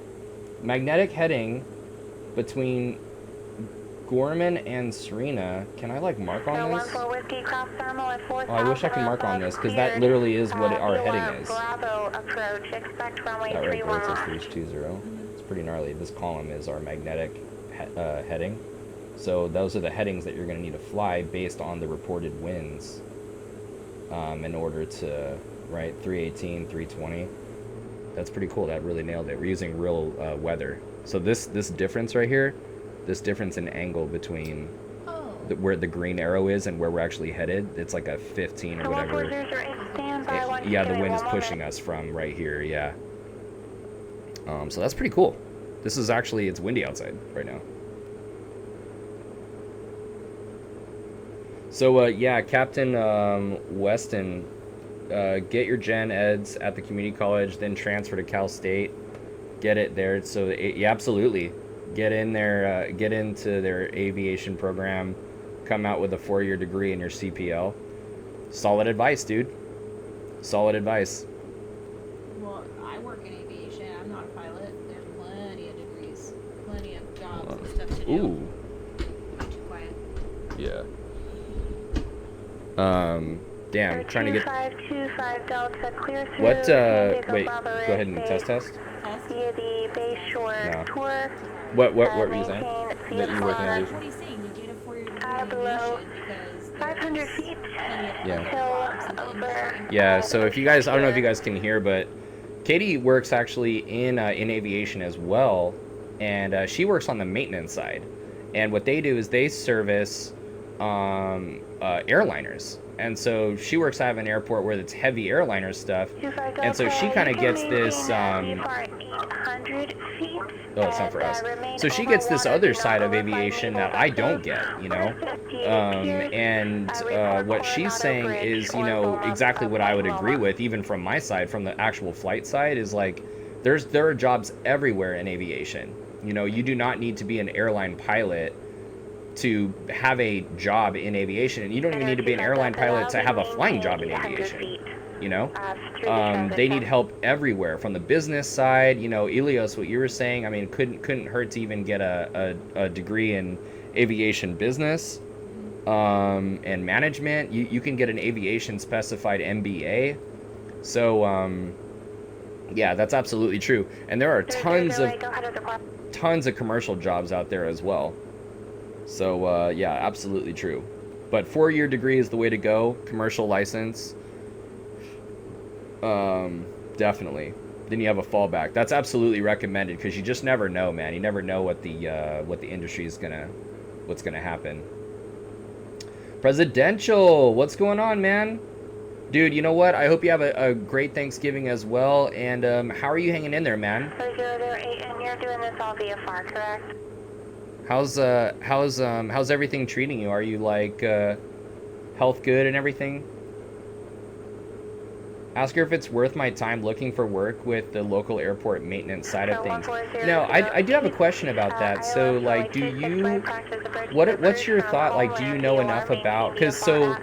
S7: Magnetic heading between Gorman and Serena. Can I like mark on this? Oh, I wish I could mark on this because that literally is what our heading is.
S14: Bravo approach. Expect runway
S7: That right there, it says
S14: 31.
S7: 320. It's pretty gnarly. This column is our magnetic heading. So those are the headings that you're going to need to fly based on the reported winds in order to, right, 318, 320. That's pretty cool. That really nailed it. We're using real weather. So this difference right here, this difference in angle between where the green arrow is and where we're actually headed, it's like a 15 or whatever. Yeah, the wind is pushing us from right here, yeah. So that's pretty cool. This is actually, it's windy outside right now. So yeah, Captain Weston, get your gen eds at the community college, then transfer to Cal State, get it there. So yeah, absolutely, get in there, get into their aviation program, come out with a 4-year degree in your CPL. Solid advice, dude. Solid advice.
S15: Well, I work in aviation. I'm not a pilot. There's plenty of degrees, plenty of jobs and stuff to do.
S7: Ooh.
S15: Not too quiet.
S7: Yeah. Damn, trying to get.
S14: 2525 Delta clear through.
S7: What? Wait. Go ahead and test.
S14: Via the Bay Shore tour.
S7: What were you saying? That you work in aviation?
S15: What are you saying? You get a 4-year degree in aviation because
S14: 500 feet.
S7: Yeah. Yeah. So if you guys, I don't know if you guys can hear, but Katie works actually in aviation as well, and she works on the maintenance side. And what they do is they service airliners. And so she works out of an airport where it's heavy airliner stuff. And so she kind of gets this, oh, it's not for us. So she gets this other side of aviation that I don't get, you know? What she's saying is, you know, exactly what I would agree with, even from my side, from the actual flight side, is like, there are jobs everywhere in aviation. You know, you do not need to be an airline pilot to have a job in aviation, and you don't even need to be an airline pilot to have a flying job in aviation, you know? They need help everywhere, from the business side, you know. Elios, what you were saying, I mean, couldn't hurt to even get a degree in aviation business and management. You can get an aviation specified MBA. So yeah, that's absolutely true, and there are tons of commercial jobs out there as well. So yeah, absolutely true. But 4-year degree is the way to go. Commercial license, definitely. Then you have a fallback. That's absolutely recommended because you just never know, man. You never know what the industry is what's gonna happen. Presidential, what's going on, man? Dude, you know what? I hope you have a great Thanksgiving as well. And how are you hanging in there, man?
S14: 008, and you're doing this all via FAR, correct?
S7: How's everything treating you? Are you like health good and everything? Ask her if it's worth my time looking for work with the local airport maintenance side of things. No, I do have a question about that. So like, what's your thought? Like, do you know enough about? Because so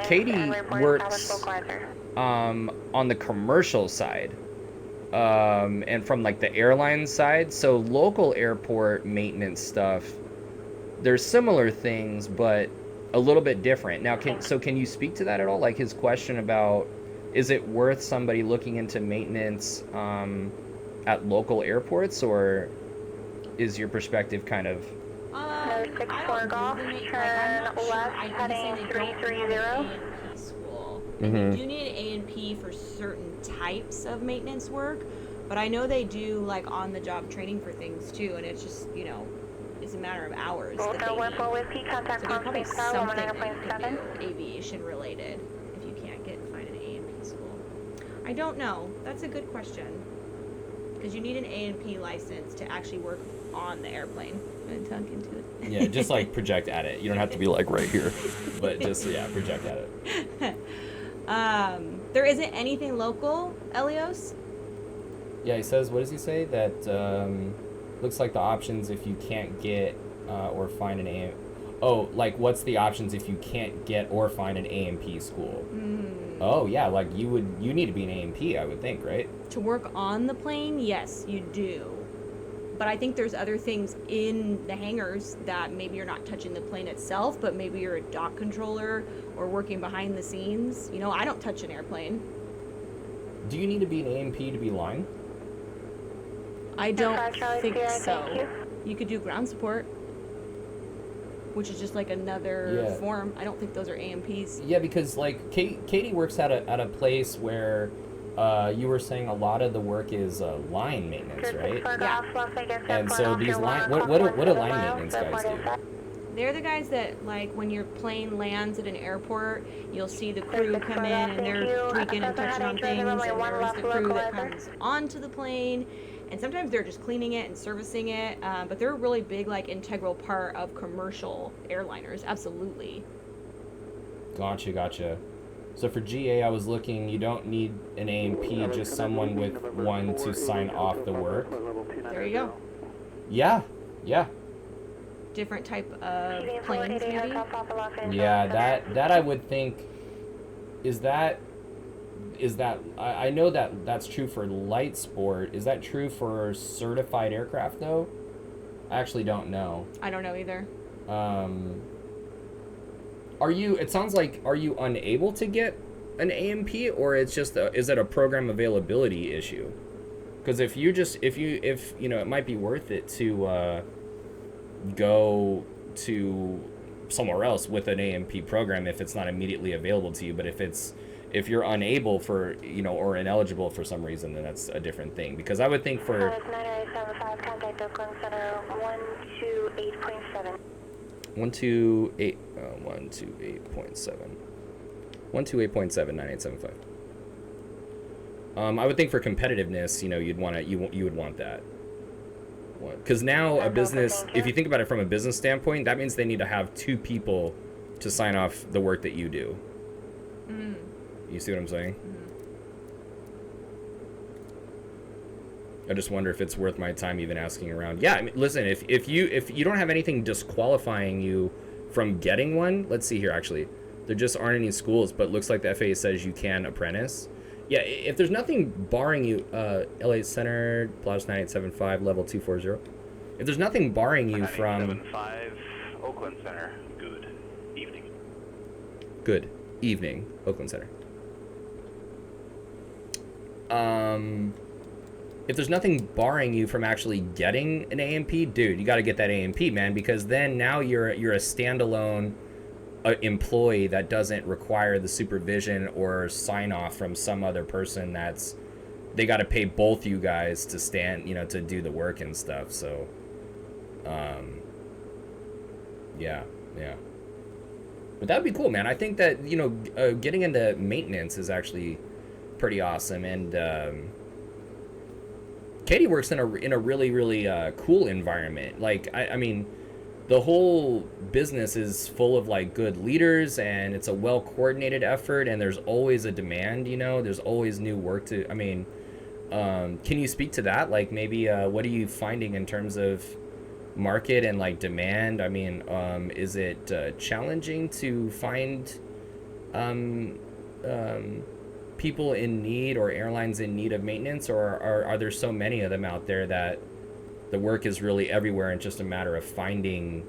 S7: Katie works on the commercial side. And from like the airline side, so local airport maintenance stuff, there's similar things, but a little bit different. Now, can you speak to that at all? Like his question about, is it worth somebody looking into maintenance at local airports, or? is your perspective kind of?
S14: No 64 golf, turn left, heading 330.
S15: School.
S7: Mhm.
S15: They do need an A&P for certain types of maintenance work, but I know they do like on-the-job training for things too, and it's just, you know, it's a matter of hours that they need. So there's probably something that you can do aviation related if you can't find an A&P school. I don't know. That's a good question. Because you need an A&P license to actually work on the airplane and tuck into it.
S7: Yeah, just like project at it. You don't have to be like right here, but just project at it.
S15: There isn't anything local, Elios?
S7: Yeah, he says, what does he say? That looks like the options if you can't get or find an A. Oh, like what's the options if you can't get or find an A&P school? Oh yeah, like you need to be an A&P, I would think, right?
S15: To work on the plane, yes, you do. But I think there's other things in the hangars that maybe you're not touching the plane itself, but maybe you're a dock controller or working behind the scenes. You know, I don't touch an airplane.
S7: Do you need to be an A&P to be line?
S15: I don't think so. You could do ground support, which is just like another form. I don't think those are A&Ps.
S7: Yeah, because like Katie works at a place where you were saying a lot of the work is line maintenance, right?
S15: Yeah.
S7: And so these line, what do line maintenance guys do?
S15: They're the guys that, like, when your plane lands at an airport, you'll see the crew come in and they're tweaking and touching on things, and there's the crew that comes onto the plane, and sometimes they're just cleaning it and servicing it, but they're a really big, like, integral part of commercial airliners, absolutely.
S7: Gotcha. So for GA, I was looking, you don't need an A&P, just someone with one to sign off the work.
S15: There you go.
S7: Yeah.
S15: Different type of planes, maybe?
S7: Yeah, that I would think, is that, I know that's true for light sport. Is that true for certified aircraft, though? I actually don't know.
S15: I don't know either.
S7: It sounds like, are you unable to get an A&P, or it's just is it a program availability issue? Because if you it might be worth it to go to somewhere else with an A&P program if it's not immediately available to you. But if you're unable for, or ineligible for some reason, then that's a different thing. Because I would think for
S14: 9875, contact Oakland Center 128.7.
S7: 128.7. 128.7 9875. I would think for competitiveness, you would want that. Because now a business, if you think about it from a business standpoint, that means they need to have two people to sign off the work that you do. You see what I'm saying? I just wonder if it's worth my time even asking around. Yeah, I mean, listen, if you don't have anything disqualifying you from getting one, let's see here, actually. There just aren't any schools, but looks like the FAA says you can apprentice. Yeah, if there's nothing barring you, LA Center, Plaza 9875, level 240. If there's nothing barring you from...
S5: 9875, Oakland Center, good evening.
S7: Good evening, Oakland Center. If there's nothing barring you from actually getting an A&P, dude, you got to get that A&P, man, because then now you're a standalone employee that doesn't require the supervision or sign off from some other person. They got to pay both you guys to stand, to do the work and stuff. So, yeah. But that'd be cool, man. I think that, getting into maintenance is actually pretty awesome. And, Katie works in a really, really cool environment. Like, I mean, the whole business is full of like good leaders, and it's a well-coordinated effort, and there's always a demand, there's always new work to, can you speak to that? Like maybe, what are you finding in terms of market and like demand? I mean, is it challenging to find people in need or airlines in need of maintenance, or are there so many of them out there that the work is really everywhere and just a matter of finding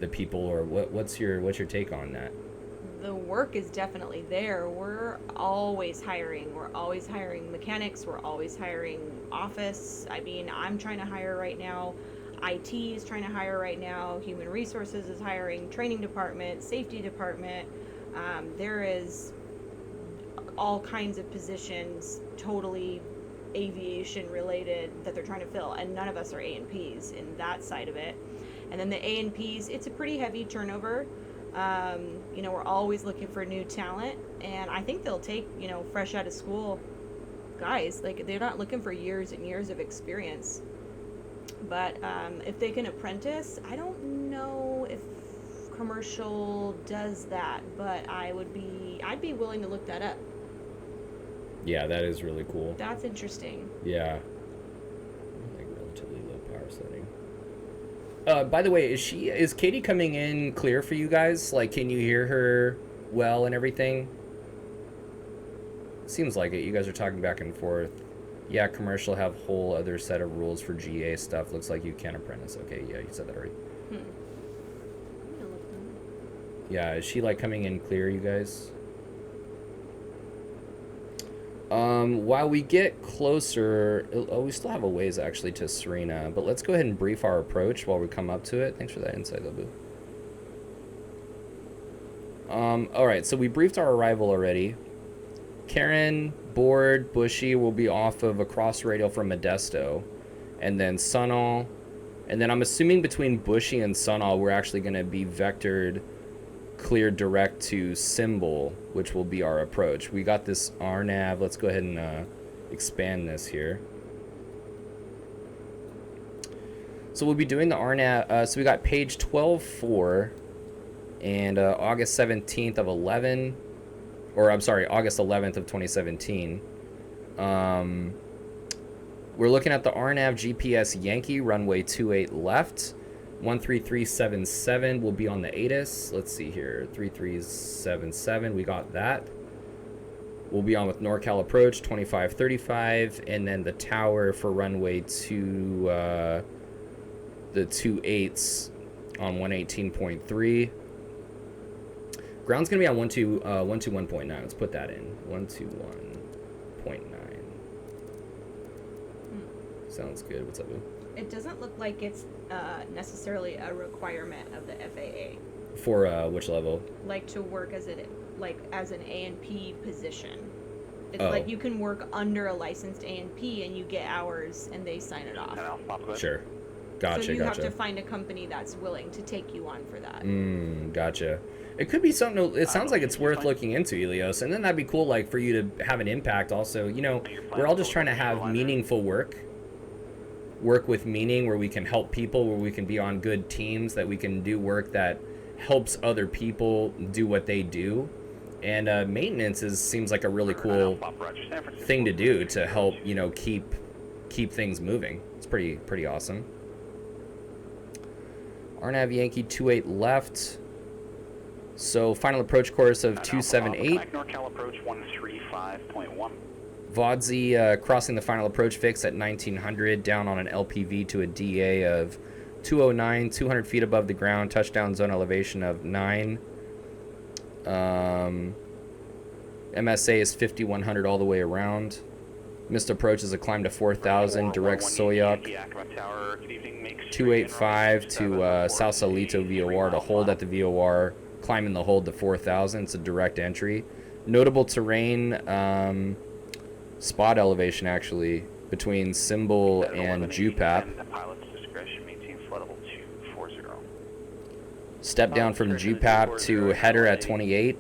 S7: the people? Or what's your take on that?
S15: The work is definitely there. We're always hiring. We're always hiring mechanics. We're always hiring office. I mean, I'm trying to hire right now. IT is trying to hire right now. Human Resources is hiring. Training department, safety department. There is all kinds of positions, totally aviation related, that they're trying to fill, and none of us are A&Ps in that side of it. And then the A&Ps, it's a pretty heavy turnover. You know, we're always looking for new talent, and I think they'll take, you know, fresh out of school guys. Like, they're not looking for years and years of experience. But if they can apprentice, I don't know if commercial does that, but I'd be willing to look that up.
S7: Yeah, that is really cool.
S15: That's interesting.
S7: Yeah. Like relatively low power setting. By the way, is Katie coming in clear for you guys? Like, can you hear her well and everything? Seems like it. You guys are talking back and forth. Yeah, commercial have whole other set of rules for GA stuff. Looks like you can apprentice. Okay, yeah, you said that already. Yeah, is she like coming in clear, you guys? While we get closer, we still have a ways actually to Serena, but let's go ahead and brief our approach while we come up to it. Thanks for that insight, Lobu. All right, so we briefed our arrival already. Karen, Board, Bushy will be off of a cross radial from Modesto, and then Sunall, and then I'm assuming between Bushy and Sunall, we're actually going to be vectored clear direct to Symbol, which will be our approach. We got this RNAV. Let's go ahead and expand this here. So we'll be doing the RNAV. So we got page 12.4 and August 17th of 11, or I'm sorry, August 11th of 2017. We're looking at the RNAV GPS Yankee, runway 28 left. 13377 will be on the ATIS. Let's see here, 3377, we got that. We'll be on with NorCal approach, 2535, and then the tower for runway to the 28s on 118.3. Ground's gonna be on 121.9. Let's put that in, 121.9. Sounds good. What's up, Boo?
S15: It doesn't look like it's necessarily a requirement of the FAA.
S7: For which level?
S15: Like to work as an A&P position. It's like you can work under a licensed A&P and you get hours and they sign it off.
S7: Sure. Gotcha,
S15: so you
S7: gotcha.
S15: have to find a company that's willing to take you on for that.
S7: Gotcha. It could be something. It sounds like it's worth looking into, Elios, and then that'd be cool, like for you to have an impact. Also, you know, we're all just trying to have meaningful work with meaning, where we can help people, where we can be on good teams, that we can do work that helps other people do what they do. And maintenance seems like a really cool thing to do to help, you know, keep things moving. It's pretty awesome. RNAV Yankee 28 left. So final approach course of 278.
S5: NorCal approach 135.1.
S7: Vodzi crossing the final approach fix at 1900, down on an LPV to a DA of 209, 200 feet above the ground, touchdown zone elevation of 9. MSA is 5100 all the way around. Missed approach is a climb to 4000, direct Soyok. 285 to South Salito VOR to hold at the VOR, climbing the hold to 4000. It's a direct entry. Notable terrain, spot elevation actually between Symbol and Jupap. Step down from Jupap to header at 28,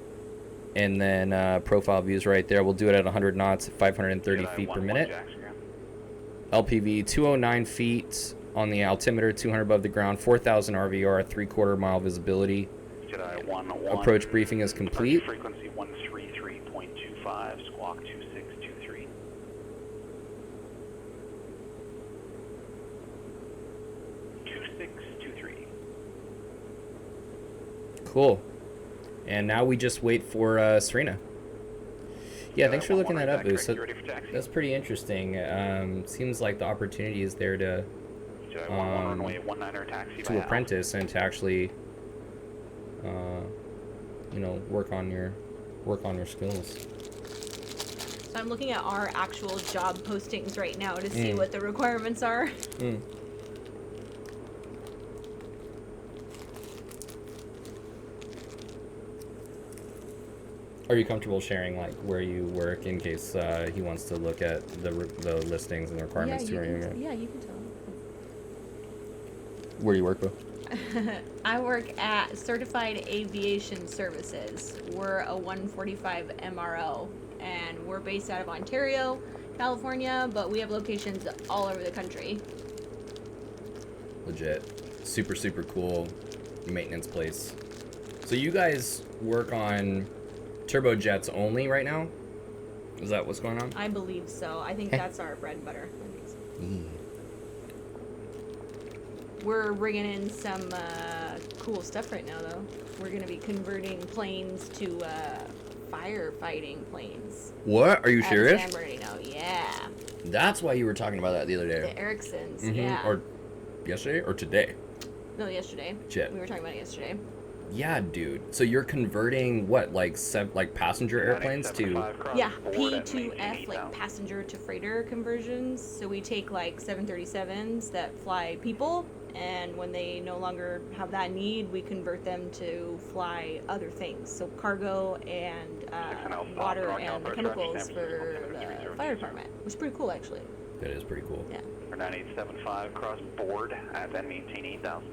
S7: and then profile views right there. We'll do it at 100 knots at 530 feet per minute. LPV 209 feet on the altimeter, 200 above the ground, 4000 RVR, 3/4 mile visibility. Approach briefing is complete.
S5: Frequency 133.25, squawk 2623.
S7: Cool. And now we just wait for Serena. Yeah, thanks for looking that up, Boost. That's pretty interesting. Seems like the opportunity is there to apprentice and to actually, you know, work on your skills.
S15: So I'm looking at our actual job postings right now to see what the requirements are.
S7: Are you comfortable sharing like where you work in case he wants to look at the listings and the requirements
S15: Yeah,
S7: too?
S15: yeah, you can tell him.
S7: Where do you work, Bo?
S15: I work at Certified Aviation Services. We're a 145 MRO, and we're based out of Ontario, California, but we have locations all over the country.
S7: Legit. Super, super cool maintenance place. So you guys work on turbojets only right now? Is that what's going on?
S15: I believe so. I think that's our bread and butter. We're bringing in some cool stuff right now, though. We're going to be converting planes to firefighting planes.
S7: What? Are you serious?
S15: San Bernardino, yeah.
S7: That's why you were talking about that the other day.
S15: The Ericssons,
S7: Mm-hmm.
S15: yeah.
S7: Or yesterday or today?
S15: No, yesterday.
S7: Shit.
S15: We were talking about it yesterday.
S7: Yeah, dude. So you're converting what, like passenger airplanes to?
S15: Yeah, P-2F, like passenger to freighter conversions. So we take like 737s that fly people, and when they no longer have that need, we convert them to fly other things. So cargo and water and chemicals for the fire department. It was pretty cool, actually.
S7: That is pretty cool.
S15: Yeah.
S5: For 9875, cross board, then maintain 8,000.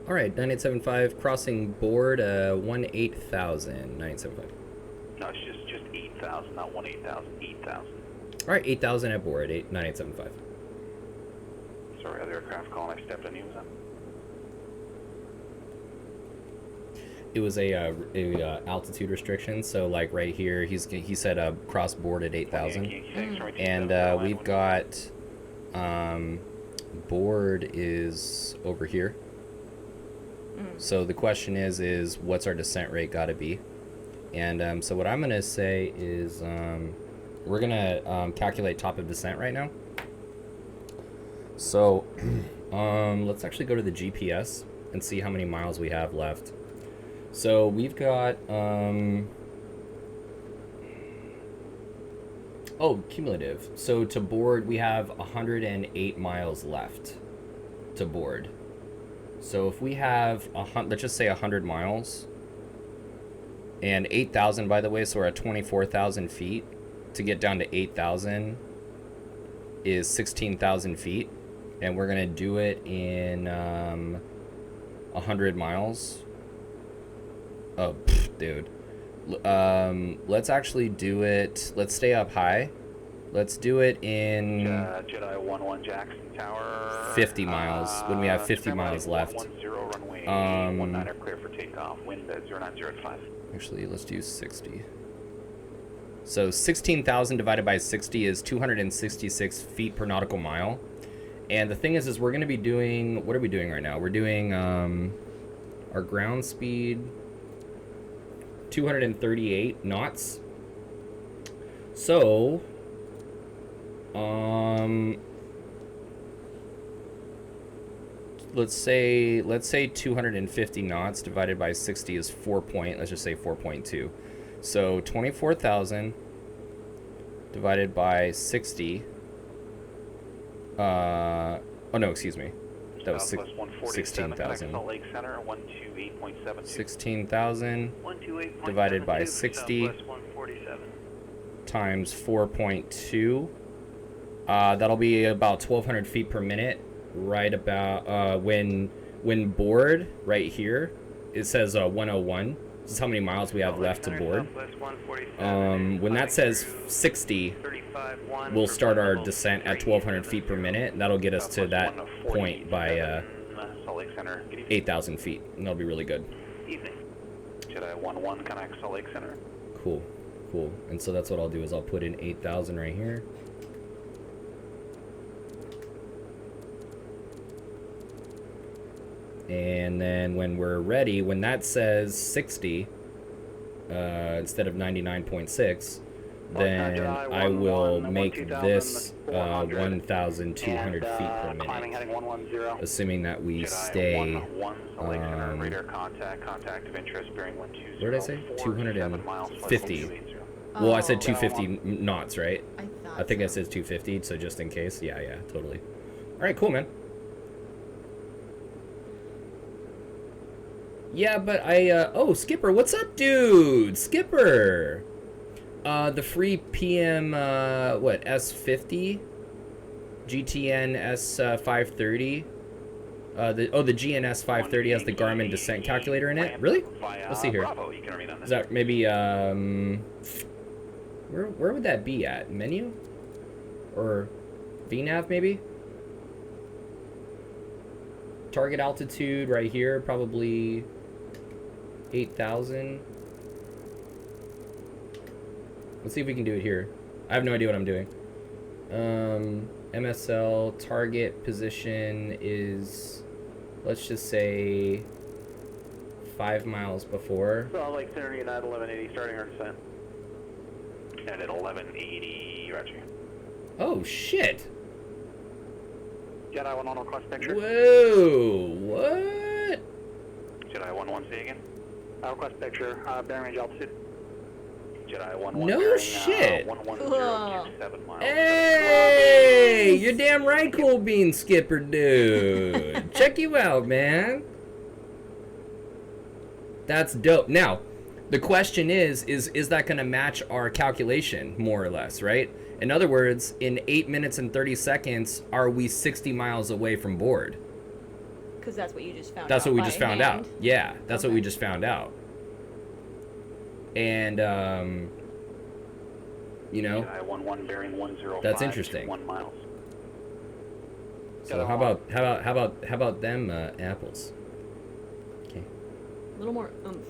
S7: All right, 9875 crossing board 18,000 975.
S5: No, it's just 8,000, not 18,000. 8,000.
S7: All right, 8,000 at board 9875.
S5: Sorry, other aircraft calling. I stepped on you. Was that?
S7: It was a altitude restriction, so like right here, he said cross board at 8,000, and we've got board is over here. So the question is what's our descent rate got to be? And so what I'm gonna say is we're gonna calculate top of descent right now. So let's actually go to the GPS and see how many miles we have left. So we've got cumulative. So to board we have 108 miles left to board. So if we have let's just say 100 miles and 8,000, by the way, so we're at 24,000 feet. To get down to 8,000 is 16,000 feet, and we're gonna do it in 100 miles. Oh, dude. Let's actually do it. Let's stay up high. Let's do it in
S5: Jedi 11 Jackson Tower.
S7: 50 miles. When we have 50 miles left.
S5: 110 runway 19 are clear for takeoff. Wind at 09085.
S7: Actually, let's do 60. So 16,000 divided by 60 is 266 feet per nautical mile. And the thing is we're going to be doing, what are we doing right now? We're doing our ground speed 238 knots. So let's say 250 knots divided by 60 is let's just say 4.2. So 24,000 divided by 60. Oh no, excuse me. That was 16,000. 16,000 divided by 60 times 4.2. That'll be about 1,200 feet per minute. Right about when board right here, it says 101. This is how many miles we have left to board. When that says 60, we'll start our descent at 1,200 feet per minute. That'll get us to that point by 8,000 feet, and that'll be really good.
S5: Jedi 11 connect Salt Lake Center.
S7: Cool. And so that's what I'll do is I'll put in 8,000 right here. And then when we're ready, when that says 60 instead of 99.6, then I will make this 1,200 feet per minute, assuming that we stay. What did I say? 250. Well, I said 250 knots, right? I think I said 250, so just in case. Yeah, totally. All right, cool, man. Yeah, but oh, Skipper, what's up, dude? Skipper. The free PM, what, S50? GTN S530. The GNS 530 has the Garmin descent calculator in it. Really? Let's see here. Is that maybe, where would that be at? Menu? Or VNav, maybe? Target altitude right here, probably 8,000. Let's see if we can do it here. I have no idea what I'm doing. MSL target position is, let's just say 5 miles before.
S16: Salt Lake Center, United 1180, starting our descent.
S5: United 1180, roger.
S7: Oh shit!
S4: Jedi 11 request picture.
S7: Whoa! What?
S5: Jedi 11, say again.
S4: Request picture, bearing range altitude.
S5: Jedi 11
S7: No
S5: bearing,
S7: shit!
S5: 11027 miles.
S7: Hey! You're damn right, Cool Bean Skipper, dude. Check you out, man. That's dope. Now, the question is that going to match our calculation, more or less, right? In other words, in 8 minutes and 30 seconds, are we 60 miles away from board?
S15: Because that's what you just found out.
S7: That's what we just found out.
S15: hand.
S7: Yeah, that's what we just found out. And, you know,
S5: Jedi 11 bearing 105.
S7: that's interesting.
S5: 1 miles.
S7: So how about them apples? Okay.
S15: A little more oomph.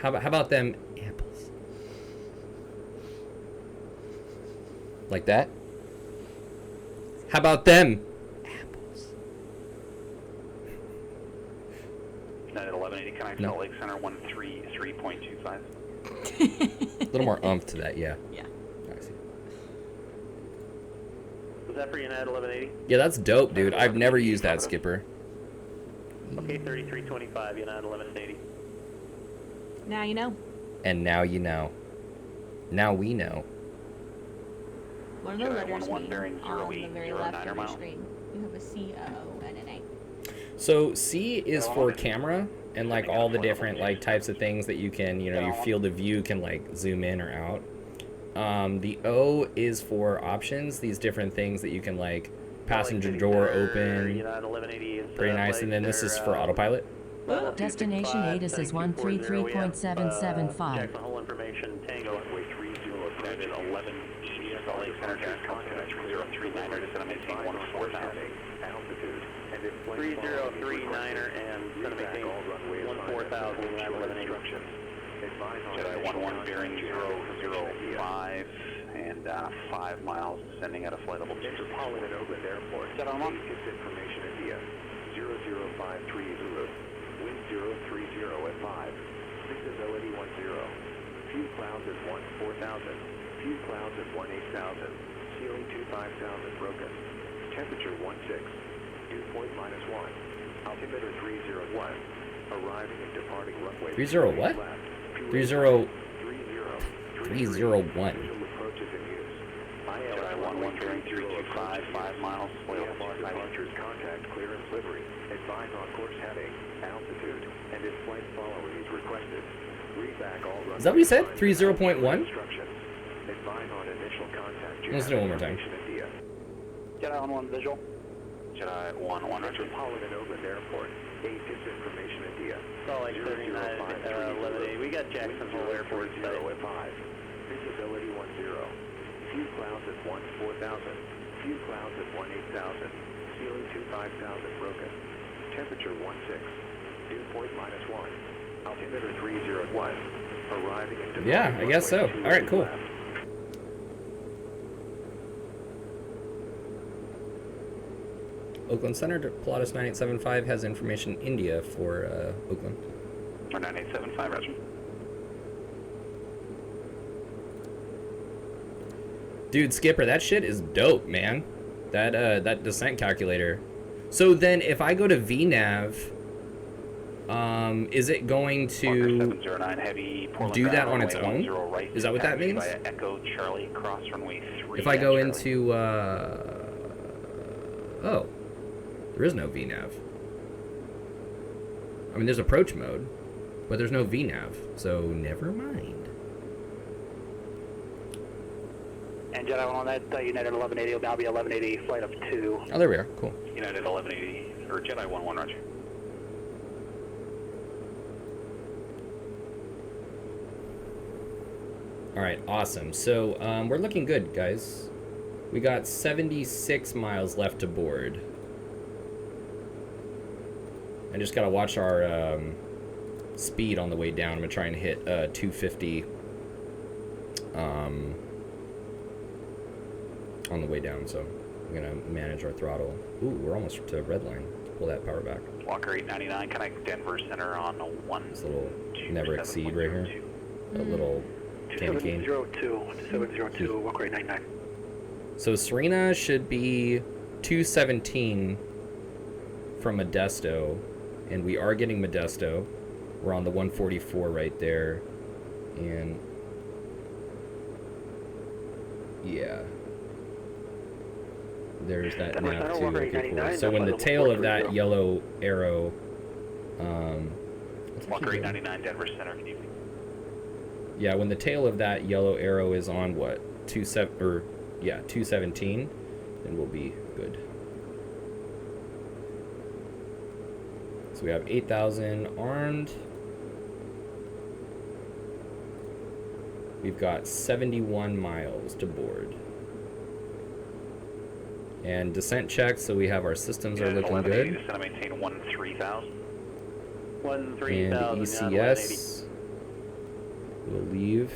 S7: How about them apples? Like that? How about them apples?
S5: United 1180, connect
S7: No.
S5: Salt Lake Center 133.25.
S7: A little more umph to that, yeah.
S15: Yeah.
S7: I see.
S16: Was that for United 1180?
S7: Yeah, that's dope, dude. I've never used that, Skipper.
S16: Okay, 3325, United 1180.
S15: Now you know.
S7: And now you know. Now we know.
S15: What do the letters mean on the very left of your
S5: mile.
S15: screen? You have a C, a O, and an A.
S7: So C is for camera and like all the different like types of things that you can, you know, your field of view can like zoom in or out. The O is for options, these different things that you can like passenger door open. Pretty nice. And then this is for autopilot.
S12: Destination ATIS is 133.775.
S16: Check the whole information. Tango.
S5: Runway 30, United 11, Salt Lake Center, California 3039er, descend maintain 14,000.
S4: Altitude.
S16: 3039er and going to maintain 14,000, United 1180.
S5: Jedi 11 bearing 005 and 5 miles, descending at a flight level 2.
S4: Metropolitan Oakland Airport.
S5: Jedi 11.
S4: Its information India. 00530. Wind 030 at 5. Visibility 10. Few clouds at 14,000. Few clouds at 18,000. Ceiling 25,000 broken. Temperature 16. Dew point -1. Altimeter 301. Arriving and departing runway.
S7: 30 what? 30 301.
S4: Approaches in use.
S5: Jedi 11 bearing 325, 5 miles, flight level 2.
S4: Departures contact clearance livery. Advise on course heading, altitude, and if flight following is requested. Read back all
S7: Is that what you said? 30.1?
S4: instructions. Advise on initial contact.
S7: Let's do it one more time.
S4: Jedi 11 visual.
S5: Jedi 11,
S4: Metropolitan Oakland Airport. ATIS information India.
S16: Salt Lake 39, 1180. We got Jackson Hole Airport today.
S4: 0 at 5. Visibility 10. Few clouds at 14,000. Few clouds at 18,000. Ceiling 25,000 broken. Temperature 16. Dew point -1. Altimeter 301. Arriving at departing
S7: Yeah, I guess so.
S4: runway 2
S7: All right, cool.
S4: left.
S7: Oakland Center, Pilatus 9875 has information India for Oakland.
S5: or 9875, roger.
S7: Dude, Skipper, that shit is dope, man. That descent calculator. So then if I go to VNav, is it going to
S5: 709 heavy, Portland
S7: do that
S5: ground,
S7: on its
S5: runway
S7: own?
S5: 10 right,
S7: Is that what that
S5: taxi
S7: means?
S5: via Echo Charlie, cross runway 3.
S7: If I go
S5: Charlie.
S7: into, oh, there is no VNav. I mean, there's approach mode, but there's no VNAV, so never mind.
S16: And Jedi on that United 1180 will now be 1180 flight of 2.
S7: Oh, there we are. Cool.
S5: United 1180, or Jedi 11, roger.
S7: All right, awesome. So we're looking good, guys. We got 76 miles left to board. I just gotta watch our speed on the way down. I'm gonna try and hit 250 on the way down, so I'm gonna manage our throttle. Ooh, we're almost to red line. Pull that power back.
S5: Walker 899, connect Denver Center on a 1.
S7: This little never exceed right here. A little candy cane.
S16: 2702, Walker 899.
S7: So Serena should be 217 from Modesto, and we are getting Modesto. We're on the 144 right there, and yeah, there's that nav too. Okay, cool. So when the tail of that yellow arrow,
S5: Walker 899, Denver Center, can you?
S7: Yeah, when the tail of that yellow arrow is on what 217, then we'll be good. So we have 8,000 armed. We've got 71 miles to board. And descent check, so we have our systems are looking good.
S5: Descent maintain 13,000.
S16: 13,000.
S7: And ECS will leave.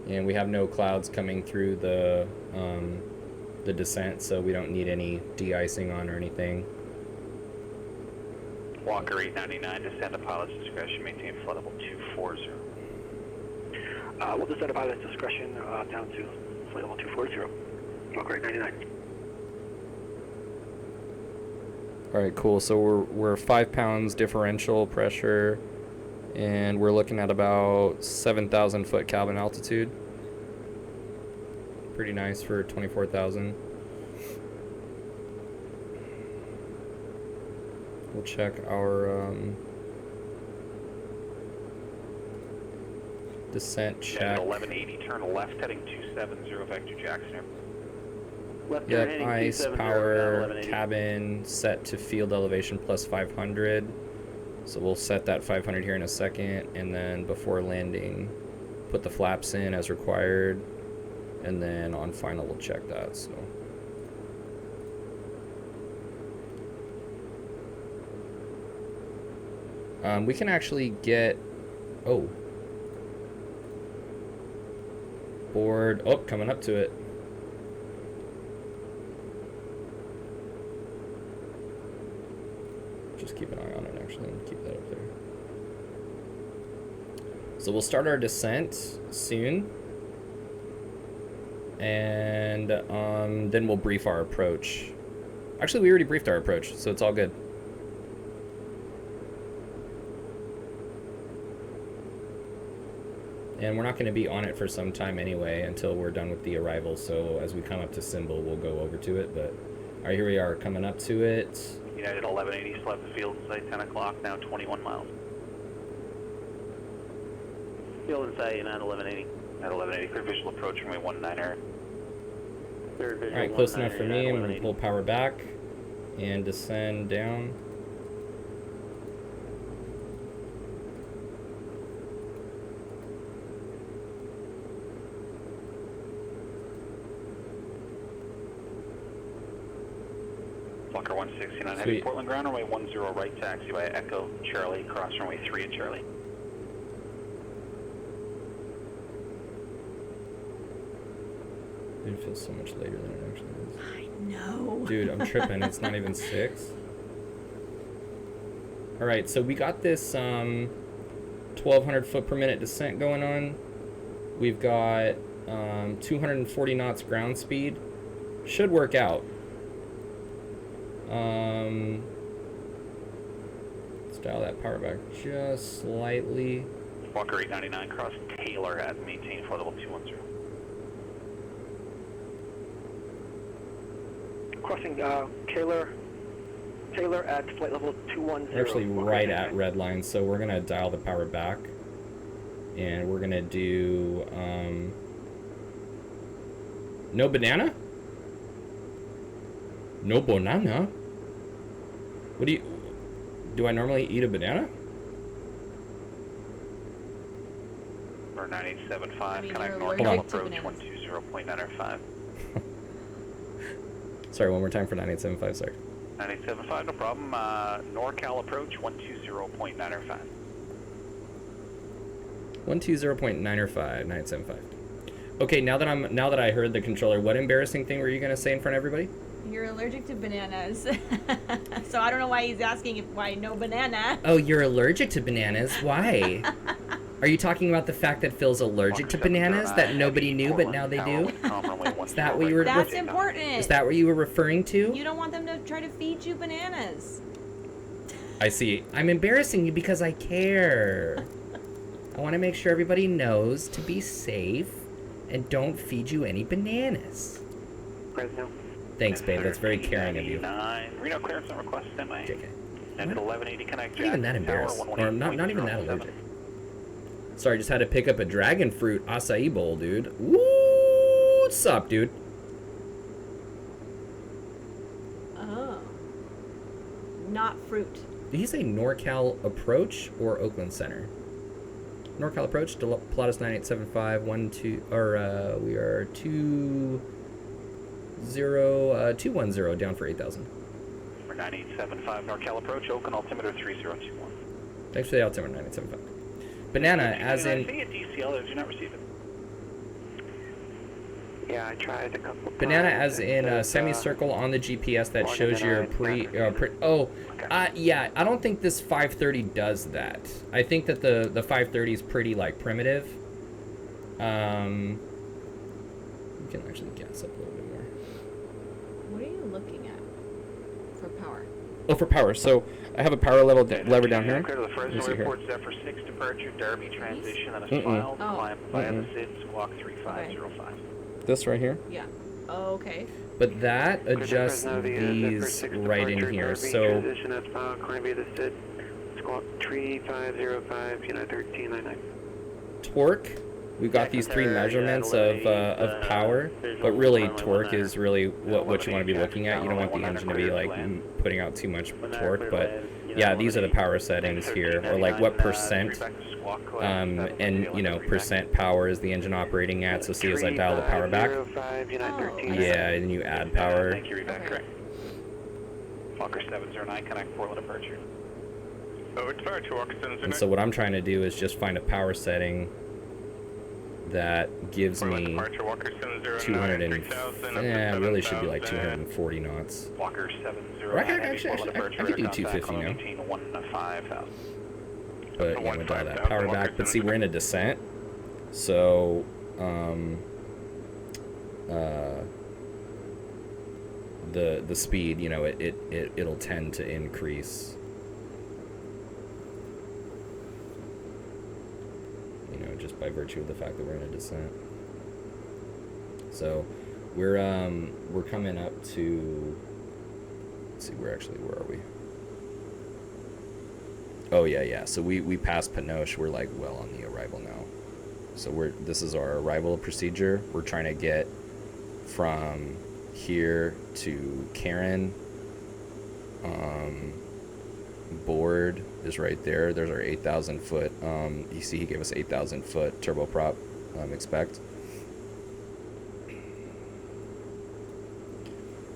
S7: And we have no clouds coming through the descent, so we don't need any de-icing on or anything.
S5: Walker 899, descend at pilot's discretion, maintain flight level 240.
S16: We'll descend at pilot's discretion down to flight level 240. Walker 899.
S7: All right, cool. So we're 5 pounds differential pressure, and we're looking at about 7,000 foot cabin altitude. Pretty nice for 24,000. We'll check our descent check.
S5: 1180, turn left, heading 270, vector Jackson.
S16: Left
S7: Yep,
S16: turn,
S7: ice,
S16: 270,
S7: power, cabin, set to field elevation plus 500. So we'll set that 500 here in a second, and then before landing, put the flaps in as required, and then on final we'll check that. So we can actually get board. Oh, coming up to it. Just keep an eye on it, actually, and keep that up there. So we'll start our descent soon, and then we'll brief our approach. Actually, we already briefed our approach, so it's all good. And we're not going to be on it for some time anyway until we're done with the arrival, so as we come up to Symbol, we'll go over to it. But all right, here we are coming up to it.
S5: United 1180, left the field site 10 o'clock, now 21 miles.
S16: Field inside, United 1180.
S5: At 1180, clear visual approach runway 19er.
S7: All right, close enough for me. I'm going to pull power back and descend down.
S5: Walker 169,
S7: Sweet.
S5: heading Portland ground, runway 10 right, taxi by Echo Charlie, cross runway 3 at Charlie.
S7: It feels so much later than it actually is.
S15: I know.
S7: Dude, I'm tripping. It's not even 6. All right, so we got this 1,200 foot per minute descent going on. We've got 240 knots ground speed. Should work out. Let's Let's dial that power back just slightly.
S5: Walker 899, cross Taylor at maintain flight level 210.
S16: Crossing Taylor at flight level 210.
S7: We're actually right at red line, so we're gonna dial the power back. And we're gonna do, no banana? No banana? What do I normally eat a banana?
S5: Or 9875,
S15: mean,
S5: connect
S15: you're
S5: North
S15: allergic to
S5: approach
S15: bananas.
S5: 120.905.
S7: Sorry, one more time for 9875, sorry.
S5: 9875, no problem. NorCal approach 120.905.
S7: 120.905, 975. Okay, now that I heard the controller, what embarrassing thing were you gonna say in front of everybody?
S15: You're allergic to bananas. So I don't know why he's asking why no banana.
S7: Oh, you're allergic to bananas? Why? Are you talking about the fact that Phil's allergic to bananas that nobody knew but now they do? Is that what you were?
S15: That's important.
S7: Is that what you were referring to?
S15: You don't want them to try to feed you bananas.
S7: I see. I'm embarrassing you because I care. I want to make sure everybody knows to be safe and don't feed you any bananas.
S16: Fresno.
S7: Thanks, babe. That's very caring of you.
S5: Reno clearance and request semi.
S7: Okay.
S5: And 1180 connect.
S7: Not even that embarrassed. Or not even that allergic. Sorry, just had to pick up a dragon fruit acai bowl, dude. Woo! What's up, dude?
S15: Oh. Not fruit.
S7: Did he say NorCal Approach or Oakland Center? NorCal Approach, Pilatus 9875, 12, or we are 210 down for 8,000.
S5: For 9875 NorCal approach, Oakland altimeter 3021.
S7: Thanks for the altimeter 9875. Banana, as in.
S5: I think at DCL, did you not receive it?
S16: Yeah, I tried a couple.
S7: Banana, as in a semicircle on the GPS that shows your yeah, I don't think this 530 does that. I think that the 530 is pretty like primitive. We can actually gas up a little bit more.
S15: What are you looking at for power?
S7: Oh, for power. So I have a power lever down here.
S5: Clear to the Fresno Airport Zephyr 6 departure, Derby transition, and a filed climb via the SID Squawk 3505.
S7: This right here.
S15: Yeah. Oh, okay.
S7: But that adjusts these right in here. So
S16: Transition as filed, climb via the SID Squawk 3505, United 1399.
S7: torque. We've got these three measurements of power, but really torque is really what you want to be looking at. You don't want the engine to be like putting out too much torque, but yeah, these are the power settings here, or like what percent, and you know, percent power is the engine operating at. So see as I dial the power back, yeah, and you add power.
S5: Thank you, read that correct. Walker 709, connect Portland departure.
S11: Oh, it's fire to Walker 709.
S7: And so what I'm trying to do is just find a power setting that gives me 200 and really should be like 240 knots.
S5: Walker 709.
S7: Actually, I could do 250 now. But yeah, I'm gonna dial that power back. But see, we're in a descent, so the speed, you know, it'll tend to increase. Just by virtue of the fact that we're in a descent. So we're coming up to, let's see, where are we? Oh yeah. So we passed Pinoche. We're like well on the arrival now. So this is our arrival procedure. We're trying to get from here to Karen. Board is right there. There's our 8,000 foot. You see, he gave us 8,000 foot turboprop expect.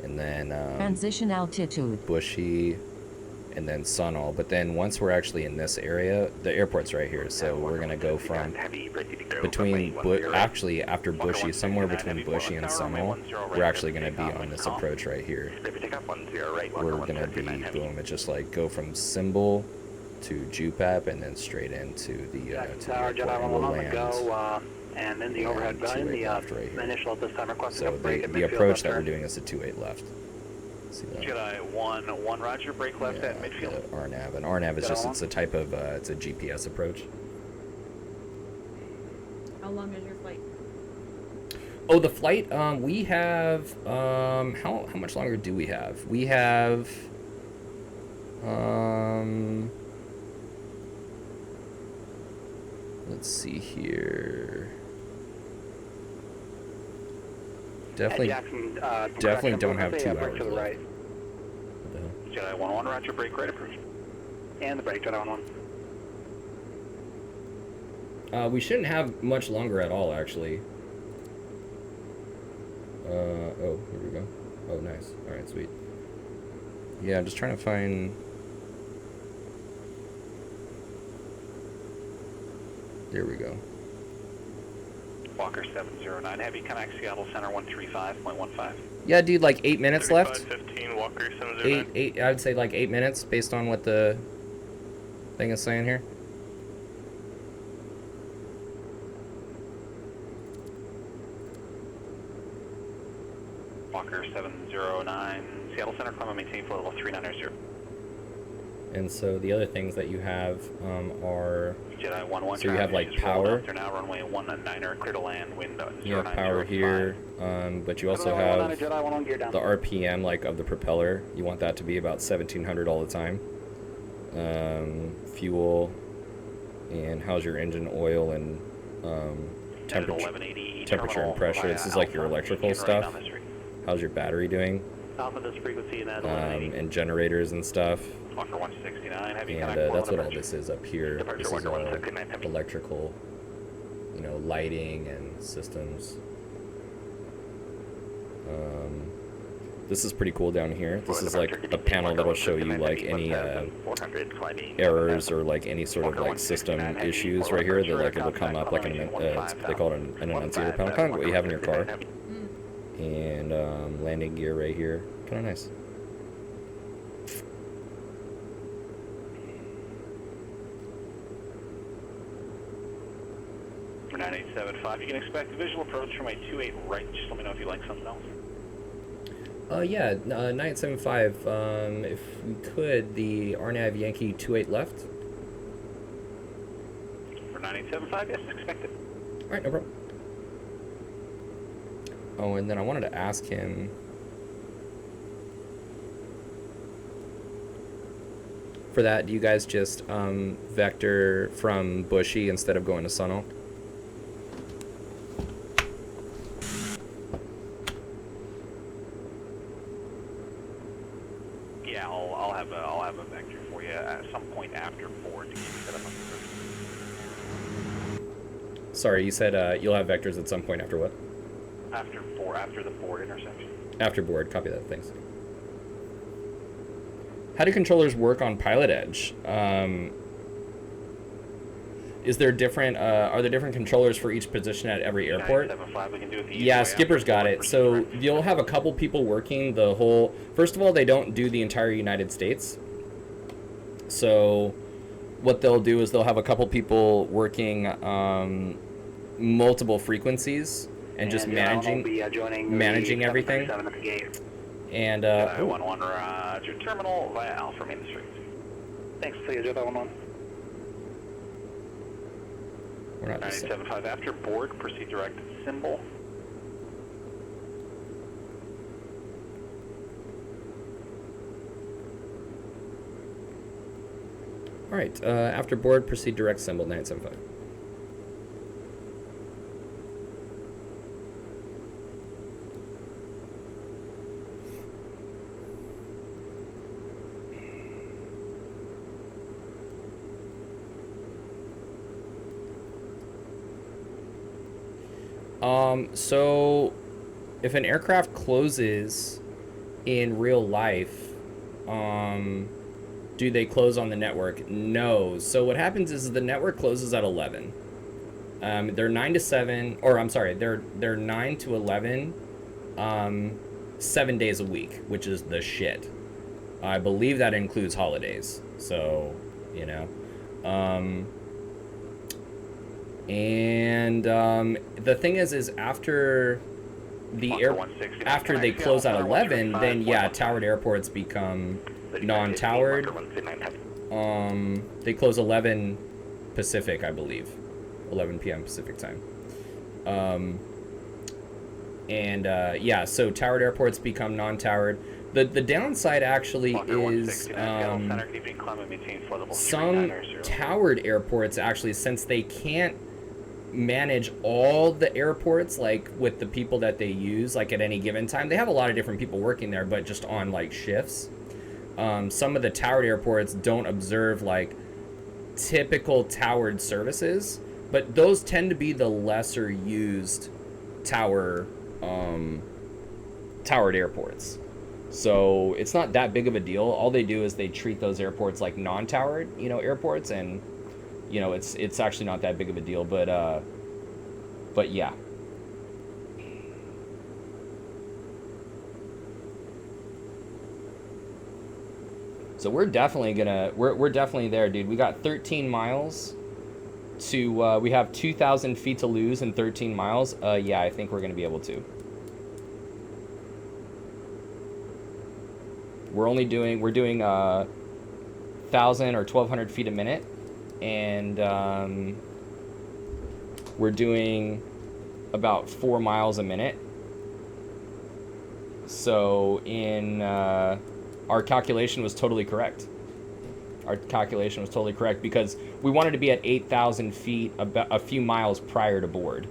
S7: And then
S12: transition altitude.
S7: Bushy, and then Sunol. But then once we're actually in this area, the airport's right here. So we're gonna go from between actually after Bushy, somewhere between Bushy and Sunol, we're actually gonna be on this approach right here. We're gonna be boom. It's just like go from Symbol to Jupap and then straight into the airport, and we'll land.
S16: And then the overhead gun, the
S7: left right here.
S16: initial at this time request.
S7: So the approach that we're doing is a 28 left.
S5: Jedi 1, roger, brake left at midfield.
S7: RNAV, and RNAV is just, it's a type of, it's a GPS approach.
S15: How long is your flight?
S7: Oh, the flight, we have, how much longer do we have? We have, let's see here. Definitely,
S16: Jackson,
S7: definitely don't have 2
S16: brake
S7: hours
S16: to the
S7: left.
S16: right.
S5: Jedi 1, roger, brake right approved.
S16: And the brake, Jedi 1.
S7: We shouldn't have much longer at all, actually. Oh, here we go. Oh, nice. Alright, sweet. Yeah, I'm just trying to find... There we go.
S5: Walker 709, heavy connect Seattle Center 135.15.
S7: Yeah, dude, like 8 minutes left.
S11: 15, Walker 709.
S7: Eight, I would say like 8 minutes based on what the thing is saying here.
S5: Walker 709, Seattle Center, climb and maintain flow level 390.
S7: And so the other things that you have are,
S5: Jedi 1,
S7: so you have like power.
S5: After now, runway 19er, clear to land, wind
S7: You have power here, but you also have the RPM like of the propeller. You want that to be about 1700 all the time. Fuel, and how's your engine oil and temperature and pressure. This is like your electrical stuff. How's your battery doing?
S16: Alpha this frequency
S7: And generators and stuff.
S5: Walker 169, heavy
S7: And that's what all this is up here. This is all electrical, you know, lighting and systems. This is pretty cool down here. This is like a panel that'll show you like any errors or like any sort of like system issues right here. That like it'll come up like they call it an annunciator panel, kind of what you have in your car. And landing gear right here, kind of nice.
S5: For 9875, you can expect a visual approach from a 28 right. Just let me know if you like something else.
S7: Yeah, 975, if we could, the RNAV Yankee 28 left.
S5: For 9875, yes, expect it.
S7: Alright, no problem. Oh, and then I wanted to ask him... For that, do you guys just vector from Bushy instead of going to Sunil?
S5: Yeah, I'll have a vector for you at some point after board to keep set up on the
S7: Sorry, you said you'll have vectors at some point after what?
S5: After the board intersection.
S7: After board, copy that, thanks. How do controllers work on Pilot Edge? Is there different, are there different controllers for each position at every airport?
S5: 975, we can do it the easy
S7: Yeah,
S5: way
S7: Skipper's
S5: after
S7: got
S5: board
S7: it.
S5: for
S7: So
S5: direct.
S7: you'll have a couple people working the whole... First of all, they don't do the entire United States. So what they'll do is they'll have a couple people working multiple frequencies and just managing everything. And
S5: Jedi 11, roger, terminal via Alpha Main Street.
S16: Thanks, see you, Jedi 11.
S7: we're not just...
S5: 975 after board, proceed direct symbol.
S7: All right, after board, proceed direct symbol 975. So if an aircraft closes in real life, do they close on the network? No. So what happens is the network closes at 11. They're 9 to 7, or I'm sorry, they're 9 to 11, 7 days a week, which is the shit. I believe that includes holidays. So, you know. And the thing is after after they close at 11, then yeah, towered airports become non-towered. They close 11 Pacific, I believe, 11 p.m. Pacific time. Yeah, so towered airports become non-towered. The downside actually is some towered airports actually, since they can't manage all the airports, like with the people that they use, like at any given time, they have a lot of different people working there, but just on like shifts. Some of the towered airports don't observe like typical towered services, but those tend to be the lesser used towered airports. So it's not that big of a deal. All they do is they treat those airports like non-towered, airports, and it's actually not that big of a deal. But yeah. So we're definitely we're definitely there, dude. We got 13 miles to we have 2,000 feet to lose in 13 miles. Yeah, I think we're gonna be able to. We're doing 1,000 or 1,200 feet a minute, and we're doing about 4 miles a minute. So in our calculation was totally correct. Our calculation was totally correct because we wanted to be at 8,000 feet about a few miles prior to board.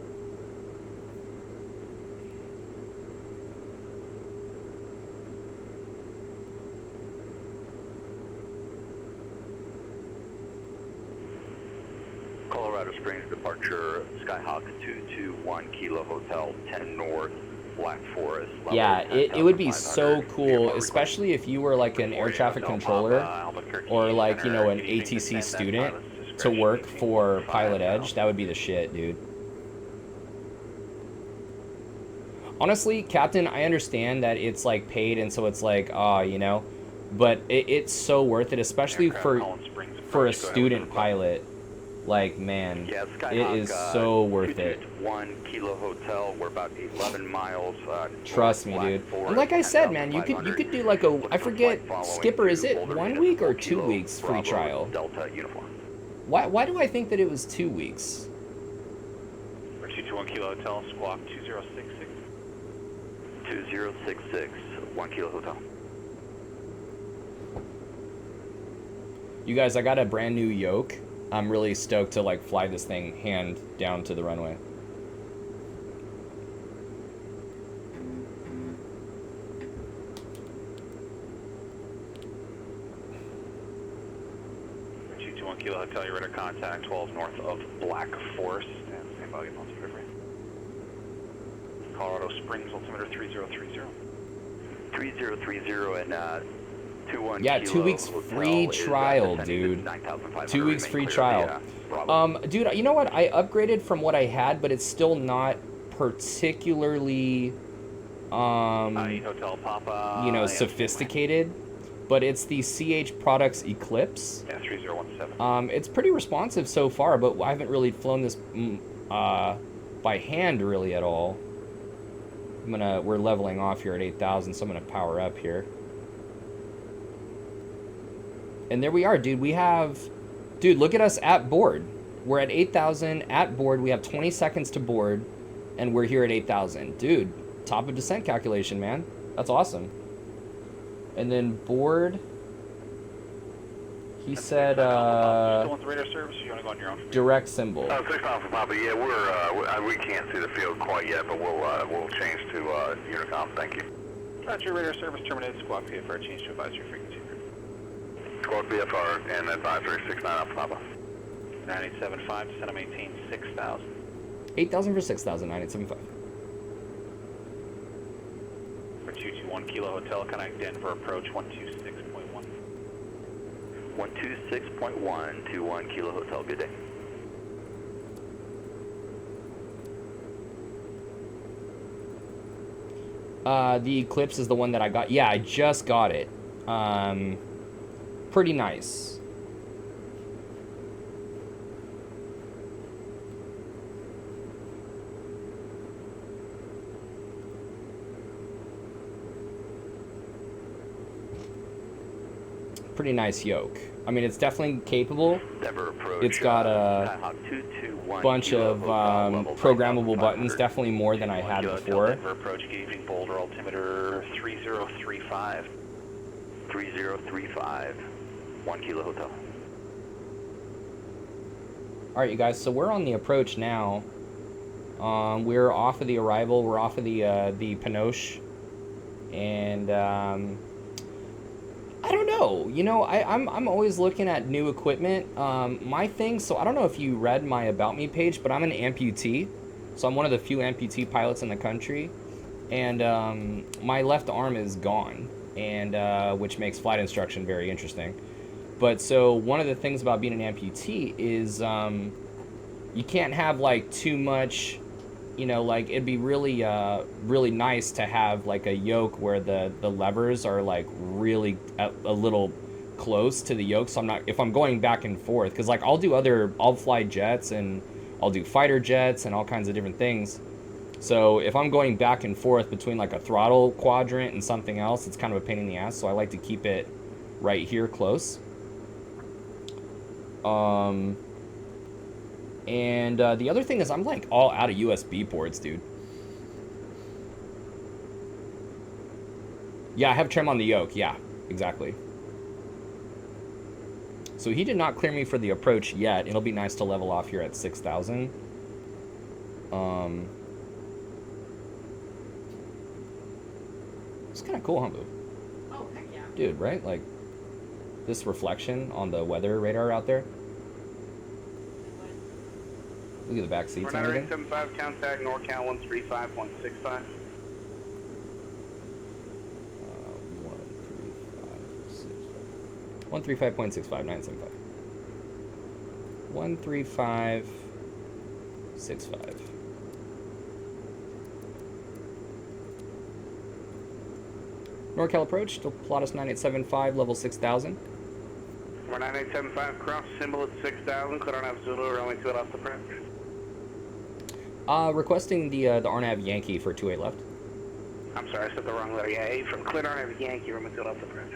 S9: Colorado Springs departure, Skyhawk 221 Kilo Hotel 10 North, Black Forest.
S7: Yeah, it would be so cool, especially if you were like an air traffic controller or like, an ATC student to work for Pilot Edge. That would be the shit, dude. Honestly, Captain, I understand that it's like paid and so it's like, but it's so worth it, especially for a student pilot. Like, man, it is so worth it.
S9: 1 Kilo Hotel, we're about 11 miles.
S7: Trust me, dude. And like I said, man, you could do like I forget, Skipper, is it 1 week or 2 weeks free trial?
S9: Delta uniform.
S7: Why do I think that it was 2 weeks?
S5: 221 Kilo Hotel, squawk 2066.
S9: 2066, 1 Kilo Hotel.
S7: You guys, I got a brand new yoke. I'm really stoked to like fly this thing hand down to the runway.
S5: Kilo Hotel, you're radar contact 12 north of Black Forest. And same volume on delivery. Colorado Springs, altimeter 3030.
S9: 3030 and 21
S7: yeah,
S9: Kilo
S7: 2 weeks free trial, dude. 2 weeks free trial. Dude, you know what? I upgraded from what I had, but it's still not particularly,
S5: Hotel Papa,
S7: sophisticated. But it's the CH Products Eclipse.
S5: Yeah, 3017.
S7: It's pretty responsive so far, but I haven't really flown this by hand really at all. We're leveling off here at 8,000, so I'm gonna power up here. And there we are, dude. Dude, look at us at board. We're at 8,000 at board. We have 20 seconds to board, and we're here at 8,000. Dude, top of descent calculation, man. That's awesome. And then board, he said, direct symbol.
S8: 6 miles from Papa. Yeah, we can't see the field quite yet, but we'll change to Unicom. Thank you.
S5: Roger, radar service terminated. Squawk VFR change to advisory frequency.
S8: Squawk VFR and advisory 69 Alpha Papa.
S5: 9875, descend and maintain 6,000.
S7: 8,000 for 6,000, 9875.
S5: 221 Kilo Hotel, connect Denver approach 126.1.
S9: 126.1 to 1 Kilo Hotel, good day.
S7: The Eclipse is the one that I got. Yeah, I just got it. Pretty nice. pretty nice yoke. I mean, it's definitely capable.
S9: Approach,
S7: It's got a bunch of programmable buttons, definitely more than I had before.
S5: Denver approach gauging Boulder altimeter 3035.
S9: 3035, 1 Kilo Hotel.
S7: All right, you guys, so we're on the approach now. We're off of the arrival. We're off of the Pinoche. And I don't know. You know, I'm always looking at new equipment. My thing, so I don't know if you read my About Me page, but I'm an amputee. So I'm one of the few amputee pilots in the country. And my left arm is gone, and which makes flight instruction very interesting. But so one of the things about being an amputee is you can't have like too much, you know, like it'd be really really nice to have like a yoke where the levers are like really a little close to the yoke, so I'm not, if I'm going back and forth, because like I'll fly jets and I'll do fighter jets and all kinds of different things. So if I'm going back and forth between like a throttle quadrant and something else, it's kind of a pain in the ass, so I like to keep it right here close. And the other thing is I'm like all out of USB ports, dude. Yeah, I have trim on the yoke. Yeah, exactly. So he did not clear me for the approach yet. It'll be nice to level off here at 6,000. It's kind of cool, huh, Boo?
S15: Oh, heck yeah.
S7: Dude, right? Like, this reflection on the weather radar out there. Look at the back seats and everything.
S17: 975, contact NorCal 135.65.
S7: 135.65, 975. 135.65. NorCal approach, still Pilatus 9875, level 6,000.
S17: We're 9875, cross symbol at 6,000, clear on Nav Zulu, runway 28 off the approach.
S7: Requesting the RNAV Yankee for 28 left.
S17: I'm sorry, I said the wrong letter. Yeah, A from clear on Nav Yankee, runway 28 off the approach.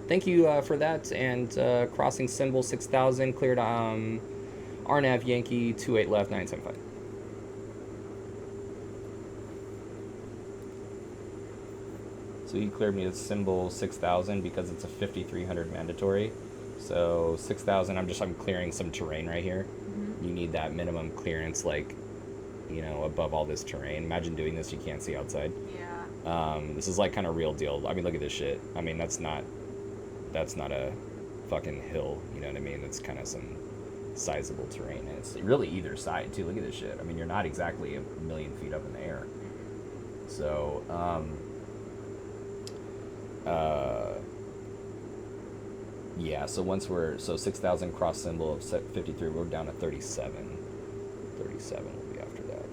S7: Thank you for that, and crossing symbol 6,000, cleared RNAV Yankee 28 left, 975. So he cleared me at symbol 6,000 because it's a 5,300 mandatory. So 6,000, I'm clearing some terrain right here. You need that minimum clearance, like, you know, above all this terrain. Imagine doing this, you can't see outside.
S15: Yeah.
S7: This is like kind of real deal. I mean, look at this shit. I mean, that's not a fucking hill, you know what I mean? It's kind of some sizable terrain, and it's really either side too. Look at this shit. I mean, you're not exactly a million feet up in the air. So yeah, so once we're 6,000 cross symbol of 53, we're down to 37. 37 will be after that.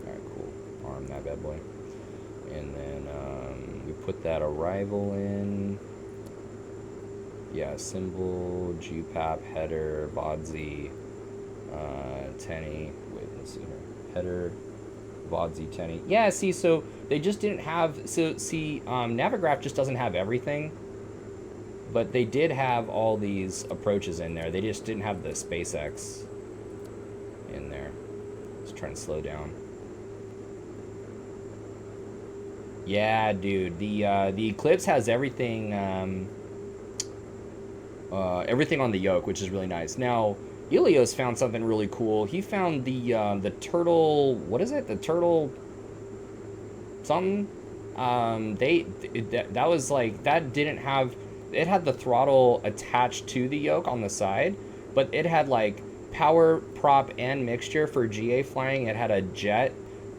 S7: All right, cool. Arm that bad boy. And then we put that arrival in. Yeah, symbol, GPAP, header, VODZ, Tenny. Wait, let's see here. Header, VODZ, Tenny. Yeah, see, so they just didn't have. So see, Navigraph just doesn't have everything. But they did have all these approaches in there. They just didn't have the SpaceX in there. Let's try and slow down. Yeah, dude. The Eclipse has everything. Everything on the yoke, which is really nice. Now, Ilios found something really cool. He found the turtle. What is it? The turtle. Something. That was like, that didn't have. It had the throttle attached to the yoke on the side, but it had like power, prop, and mixture for GA flying. It had a jet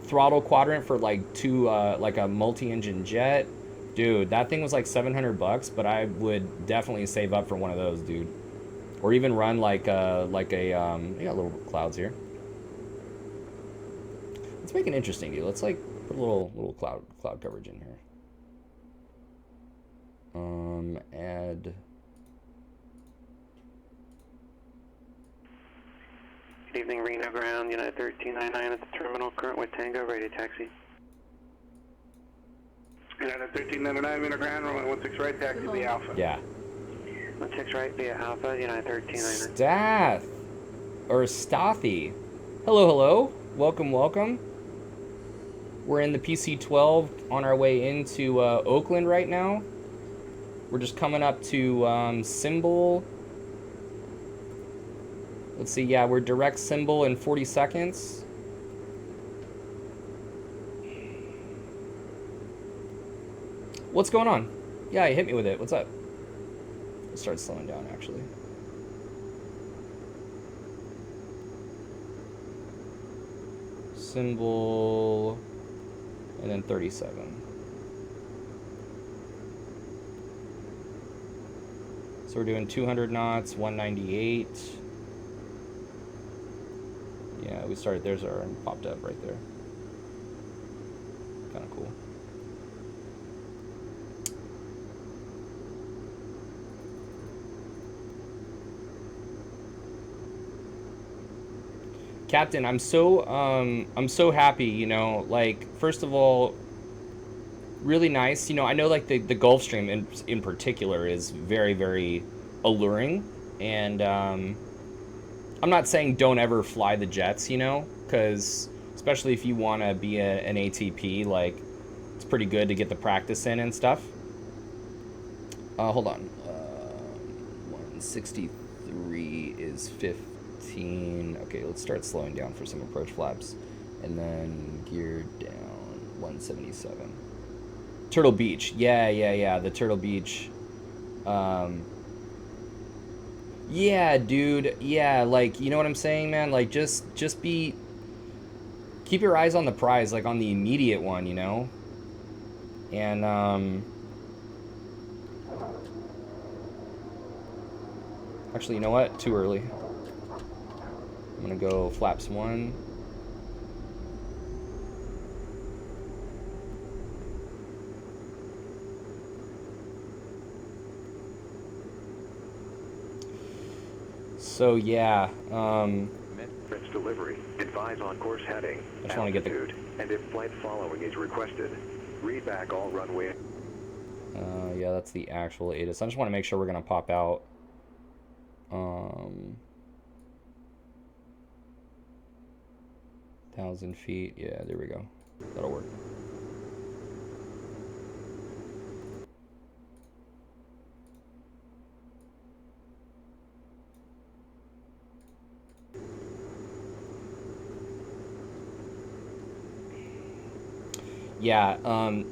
S7: throttle quadrant for like like a multi-engine jet. Dude, that thing was like $700, but I would definitely save up for one of those, dude. Or even run you got little clouds here. Let's make it interesting, dude. Let's like put a little cloud coverage in here. Add.
S18: Good evening, Reno Ground, United 1399 at the terminal, current with Tango, ready to taxi.
S17: United 1399 Reno Ground, runway 16 right, taxi via Alpha.
S7: Yeah.
S18: 16 right via Alpha, United 1399.
S7: Stath. Or Stathy. Hello, hello. Welcome, welcome. We're in the PC-12 on our way into Oakland right now. We're just coming up to Symbol. Let's see, yeah, we're direct Symbol in 40 seconds. What's going on? Yeah, you hit me with it. What's up? Let's start slowing down, actually. Symbol, and then 37. So we're doing 200 knots, 198. Yeah, we started, there's our, and popped up right there. Kind of cool. Captain, I'm so happy, you know, like, first of all, really nice, you know, I know, like, the Gulfstream in particular is very, very alluring, and, I'm not saying don't ever fly the jets, you know, because, especially if you want to be an ATP, like, it's pretty good to get the practice in and stuff. Hold on, 163 is 15. Okay, let's start slowing down for some approach flaps. And then gear down, 177. Turtle Beach. Yeah, the Turtle Beach. Yeah, dude. Yeah, like, you know what I'm saying, man? Like, just keep your eyes on the prize, like, on the immediate one, you know? And, actually, you know what? Too early. I'm gonna go flaps 1. So yeah,
S19: French delivery. Advise on course heading,
S7: I just want to get
S19: altitude, and if flight following is requested, read back all runway.
S7: Yeah, that's the actual ATIS. I just want to make sure we're gonna pop out. 1,000 feet. Yeah, there we go. That'll work. Yeah,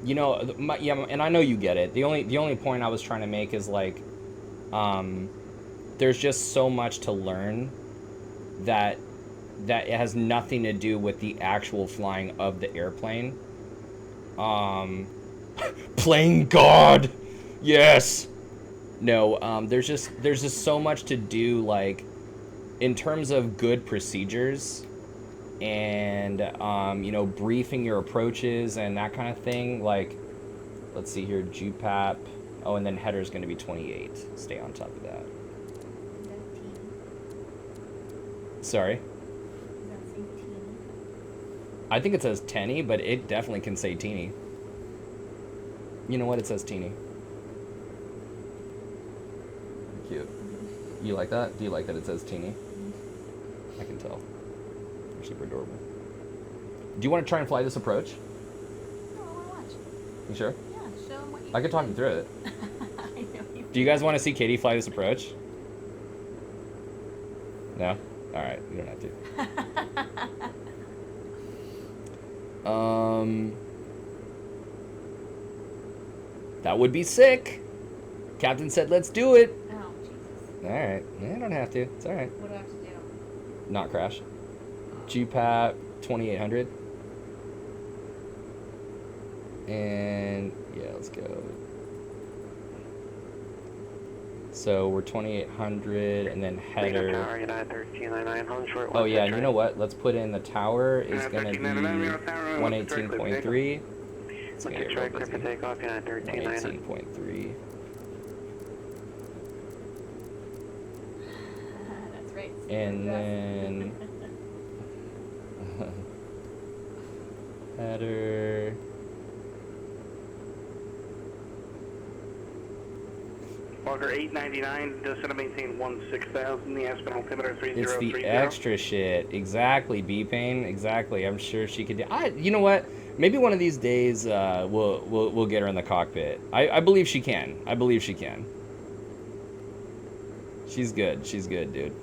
S7: you know, yeah, and I know you get it. The only point I was trying to make is, like, there's just so much to learn that it has nothing to do with the actual flying of the airplane. Playing God, yes. No, there's just so much to do, like, in terms of good procedures. And, you know, briefing your approaches and that kind of thing. Like, let's see here, GPAP. Oh, and then header's going to be 28. Stay on top of that. Sorry? I think it says teeny, but it definitely can say teeny. You know what? It says teeny. Cute. You like that? Do you like that it says teeny? I can tell. Super adorable. Do you want to try and fly this approach?
S15: No, I want to watch.
S7: You sure?
S15: Yeah, show them what you
S7: I could talk you through it.
S15: I know you.
S7: Do you guys want to see Katie fly this approach? No? Alright, you don't have to. That would be sick. Captain said, let's do it.
S15: Oh, Jesus.
S7: Alright. I don't have to. It's alright.
S15: What do I have to do?
S7: Not crash. GPAP 2800. And yeah, let's go. So we're 2800 and then header.
S18: Tower, United 1399, hold short.
S7: Oh yeah, and you know what? Let's put in the tower is gonna be 118.3. It's gonna get real busy. 118.3.
S15: That's right.
S7: And then header
S17: Walker 899, descend and maintain 16,000, the Aspen altimeter 3030.
S7: It's the extra shit. Exactly, B-Pain. Exactly. I'm sure she could do. You know what? Maybe one of these days we'll get her in the cockpit. I believe she can. I believe she can. She's good. She's good, dude.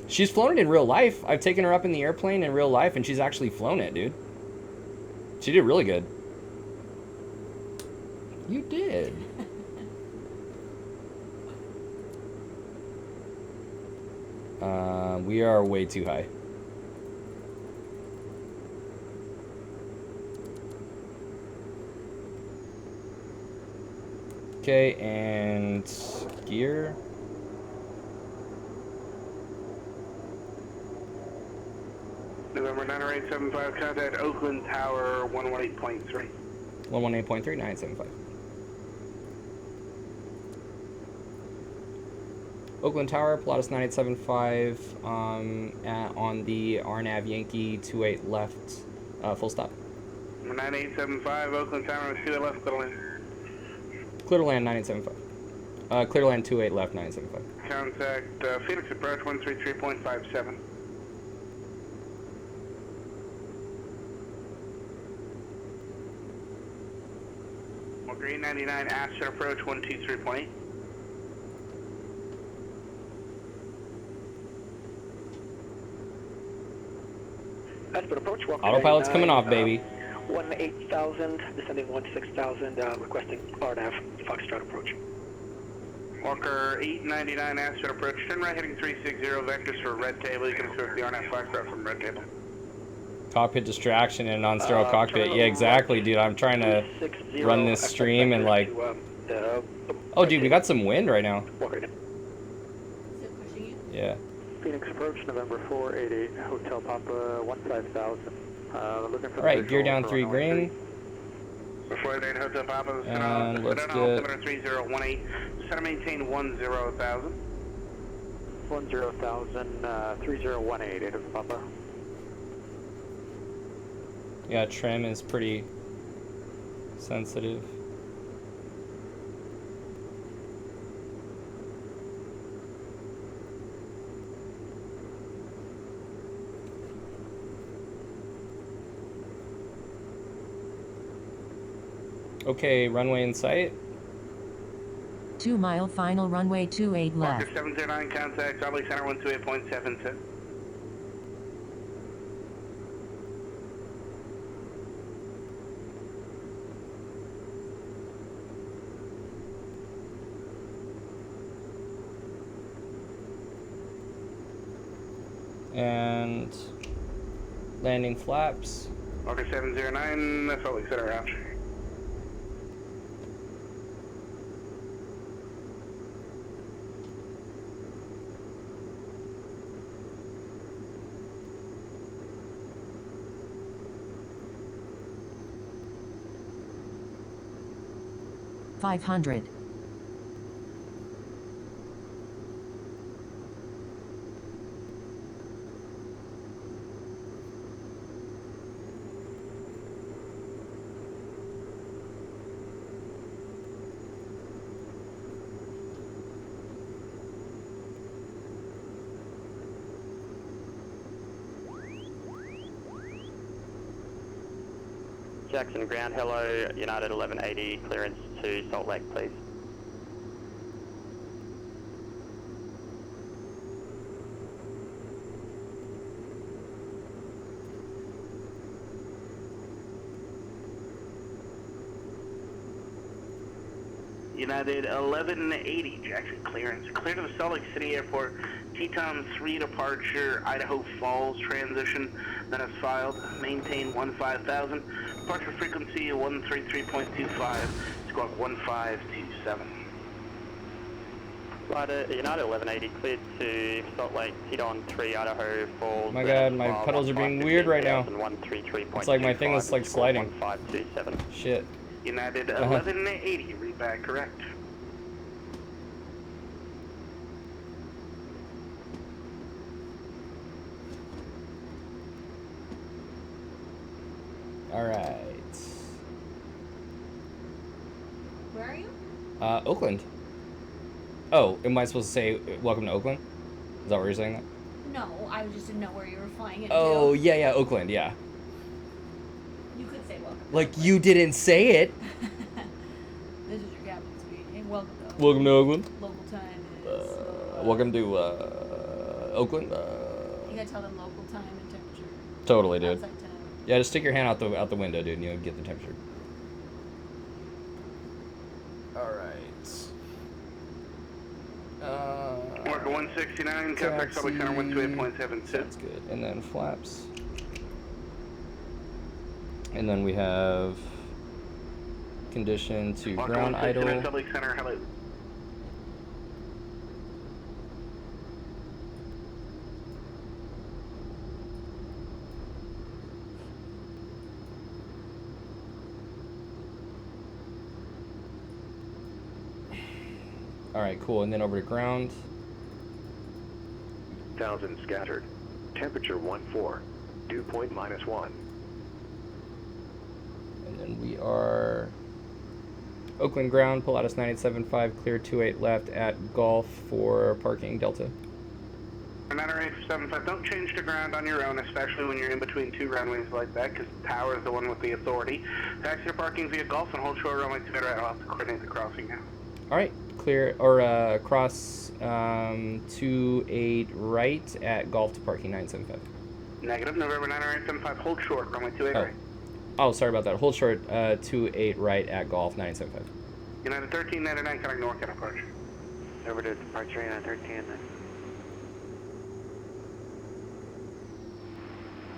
S7: She's flown it in real life. I've taken her up in the airplane in real life, and she's actually flown it, dude. She did really good. You did. We are way too high. Okay, and gear.
S17: November 90875, contact Oakland Tower 118.3.
S7: 118.3975. Oakland Tower, Pilatus 9875, on the RNAV Yankee 28 left, full stop.
S17: 9875, Oakland Tower, 28 left, clear to land.
S7: Clear to land 975. Clear to land 28 left 975.
S17: Contact Phoenix approach 133.57. Walker 899, Aspen approach 123.8.
S16: Aspen approach, Walker
S7: Autopilot's coming off, baby.
S16: 18,000, descending 16,000, requesting RNAV, Foxtrot approach.
S17: Walker 899, Aspen approach, turn right heading 360, vectors for red table. You can observe the RNAV Foxtrot from red table.
S7: Cockpit distraction and non-sterile cockpit. Yeah, exactly, dude. I'm trying to run this stream and like... Oh, dude, we got some wind right now.
S15: Is it pushing you?
S7: Yeah.
S18: Phoenix approach, November 488, Hotel Papa 15,000. Looking for
S7: Alright, gear down 3 green.
S17: Before they Hotel Papa,
S7: and let's get...
S17: 3018, center maintain 10,000.
S18: 10,000, 3018, Hotel Papa.
S7: Yeah, trim is pretty sensitive. Okay, runway in sight.
S12: 2 mile final runway 28 left.
S17: Walker 709, contact Charlie Center 128.76.
S7: And landing flaps.
S17: Walker 709, that's all we set around.
S12: $500.
S18: Jackson ground, hello, United 1180, clearance to Salt Lake, please.
S17: United 1180, Jackson clearance. Clear to the Salt Lake City Airport, Teton 3 departure, Idaho Falls transition, that is filed. Maintain 15,000. Departure frequency 133.25, squawk 1527.
S18: United 1180, cleared to Salt Lake, Teton 3, Idaho Falls.
S7: Oh my god, my pedals are being weird right now. It's like my thing is like sliding.
S18: 1527.
S7: Shit.
S17: United 1180, read back correct.
S7: Alright.
S15: Where are you?
S7: Oakland. Oh, am I supposed to say welcome to Oakland? Is that what you're saying? That?
S15: No, I just didn't know where you were flying into.
S7: Oh, yeah, Oakland, yeah.
S15: You could say welcome.
S7: Like, you didn't say it.
S15: This is your captain speaking. Welcome to Oakland.
S7: Welcome to Oakland.
S15: Local time is...
S7: welcome to, Oakland.
S15: You gotta tell them local time and temperature.
S7: Totally, dude.
S15: Outside time.
S7: Yeah, just stick your hand out the window, dude, and you'll get the temperature. Alright.
S17: Marker 169, contact Public Center 128.72.
S7: That's good. And then flaps. And then we have condition to
S17: Marker
S7: ground
S17: 169,
S7: idle.
S17: Public Center, hello.
S7: Alright, cool. And then over to ground.
S19: 1,000 scattered. Temperature 14. Dew point -1.
S7: And then we are Oakland ground, Pilatus 9875, clear 28 left at Golf for parking Delta.
S17: 90875, don't change to ground on your own, especially when you're in between two runways like that, because the tower is the one with the authority. Taxi to parking via Golf and hold short runway 28 right. I'll have to coordinate the crossing now.
S7: Alright, clear, or cross 28 right at Golf to parking 975.
S17: Negative, November 90875, hold short, runway 28 right.
S7: Oh, sorry about that. Hold short 28 right at Golf 975.
S17: United 1399, connect NorCal departure.
S18: Over to departure, United 13.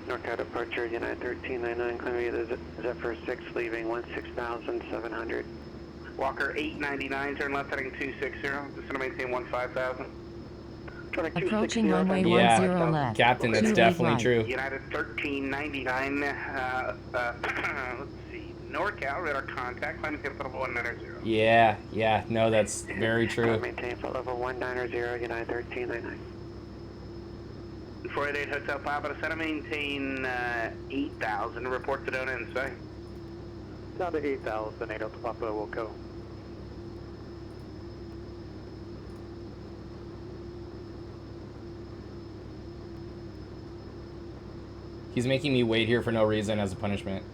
S18: NorCal departure, United 1399, climbing Zephyr 6, leaving 16,700.
S17: Walker 899, turn left heading 260, just to maintain 15,000.
S12: Approaching runway 10 left.
S7: Captain, that's definitely
S12: right.
S7: true.
S17: United 1399, let's see, NorCal, radar contact, climbing table level 190.
S7: Yeah, no, that's very true.
S18: Maintain for level 190, United 1399.
S17: 488 Hotel Papa, center maintain 8,000, report to Dona and say.
S18: Down to 8,000, 8 Hotel Papa will go.
S7: He's making me wait here for no reason as a punishment.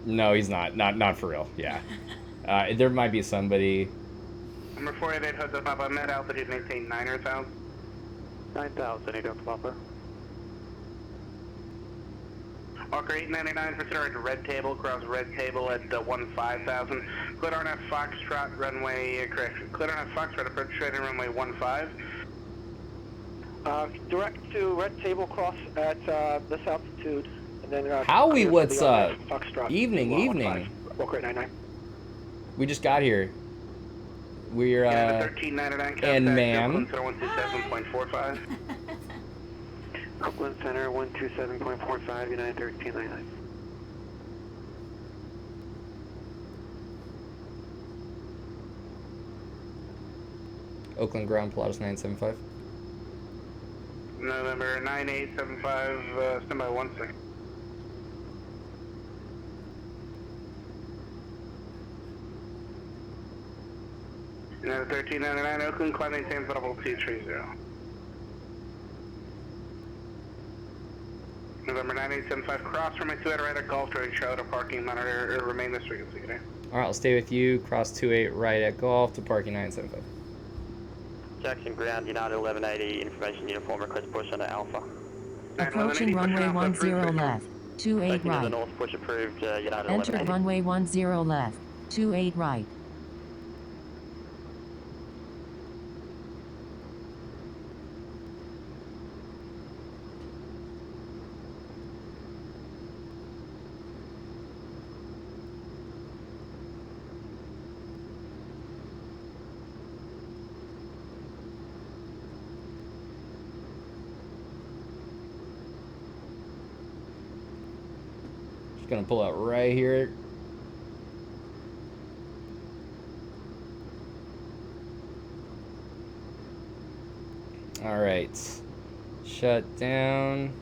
S7: No, he's not. Not for real. Yeah. There might be somebody.
S17: Number 488 Hotel Papa, med altitude maintain 9,000.
S18: 9,000, 8 Hotel Papa.
S17: Walker 899, proceed to red table, cross red table at 15,000. Clear RNF Foxtrot, runway, correction. Clear RNF Foxtrot, approach straight in runway 15.
S16: Direct to red table, cross at this altitude, and then...
S7: Howie, what's up?
S16: Foxtrot,
S7: Evening.
S16: Walker 899.
S7: We just got here. We're,
S17: Yeah, 1399,
S7: and ma'am.
S17: 127.45.
S18: Oakland Center 127.45, United 1399.
S7: Oakland ground, Pilatus 975.
S17: November 9875, stand by 1 second. United 1399, Oakland, climb maintain level 230. November 9875, cross from my 28 right at Golf to show to parking monitor, remain this frequency today.
S7: Alright, I'll stay with you. Cross 28 right at Golf to parking 975.
S20: Jackson ground, United 1180, information uniform, request push under Alpha.
S12: Approaching runway 10 left. 28
S20: Taking to the
S12: right.
S20: north, push approved, United
S12: Enter
S20: 1180.
S12: runway 10 left. 28 right.
S7: Just gonna pull out right here. All right. Shut down.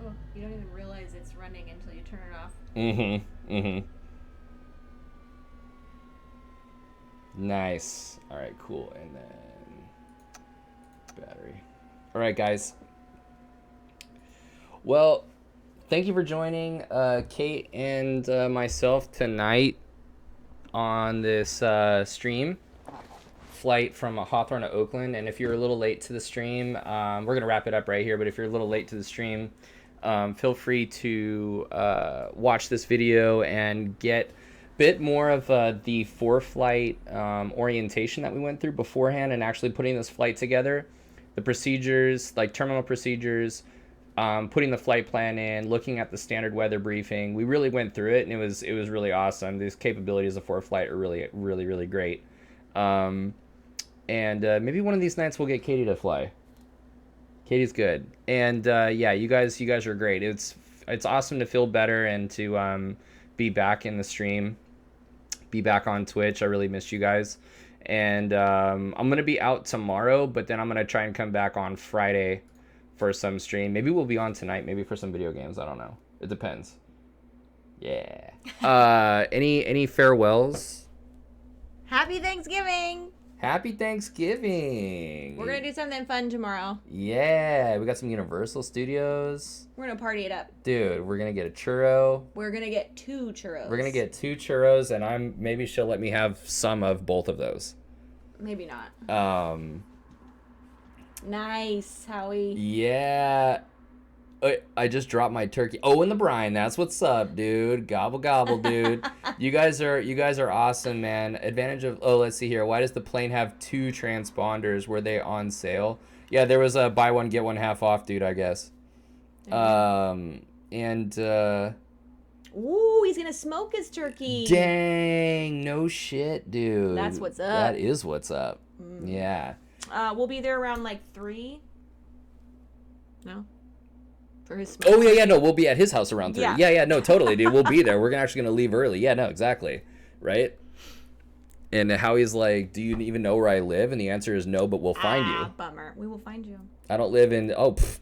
S15: Oh, you don't even realize it's running until you turn it off.
S7: Mm-hmm. Mm-hmm. Nice. All right, cool. And then battery. All right, guys. Well, thank you for joining Kate and myself tonight on this stream flight from Hawthorne to Oakland. And if you're a little late to the stream, we're going to wrap it up right here. But if you're a little late to the stream, feel free to watch this video and get bit more of the for-flight orientation that we went through beforehand and actually putting this flight together. The procedures, like terminal procedures, putting the flight plan in, looking at the standard weather briefing. We really went through it, and it was really awesome. These capabilities of for-flight are really great. And maybe one of these nights we'll get Katie to fly. Katie's good. And yeah, you guys are great. It's awesome to feel better and to be back in the stream, be back on Twitch. I really missed you guys. And I'm going to be out tomorrow, but then I'm going to try and come back on Friday for some stream. Maybe we'll be on tonight, maybe for some video games. I don't know. It depends. Yeah. Any farewells?
S15: Happy Thanksgiving!
S7: Happy Thanksgiving!
S15: We're gonna do something fun tomorrow.
S7: Yeah, we got some Universal Studios.
S15: We're gonna party it up.
S7: Dude, we're gonna get a churro.
S15: We're gonna get 2 churros.
S7: We're gonna get 2 churros, and maybe she'll let me have some of both of those.
S15: Maybe not. Nice, Howie.
S7: Yeah. I just dropped my turkey. Oh, in the brine. That's what's up, dude. Gobble gobble, dude. You guys are awesome, man. Advantage of let's see here. Why does the plane have 2 transponders? Were they on sale? Yeah, there was a buy one get one half off, dude, I guess.
S15: Ooh, he's gonna smoke his turkey.
S7: Dang, no shit, dude.
S15: That's what's up.
S7: That is what's up. Yeah.
S15: We'll be there around like 3. No? For his smoke.
S7: Oh, yeah, no, we'll be at his house around 3.
S15: Yeah.
S7: Yeah, no, totally, dude. We'll be there. We're actually going to leave early. Yeah, no, exactly. Right? And Howie's like, do you even know where I live? And the answer is no, but we'll find you.
S15: Bummer. We will find you.
S7: I don't live in...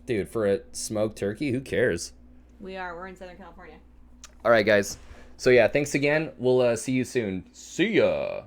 S7: dude, for a smoked turkey? Who cares?
S15: We're in Southern California.
S7: All right, guys. So, yeah, thanks again. We'll see you soon. See ya!